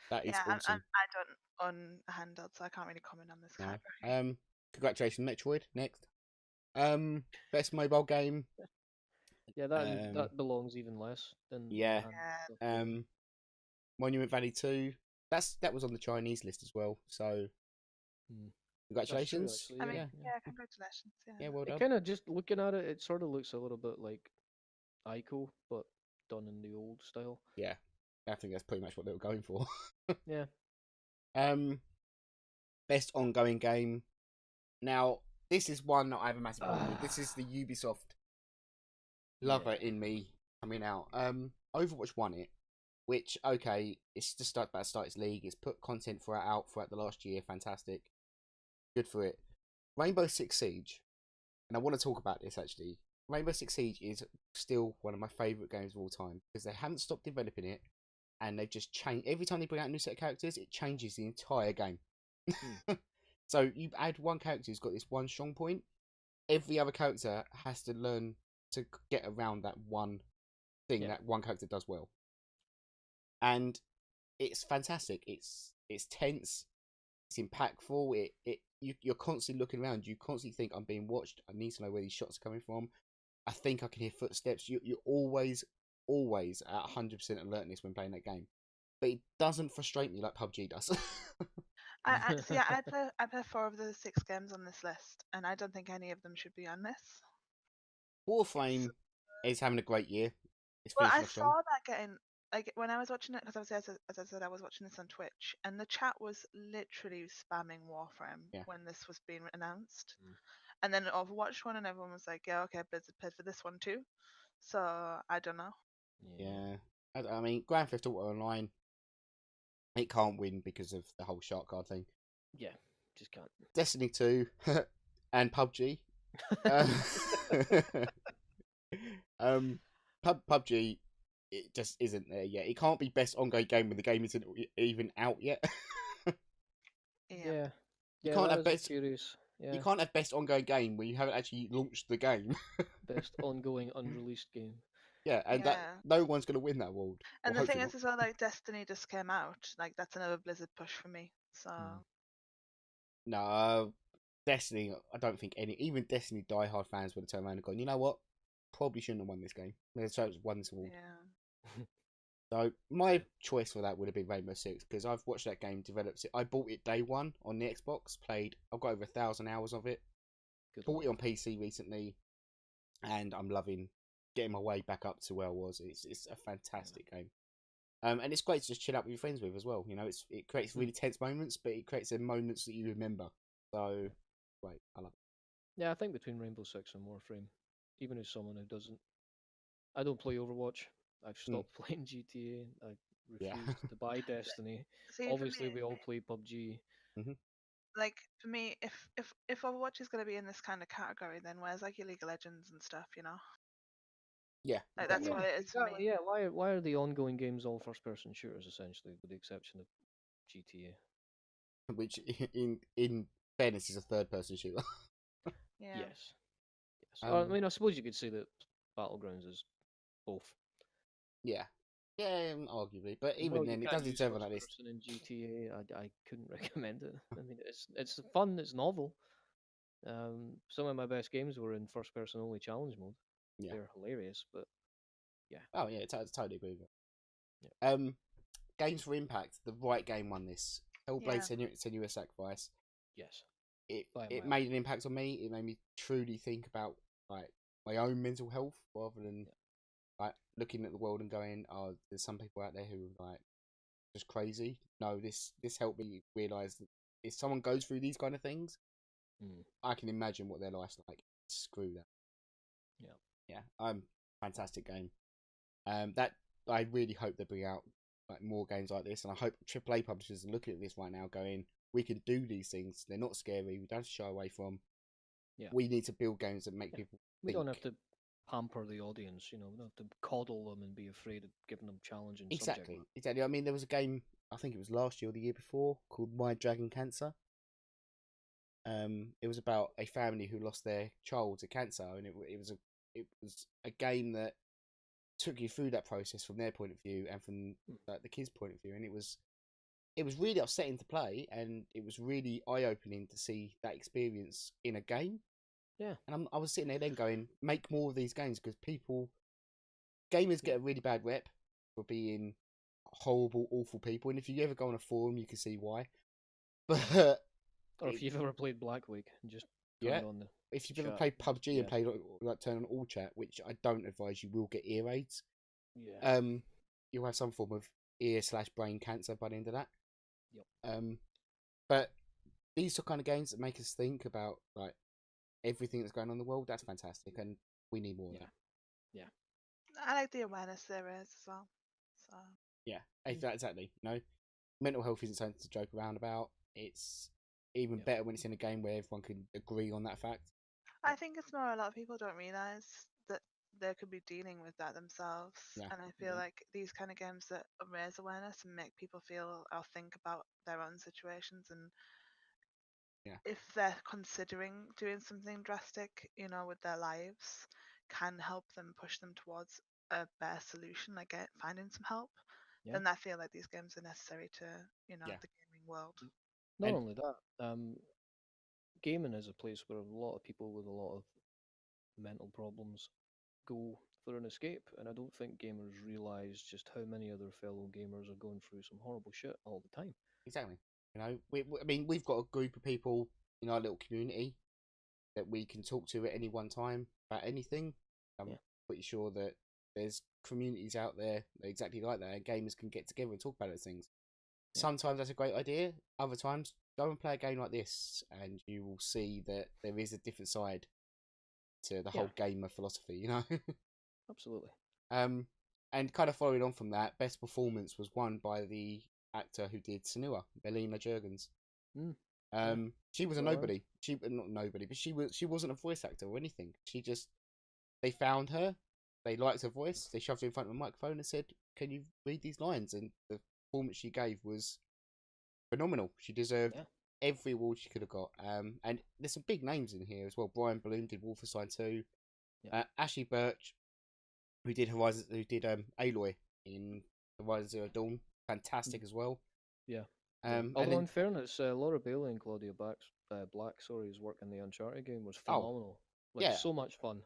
That is Yeah, awesome. I don't own a handheld, so I can't really comment on this No. category. Congratulations, Metroid. Next. Best mobile game. Yeah, that belongs even less than. Yeah. Yeah. Monument Valley 2. That was on the Chinese list as well. So, congratulations. Actually, I mean, yeah. yeah, congratulations. Yeah, well done. It kind of just looking at it, it sort of looks a little bit like Ico, but done in the old style. Yeah, I think that's pretty much what they were going for. Yeah. Best ongoing game. Now, this is one that I have a massive problem with. This is the Ubisoft lover in me coming out. Overwatch won it, which, okay, it's just about to start its league. It's put content out throughout the last year. Fantastic. Good for it. Rainbow Six Siege, and I want to talk about this actually. Rainbow Six Siege is still one of my favourite games of all time because they haven't stopped developing it, and they've just changed. Every time they bring out a new set of characters, it changes the entire game. So you add one character who's got this one strong point, every other character has to learn to get around that one thing that one character does well. And it's fantastic. It's tense. It's impactful. You're constantly looking around. You constantly think, I'm being watched. I need to know where these shots are coming from. I think I can hear footsteps. You're always at 100% alertness when playing that game. But it doesn't frustrate me like PUBG does. I play 4 of the 6 games on this list, and I don't think any of them should be on this. Warframe is having a great year. It's Well, I finishing saw that getting when I was watching it, because obviously, as I said, I was watching this on Twitch, and the chat was literally spamming Warframe when this was being announced. And then Overwatch one, and everyone was like, "Yeah, okay, Blizzard paid for this one too." So I don't know. Yeah, I mean, Grand Theft Auto Online, it can't win because of the whole shark card thing. Yeah, just can't. Destiny 2 and PUBG. PUBG, it just isn't there yet. It can't be best ongoing game when the game isn't even out yet. Yeah. Yeah, You yeah, can't that have is best. curious. You Yeah, can't have best ongoing game when you haven't actually launched the game. best ongoing unreleased game. Yeah, and that Yeah. no one's gonna win that award. And Or the thing hopefully is, as well, like Destiny just came out. Like that's another Blizzard push for me. So not. No, Destiny. I don't think even Destiny diehard fans would have turned around and gone, you know what? Probably shouldn't have won this game. So it's won this award. yeah. So my choice for that would have been Rainbow Six because I've watched that game develop. I bought it day one on the Xbox. I've got over 1,000 hours of it. Good Bought luck. it on PC recently, and I'm loving getting my way back up to where I was. It's a fantastic game. And it's great to just chill out with your friends with as well. You know, it creates really tense moments, but it creates the moments that you remember. So, great, I love it. Yeah, I think between Rainbow Six and Warframe, even as someone who doesn't, I don't play Overwatch. I've stopped playing GTA. I Yeah. refused to buy Destiny. See, Obviously, for me, we all play PUBG. like for me, if Overwatch is going to be in this kind of category, then where's like your League of Legends and stuff, you know? Yeah, Like that's what it is for Exactly. me. Yeah. Why are the ongoing games all first-person shooters essentially, with the exception of GTA? which in fairness is a third person shooter. Yeah. Yes. Yes. I Um, mean, I suppose you could say that Battlegrounds is both. yeah, yeah, arguably, but even Well, you then, it can't doesn't use deserve on first that list. person in GTA. I couldn't recommend it. I mean, it's fun. It's novel. Some of my best games were in first person only challenge mode. Yeah. They're hilarious, but yeah. Oh yeah, totally agree with it. Yeah. Games for Impact, the right game won this. Hellblade Senua's Sacrifice. Yes. It By a it mile. made an impact on me. It made me truly think about like my own mental health rather than like looking at the world and going, "Oh, there's some people out there who are like just crazy." No, this helped me realize that if someone goes through these kind of things, I can imagine what their life's like. Screw that. Yeah. Yeah. Fantastic game. That I really hope they bring out like more games like this, and I hope AAA publishers are looking at this right now, going, "We can do these things. They're not scary. We don't have to shy away from. Yeah. We need to build games that make people. We think. don't have to pamper the audience, you know. We don't have to coddle them and be afraid of giving them challenging subject Exactly. matter. Exactly. I mean, there was a game I think it was last year or the year before called My Dragon Cancer. It was about a family who lost their child to cancer, and it was a game that took you through that process from their point of view and from like, the kids' point of view, and it was really upsetting to play, and it was really eye opening to see that experience in a game. Yeah. And I was sitting there then going, make more of these games because gamers get a really bad rep for being horrible, awful people, and if you ever go on a forum, you can see why. But Or if you've ever played Black Week and just turn yeah, on the if you've ever chat, played PUBG and yeah. played like turn on all chat, which I don't advise, you will get ear raids. Yeah. You'll have some form of ear/brain cancer by the end of that. Yep. But these are kind of games that make us think about like everything that's going on in the world. That's fantastic, and we need more of that. Yeah. I like the awareness there is as well. So Yeah, exactly. You know, mental health isn't something to joke around about. It's even better when it's in a game where everyone can agree on that fact. I think it's more a lot of people don't realize that they could be dealing with that themselves. Yeah. And I feel like these kind of games that raise awareness and make people feel or think about their own situations, and if they're considering doing something drastic, you know, with their lives, can help them push them towards a better solution, like finding some help. Then I feel like these games are necessary to, you know, the gaming world. Not only that, gaming is a place where a lot of people with a lot of mental problems go for an escape, and I don't think gamers realise just how many other fellow gamers are going through some horrible shit all the time. Exactly. You know, I mean, we've got a group of people in our little community that we can talk to at any one time about anything. I'm pretty sure that there's communities out there that are exactly like that, and gamers can get together and talk about those things. Yeah. Sometimes that's a great idea. Other times, go and play a game like this, and you will see that there is a different side to the whole gamer philosophy. You know. Absolutely. And kind of following on from that, best performance was won by the actor who did Senua, Melina Jurgens. She was a nobody. She not nobody, but she wasn't a voice actor or anything. She just they found her, they liked her voice, they shoved her in front of a microphone and said, "Can you read these lines?" And the performance she gave was phenomenal. She deserved every award she could have got. And there's some big names in here as well. Brian Bloom did Wolfenstein 2. Ashley Birch, who did Aloy in Horizon Zero Dawn, fantastic as well. Yeah. And Although, then, in fairness, Laura Bailey and Claudia Black's work in the Uncharted game was phenomenal. So much fun.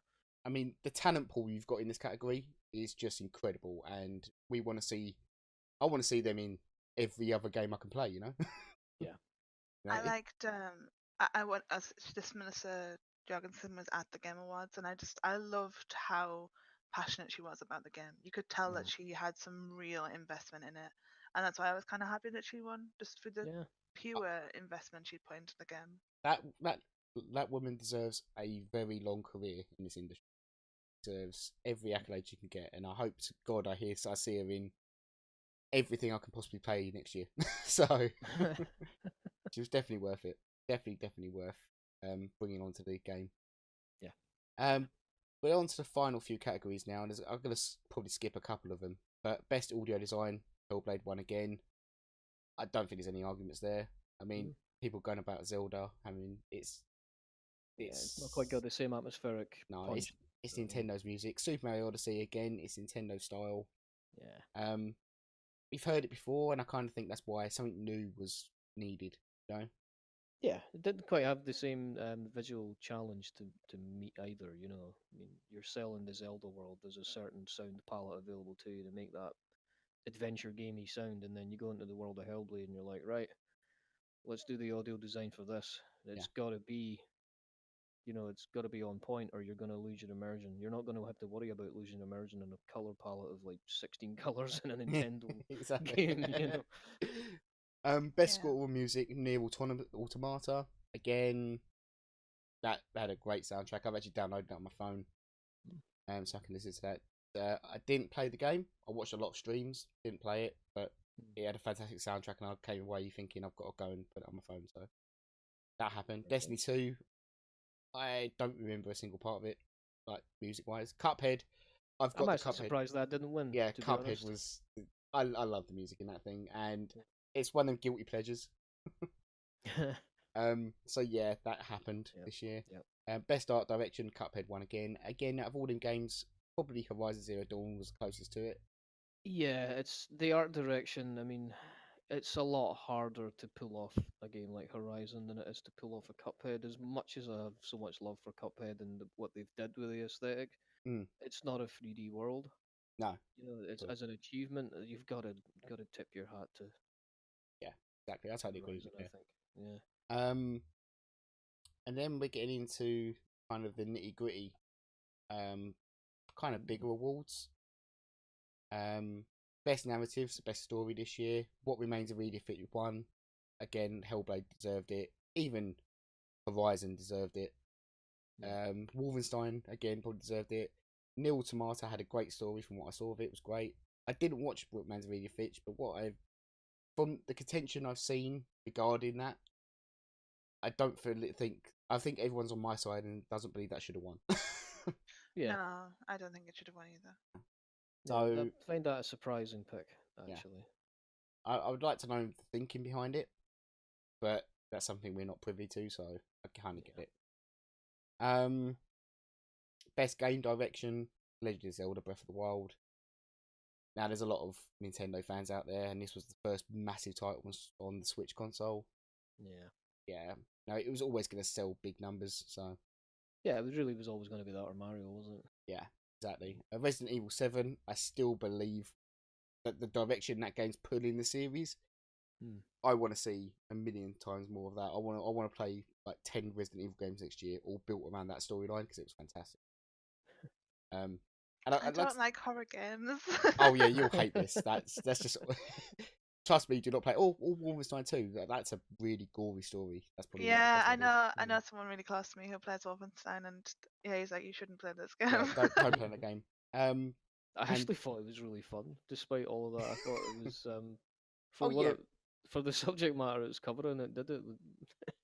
I mean, the talent pool you've got in this category is just incredible, and I want to see them in every other game I can play. You know. Yeah. I liked I went as this Melissa Jorgensen was at the Game Awards, and I loved how passionate she was about the game. You could tell that she had some real investment in it, and that's why I was kind of happy that she won, just for the pure investment she put into the game. That woman deserves a very long career in this industry. Deserves every accolade she can get, and I hope to God I see her in everything I can possibly play next year. So she was definitely worth it. Definitely worth bringing onto the game. Yeah. We're on to the final few categories now, and I'm going to probably skip a couple of them. But best audio design, Hellblade won again. I don't think there's any arguments there. I mean, people going about Zelda. I mean, it's not quite got the same atmospheric. No, punch. it's Nintendo's music. Super Mario Odyssey again. It's Nintendo style. Yeah. We've heard it before, and I kind of think that's why something new was needed. You know? Yeah, it didn't quite have the same visual challenge to meet either. You know, I mean, you're selling the Zelda world. There's a certain sound palette available to you to make that adventure gamey sound, and then you go into the world of Hellblade, and you're like, right, let's do the audio design for this. It's got to be, it's got to be on point, or you're going to lose your immersion. You're not going to have to worry about losing immersion in a color palette of like 16 colors in a Nintendo game. Best score music, Nier Automata. Again, that had a great soundtrack. I've actually downloaded it on my phone, so I can listen to that. I didn't play the game. I watched a lot of streams. Didn't play it, but it had a fantastic soundtrack, and I came away thinking I've got to go and put it on my phone. So that happened. Okay. Destiny 2. I don't remember a single part of it, like music-wise. Cuphead. I'm actually surprised that didn't win. Yeah, Cuphead was. I love the music in that thing, and it's one of them guilty pleasures. So yeah, that happened this year. Best art direction, Cuphead won again. Again, out of all them games, probably Horizon Zero Dawn was closest to it. Yeah, it's the art direction. I mean, it's a lot harder to pull off a game like Horizon than it is to pull off a Cuphead. As much as I have so much love for Cuphead and what they've did with the aesthetic, it's not a 3D world. No, it's as an achievement. You've got to tip your hat to. Yeah, exactly. That's how they agree. I think. Yeah. And then we're getting into kind of the nitty gritty, kind of bigger awards. Best narratives, best story this year. What Remains of Edith Finch won. Again, Hellblade deserved it. Even Horizon deserved it. Wolfenstein again probably deserved it. Nier Automata had a great story from what I saw of it. It was great. I didn't watch What Remains of Edith Finch, but from the contention I've seen regarding that, I think everyone's on my side and doesn't believe that should have won. Yeah. No, I don't think it should have won either. So I find that a surprising pick, actually. Yeah. I would like to know the thinking behind it, but that's something we're not privy to, so I kind of get it. Best game direction, Legend of Zelda: Breath of the Wild. Now, there's a lot of Nintendo fans out there, and this was the first massive title on the Switch console. Yeah. No, it was always going to sell big numbers, so. Yeah, it really was always going to be that or Mario, wasn't it? Yeah, exactly. Resident Evil 7, I still believe that the direction that game's pulling the series, I want to see a million times more of that. I want to play like 10 Resident Evil games next year, all built around that storyline, because it was fantastic. And I don't like horror games. Oh yeah, you'll hate this. That's just. Trust me, do not play. All Wolfenstein 2. That's a really gory story. That's probably. Yeah, I know someone really close to me who plays Wolfenstein, and he's like, you shouldn't play this game. Yeah, don't play that game. I actually thought it was really fun, despite all of that. I thought it was for the subject matter it was covering. It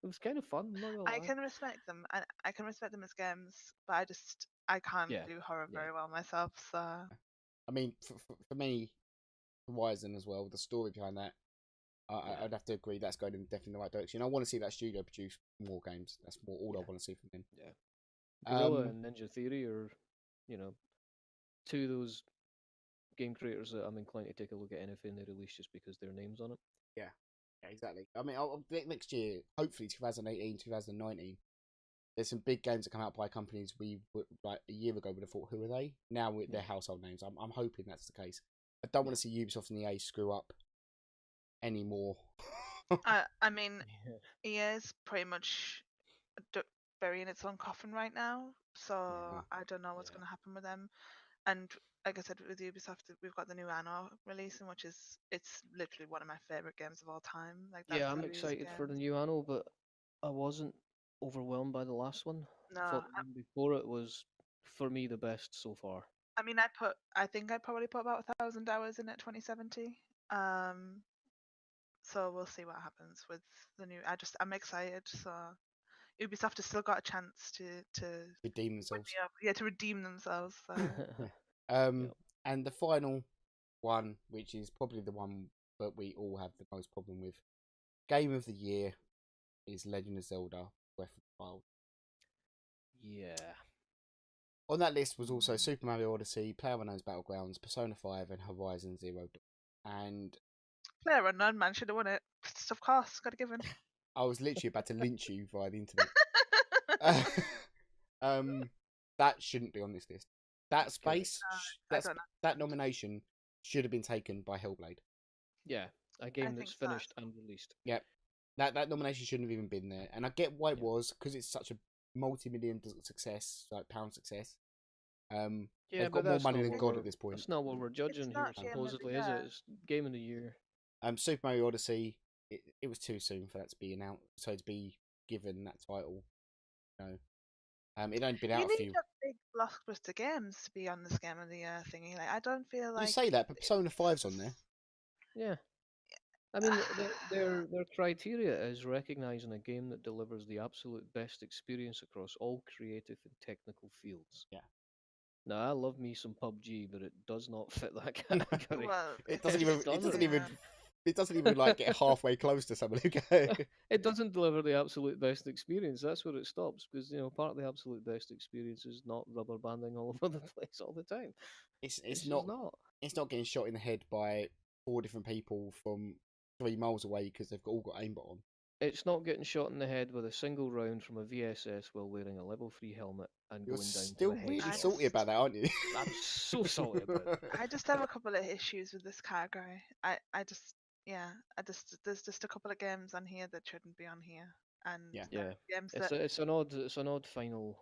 was kind of fun. I can respect them. I can respect them as games, but I can't Yeah, do horror yeah. very well myself, so I mean, for me, Horizon as well, the story behind that, Yeah. I'd have to agree that's going in definitely the right direction. I want to see that studio produce more games. That's more all I Yeah. want to see from them. Yeah. Gorilla Um, and Ninja Theory are, you know, two of those game creators that I'm inclined to take a look at anything they release just because their name's on it. yeah, exactly. I mean, next year, hopefully 2018, 2019, there's some big games that come out by companies we would, like a year ago would have thought, who are they? Now with their household names. I'm hoping that's the case. I don't want to see Ubisoft and EA screw up anymore. I mean, Yeah. EA is pretty much d- burying its own coffin right now, so Yeah. I don't know what's Yeah. going to happen with them. And like I said, with Ubisoft, we've got the new Anno releasing, which is it's literally one of my favorite games of all time. Like that Yeah, I'm series of excited for the games. new Anno, but I wasn't overwhelmed by the last one. No, I thought the one before it was, for me, the best so far. I mean, I think I probably put about 1,000 hours in it 2070. So we'll see what happens with the new. I'm excited. So Ubisoft has still got a chance to Redeem win themselves. me up, yeah, to redeem themselves. So Um, Yep. and the final one, which is probably the one that we all have the most problem with, Game of the Year, is Legend of Zelda: Breath of the Wild. Yeah. On that list was also Super Mario Odyssey, PlayerUnknown's Battlegrounds, Persona 5, and Horizon Zero Dawn. And PlayerUnknown, man, should have won it. Of course, got to give him. I was literally about to lynch you via the internet. um, that shouldn't be on this list. That space, I don't know. that nomination should have been taken by Hellblade. Yeah, a game that's think so. finished and released. Yep, that nomination shouldn't have even been there. And I get why it was, because it's such a multi-million success, like pound success. Yeah, They've but got more that's money not than what God we're. at this point. That's not what we're judging here, not Game of the supposedly, is it? Year. It's Game of the Year. Super Mario Odyssey, it was too soon for that to be announced, so to be given that title. No, it only been out You a need few. a big blockbuster games to be on this Game of the Year thingy. Like I don't feel like You say that, but Persona 5's on there. Yeah. I mean, their criteria is recognizing a game that delivers the absolute best experience across all creative and technical fields. Yeah. Now, I love me some PUBG, but it does not fit that category. well, It doesn't It's even. It doesn't stunning. even. It doesn't even like get halfway close to some of the game. It doesn't deliver the absolute best experience. That's where it stops, because part of the absolute best experience is not rubber banding all over the place all the time. It's It's not. just not. It's not getting shot in the head by 4 different people from 3 miles away because they've all got aimbot on. It's not getting shot in the head with a single round from a VSS while wearing a level 3 helmet and You're going down still to a really headshot. salty about that, aren't you? I'm so salty about it. I just have a couple of issues with this category. There's just a couple of games on here that shouldn't be on here, and Yeah. Yeah, games it's that it's an odd final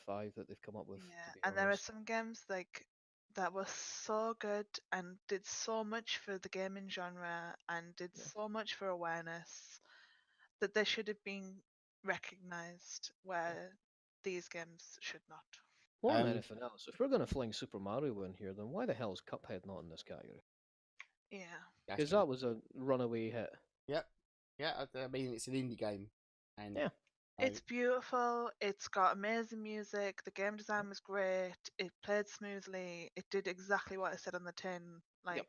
5 that they've come up with. yeah, To be and there are honest. some games like that were so good and did so much for the gaming genre and did Yeah. so much for awareness that they should have been recognized where these games should not. More than Um, anything else, if we're going to fling Super Mario in here, then why the hell is Cuphead not in this category? Yeah. Because that was a runaway hit. Yep. Yeah, I mean, it's an indie game. And Yeah. It's beautiful. It's got amazing music. The game design was great. It played smoothly. It did exactly what it said on the tin. Like,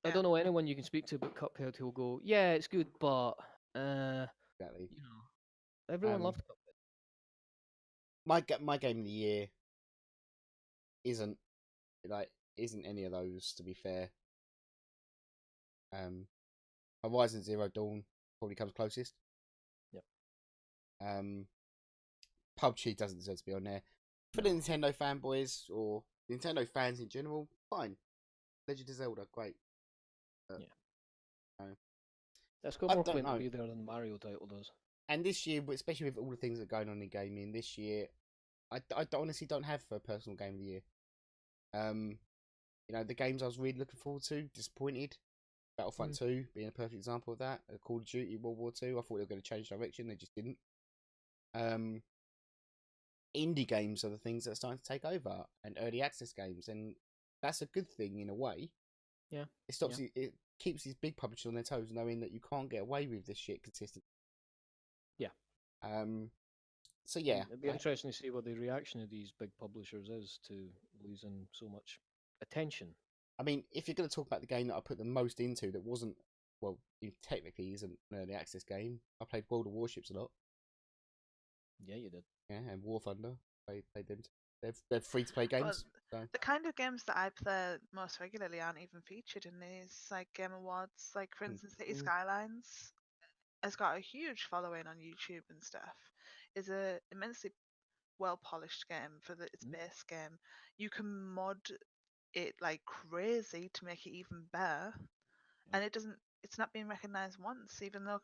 I don't know anyone you can speak to about Cuphead who'll go, yeah, it's good, but exactly. everyone Um, loved Cuphead. My game of the year isn't any of those, to be fair. Horizon Zero Dawn probably comes closest. Yep. PUBG doesn't deserve to be on there. For the Nintendo fanboys or Nintendo fans in general, fine. Legend of Zelda, great. But, That's got I more don't claim to know. be there than the Mario title does. And this year, especially with all the things that are going on in gaming, this year, I honestly don't have a personal game of the year. The games I was really looking forward to, disappointed. Battlefront 2 being a perfect example of that. Call of Duty World War 2, I thought they were going to change direction, they just didn't. Indie games are the things that are starting to take over, and early access games, and that's a good thing in a way. Yeah. It keeps these big publishers on their toes, knowing that you can't get away with this shit consistently. Yeah. So yeah, It'd be interesting to see what the reaction of these big publishers is to losing so much attention. I mean, if you're going to talk about the game that I put the most into that wasn't, well, it technically isn't an early access game, I played World of Warships a lot. Yeah, you did. Yeah, and War Thunder. Played them. They're free to play games. Well, So. the kind of games that I play most regularly aren't even featured in these like game awards. Like for instance, City Skylines has got a huge following on YouTube and stuff. Is a immensely well polished game for its base game. You can mod it like crazy to make it even better, and it's not being recognized once, even though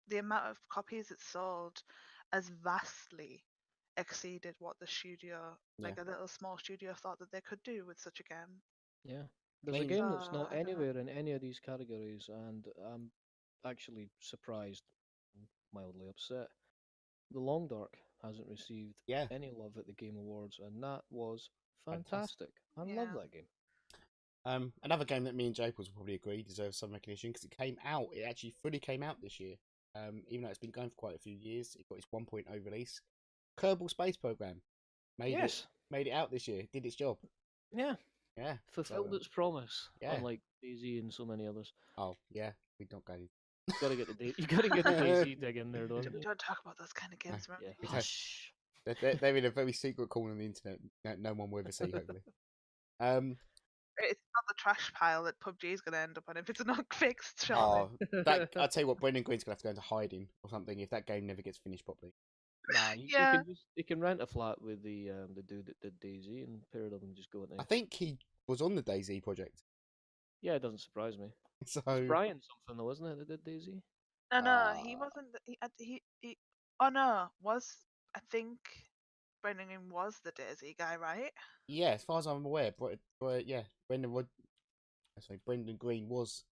the amount of copies it sold has vastly exceeded what the studio, like a little small studio, thought that they could do with such a game. Yeah. There's a game that's not anywhere in any of these categories, and I'm actually surprised, mildly upset. The Long Dark hasn't received any love at the Game Awards, and that was fantastic. I love that game. Another game that me and Jayples will probably agree deserves some recognition because it came out. It actually fully came out this year. Even though it's been going for quite a few years, it got its 1.0 release. Kerbal Space Program made it out this year. Did its job. Yeah. Yeah. Fulfilled its promise. Yeah. Unlike DayZ and so many others. Oh yeah, we don't go. You gotta get the DayZ dig in there, don't you? Don't talk about those kind of games, right? Yeah. Hush. They're in a very secret corner on the internet. No one will ever see. Hopefully. It's not the trash pile that PUBG is going to end up on if it's not fixed shortly. I'll tell you what, Brendan Green's going to have to go into hiding or something if that game never gets finished properly. Nah, you can rent a flat with the dude that did DayZ and pair it up and just go in there. I think he was on the DayZ project. Yeah, it doesn't surprise me. So it's Brian something though, wasn't it, that did DayZ? No, he wasn't. He oh no, I think Brendan Green was the DayZ guy, right? Yeah, as far as I'm aware, Brendan Green was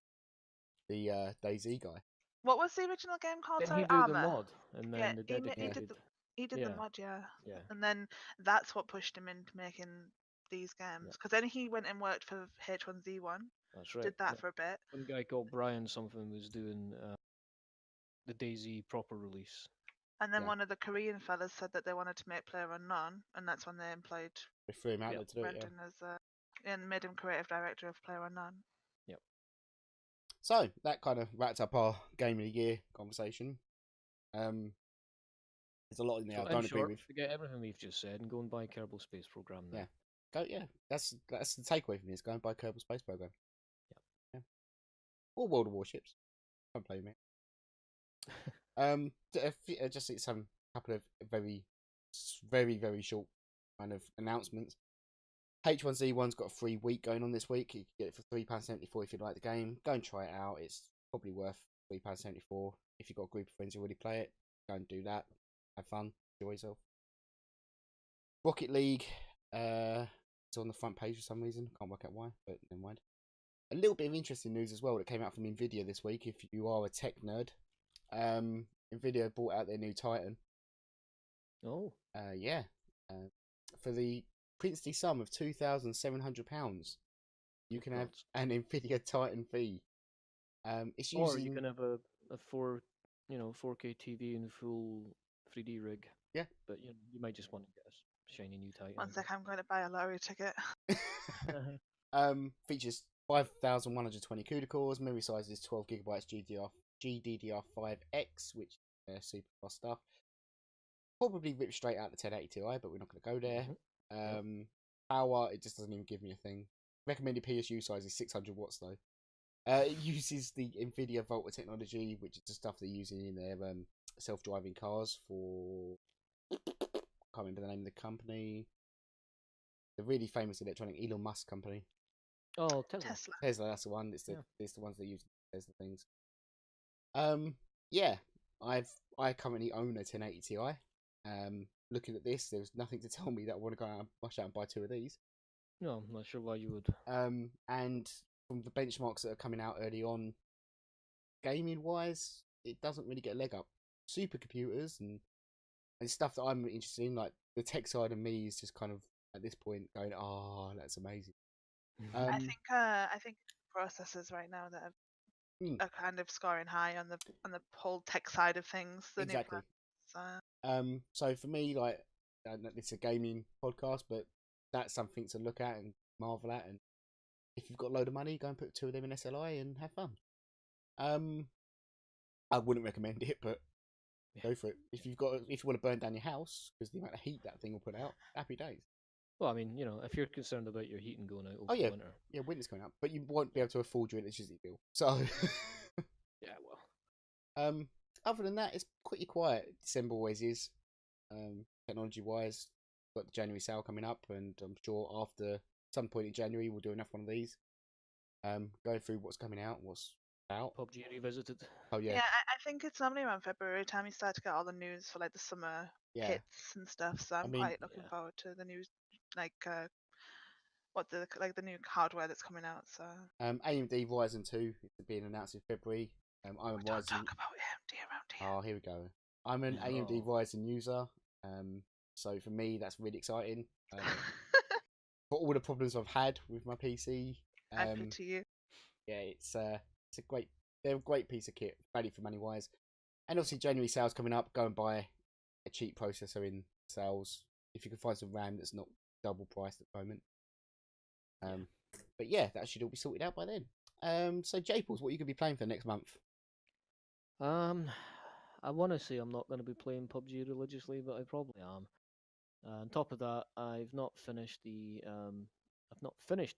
the DayZ guy. What was the original game called? Didn't he do Armor? the mod and then the dedicated? He did the mod, yeah. And then that's what pushed him into making these games. Because then he went and worked for H1Z1. That's right. Did that for a bit. One guy called Brian something was doing the DayZ proper release. And then one of the Korean fellas said that they wanted to make PlayerUnknown, and that's when they employed Brendan as and made him creative director of PlayerUnknown. Yep. So that kind of wrapped up our Game of the Year conversation. There's a lot in there I don't agree with. Forget everything we've just said and go and buy Kerbal Space Program now. That's the takeaway from this. Go and buy Kerbal Space Program. Yeah. Or World of Warships. Don't play with me. Just some couple of very, very, very short kind of announcements. H1Z1's got a free week going on this week. You can get it for £3.74 if you like the game. Go and try it out. It's probably worth £3.74 if you've got a group of friends who already play it. Go and do that. Have fun. Enjoy yourself. Rocket League it's on the front page for some reason. Can't work out why, but never mind. A little bit of interesting news as well that came out from Nvidia this week. If you are a tech nerd, Nvidia bought out their new Titan. Oh. For the princely sum of £2,700, you can have an Nvidia Titan V. It's or you can have a 4K TV and full 3D rig. Yeah, but you might just want to get a shiny new Titan. One sec, I'm going to buy a lottery ticket. Features 5,120 CUDA cores. Memory size is 12 GB GDDR5X, which is super fast stuff. Probably ripped straight out the 1080 Ti, but we're not going to go there. Power, it just doesn't even give me a thing. Recommended PSU size is 600 watts though. It uses the Nvidia Volta technology, which is the stuff they're using in their self-driving cars for... I can't remember the name of the company. The really famous electronic Elon Musk company. Oh, Tesla. Tesla, that's the one. It's the ones that use Tesla things. I currently own a 1080 Ti. Looking at this, there's nothing to tell me that I want to go out and rush out and buy two of these. No, I'm not sure why you would. And from the benchmarks that are coming out early on, gaming-wise, it doesn't really get a leg up. Supercomputers and stuff that I'm interested in, like the tech side of me is just kind of at this point going, "Oh, that's amazing." I think processors right now that are kind of scoring high on the whole tech side of things. Exactly. So for me, like, it's a gaming podcast, but that's something to look at and marvel at. And if you've got a load of money, go and put 2 of them in SLI and have fun. I wouldn't recommend it, but go for it. If you want to burn down your house because the amount of heat that thing will put out, happy days. Well, I mean, if you're concerned about your heating going out over winter. Yeah, winter's going out, but you won't be able to afford your electricity bill. So, yeah, well. Other than that, it's pretty quiet. December always is. Technology-wise, got the January sale coming up, and I'm sure after some point in January we'll do another one of these. Going through what's coming out, what's out. PUBG Revisited. Oh yeah. Yeah, I think it's normally around February time you start to get all the news for like the summer hits and stuff. So I'm quite looking forward to the news, like the new hardware that's coming out. So AMD Ryzen 2 is being announced in February. Don't talk about AMD around here. Oh, here we go. I'm an AMD Ryzen user, so for me that's really exciting. For all the problems I've had with my PC, I pity you. Yeah, they're a great piece of kit, value for money wise. And obviously January sales coming up. Go and buy a cheap processor in sales if you can find some RAM that's not double priced at the moment. But yeah, that should all be sorted out by then. So Jayples, what are you gonna be playing for next month? I want to say I'm not going to be playing PUBG religiously, but I probably am. On top of that, I've not finished the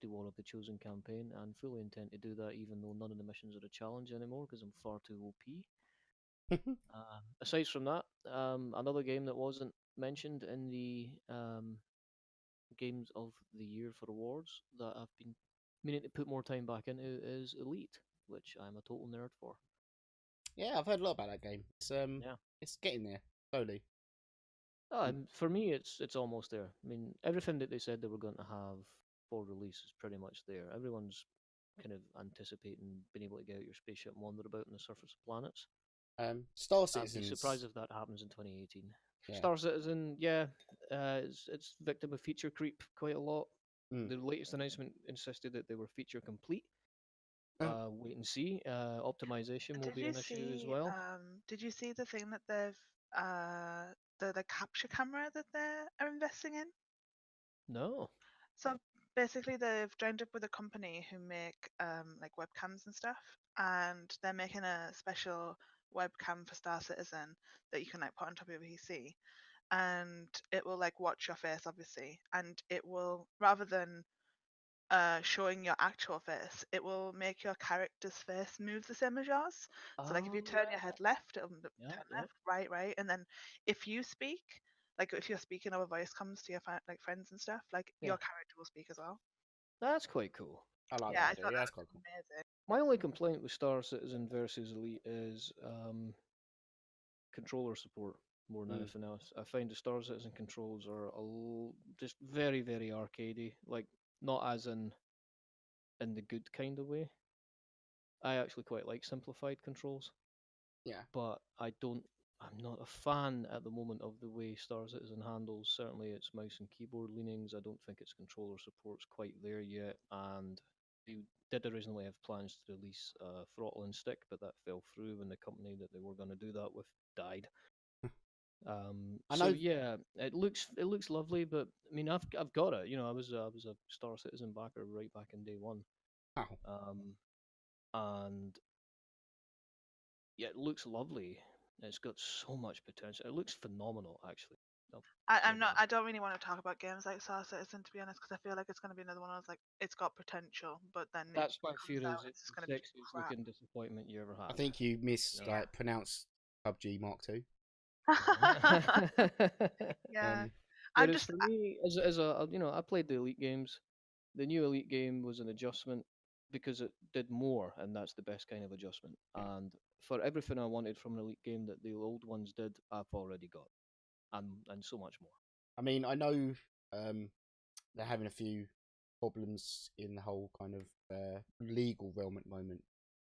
War of the Chosen campaign, and fully intend to do that, even though none of the missions are a challenge anymore because I'm far too OP. Aside from that, another game that wasn't mentioned in the games of the year for awards that I've been meaning to put more time back into is Elite, which I'm a total nerd for. Yeah, I've heard a lot about that game. It's getting there slowly. For me, it's almost there. I mean, everything that they said they were going to have for release is pretty much there. Everyone's kind of anticipating being able to get out your spaceship and wander about on the surface of planets. Star Citizen. I'd be surprised if that happens in 2018. Yeah. Star Citizen, it's victim of feature creep quite a lot. The latest announcement insisted that they were feature complete. Wait and see. Optimization will be an issue as well. Did you see the thing that they've the capture camera that they are investing in? No. So basically, they've joined up with a company who make like webcams and stuff, and they're making a special webcam for Star Citizen that you can like put on top of your PC, and it will like watch your face, obviously, and it will, rather than showing your actual face, it will make your character's face move the same as yours. So like if you turn your head left, it'll turn left, right, and then if you speak, like if you're speaking or a voice comes to your like friends and stuff, like your character will speak as well. That's quite cool. I like that. Yeah, that's quite cool. Amazing. My only complaint with Star Citizen versus Elite is controller support more than anything else. I find the Star Citizen controls are just very, very arcadey. Like, not as in the good kind of way. I actually quite like simplified controls. Yeah. But I'm not a fan at the moment of the way Star Citizen handles certainly its mouse and keyboard leanings. I don't think its controller support's quite there yet, and they did originally have plans to release Throttle and Stick, but that fell through when the company that they were going to do that with died. It looks lovely, but I mean, I've got it. I was a Star Citizen backer right back in day one. Wow. And yeah, it looks lovely. It's got so much potential. It looks phenomenal, actually. I don't really want to talk about games like Star Citizen, to be honest, because I feel like it's going to be another one of those, like, it's got potential, but then that's my fear. It's just going to be sexiest looking disappointment you ever had. I think you pronounced PUBG Mark II. Yeah. Whereas for me, as a I played the Elite games. The new Elite game was an adjustment because it did more, and that's the best kind of adjustment. And for everything I wanted from an Elite game that the old ones did, I've already got, and so much more. I mean, I know they're having a few problems in the whole kind of legal realm at the moment.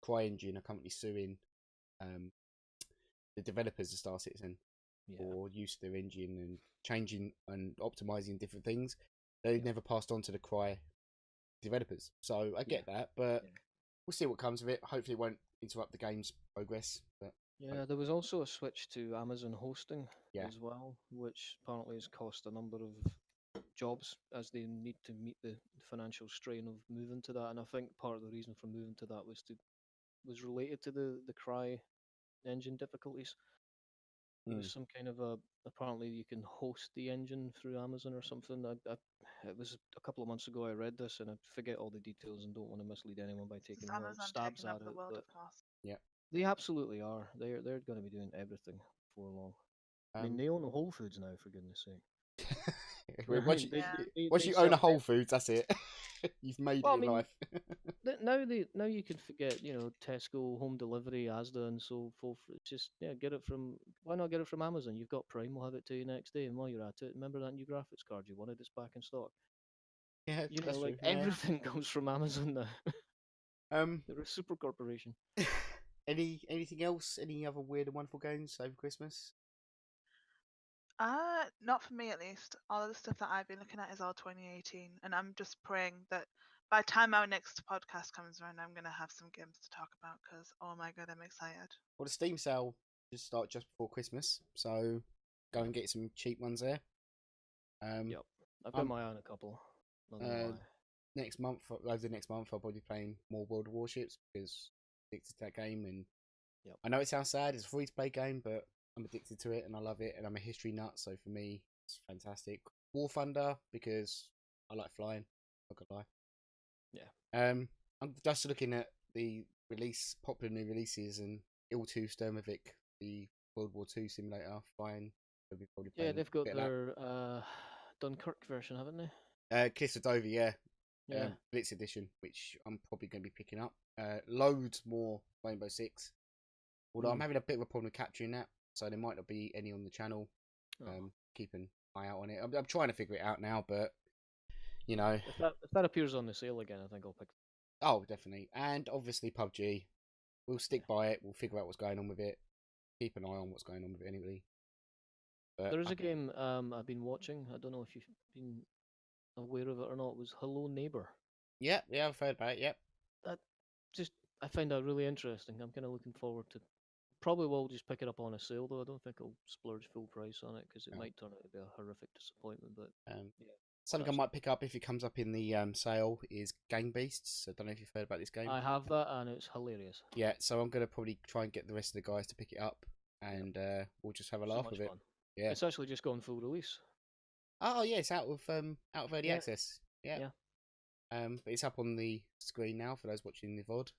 CryEngine, a company suing the developers of Star Citizen for use of their engine and changing and optimizing different things. They've never passed on to the Cry developers, so I get that, but we'll see what comes of it. Hopefully, it won't interrupt the game's progress. But Yeah, there was also a switch to Amazon hosting Yeah. as well, which apparently has cost a number of jobs as they need to meet the financial strain of moving to that. And I think part of the reason for moving to that was related to the Cry engine difficulties. There was some kind of a apparently you can host the engine through Amazon or something. It was a couple of months ago I read this, and I forget all the details and don't want to mislead anyone by Is taking wrong Amazon stabs taking at over the it. world But of course? Yeah. they absolutely are. They're going to be doing everything before long. I mean, Um, they own Whole Foods now, for goodness sake. I once mean, you, Yeah. once they you own a sell. Whole Foods, that's it. You've made Well, it I in mean, life. now you can forget, Tesco, home delivery, Asda, and so forth. Just get it from. Why not get it from Amazon? You've got Prime. We'll have it to you next day. And while you're at it, remember that new graphics card you wanted? It's back in stock. Yeah, that's true. Like Yeah. everything comes from Amazon now. Um, They're a super corporation. anything else? Any other weird and wonderful games over Christmas? Not for me at least. All of the stuff that I've been looking at is all 2018, and I'm just praying that by the time our next podcast comes around, I'm gonna have some games to talk about because oh my god, I'm excited. Well, the Steam sale just start just before Christmas, so go and get some cheap ones there. Yep, I've got I'm my eye on a couple. Not gonna lie. next month, over the next month, I'll probably be playing more World of Warships because I'm addicted to that game. And Yep. I know it sounds sad; it's a free-to-play game, but I'm addicted to it and I love it. And I'm a history nut, so for me, it's fantastic. War Thunder because I like flying. Not gonna lie. Yeah. I'm just looking at the popular new releases, and Il-2 Sturmovik, the World War II simulator, flying. I'll be probably Yeah, playing they've a got bit of that. their Dunkirk version, haven't they? Kiss yeah. Yeah. Blitz edition, which I'm probably going to be picking up. Loads more Rainbow Six. Although I'm having a bit of a problem with capturing that, so there might not be any on the channel. Oh. Keep an eye out on it. I'm trying to figure it out now, but you know. If that appears on the sale again, I think I'll pick. Oh, definitely, and obviously PUBG. We'll stick by it. We'll figure out what's going on with it. Keep an eye on what's going on with it anyway. But There is a game I've been watching. I don't know if you've been aware of it or not. It was Hello Neighbor. yeah, I've heard about it. Yep. That just I find that really interesting. I'm kind of looking forward to. Probably will just pick it up on a sale though. I don't think I'll splurge full price on it because it might turn out to be a horrific disappointment. But yeah, something I might pick up if it comes up in the sale is Gang Beasts. I don't know if you've heard about this game. I have that and it's hilarious. Yeah, so I'm gonna probably try and get the rest of the guys to pick it up, and we'll just have a laugh with it. Fun. Yeah, it's actually just gone full release. Oh yeah, it's out of early Yeah. access. Yeah. But it's up on the screen now for those watching the VOD.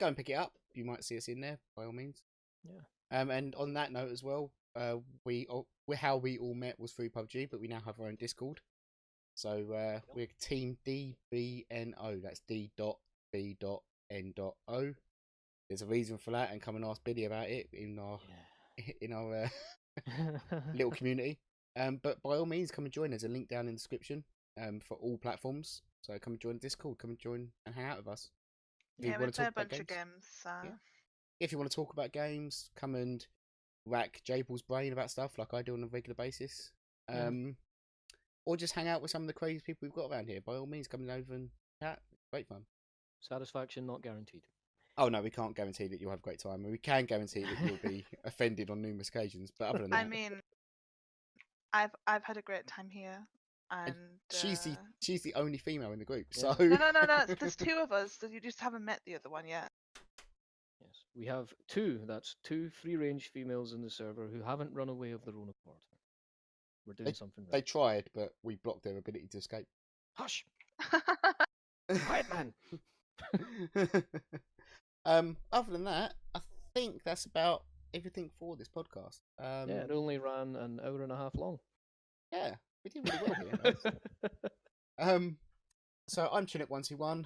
Go and pick it up. You might see us in there by all means. Yeah. And on that note as well, how we all met was through PUBG, but we now have our own Discord. So we're Team DBNO. That's D.B.N.O. There's a reason for that, and come and ask Billy about it in our little community. But by all means, come and join. There's a link down in the description for all platforms. So come and join Discord. Come and join and hang out with us. We play a bunch of games. If you want to talk about games, come and rack Jayples' brain about stuff like I do on a regular basis. Or just hang out with some of the crazy people we've got around here. By all means, come over and chat. Great fun. Satisfaction not guaranteed. Oh no, we can't guarantee that you'll have a great time. We can guarantee that you'll be offended on numerous occasions. But other than that, I mean, I've had a great time here, and she's the only female in the group. Yeah. So no. There's two of us. So you just haven't met the other one yet. Yes, we have two free-range females in the server who haven't run away of their own accord. We're doing something right. They tried, but we blocked their ability to escape. Hush! Quiet, man! Other than that, I think that's about everything for this podcast. Yeah, it only ran an hour and a half long. Yeah, we did really well here. So I'm Chinook121.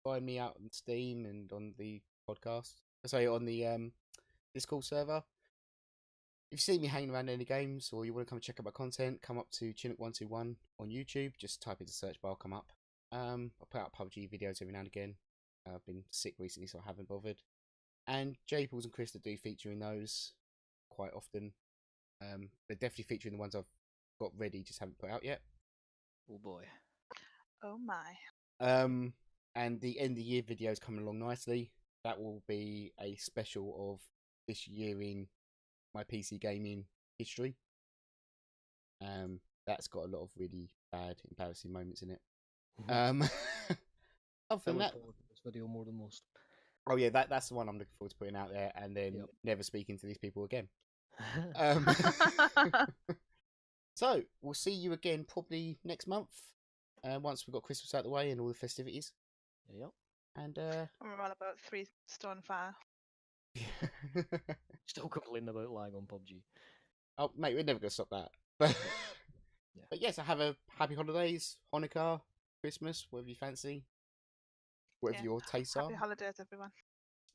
Find me out on Steam and on the podcast. Sorry, on the Discord server. If you see me hanging around any games or you want to come and check out my content, come up to Chinook121 on YouTube. Just type in the search bar, come up. I put out PUBG videos every now and again. I've been sick recently, so I haven't bothered. And Jayples and Krista do feature in those quite often. They're definitely featuring the ones I've got ready, just haven't put out yet. Oh boy. Oh my. And the end of the year videos coming along nicely. that will be a special of this year in my PC gaming history. That's got a lot of really bad, embarrassing moments in it. Other I than look that, forward to this video more than most. oh yeah, that's the one I'm looking forward to putting out there, and then Yep. never speaking to these people again. So we'll see you again probably next month, once we've got Christmas out of the way and all the festivities. Yep. And We're all about 3 stone fire. Still complaining about lag on PUBG. Oh mate, we're never gonna stop that. But Yeah. but yes, I have a happy holidays, Hanukkah, Christmas, whatever you fancy, whatever Yeah. your tastes are. Happy holidays, everyone.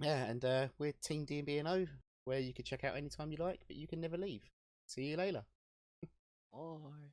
Yeah, and we're Team DBNO, where you can check out anytime you like, but you can never leave. See you later. Bye.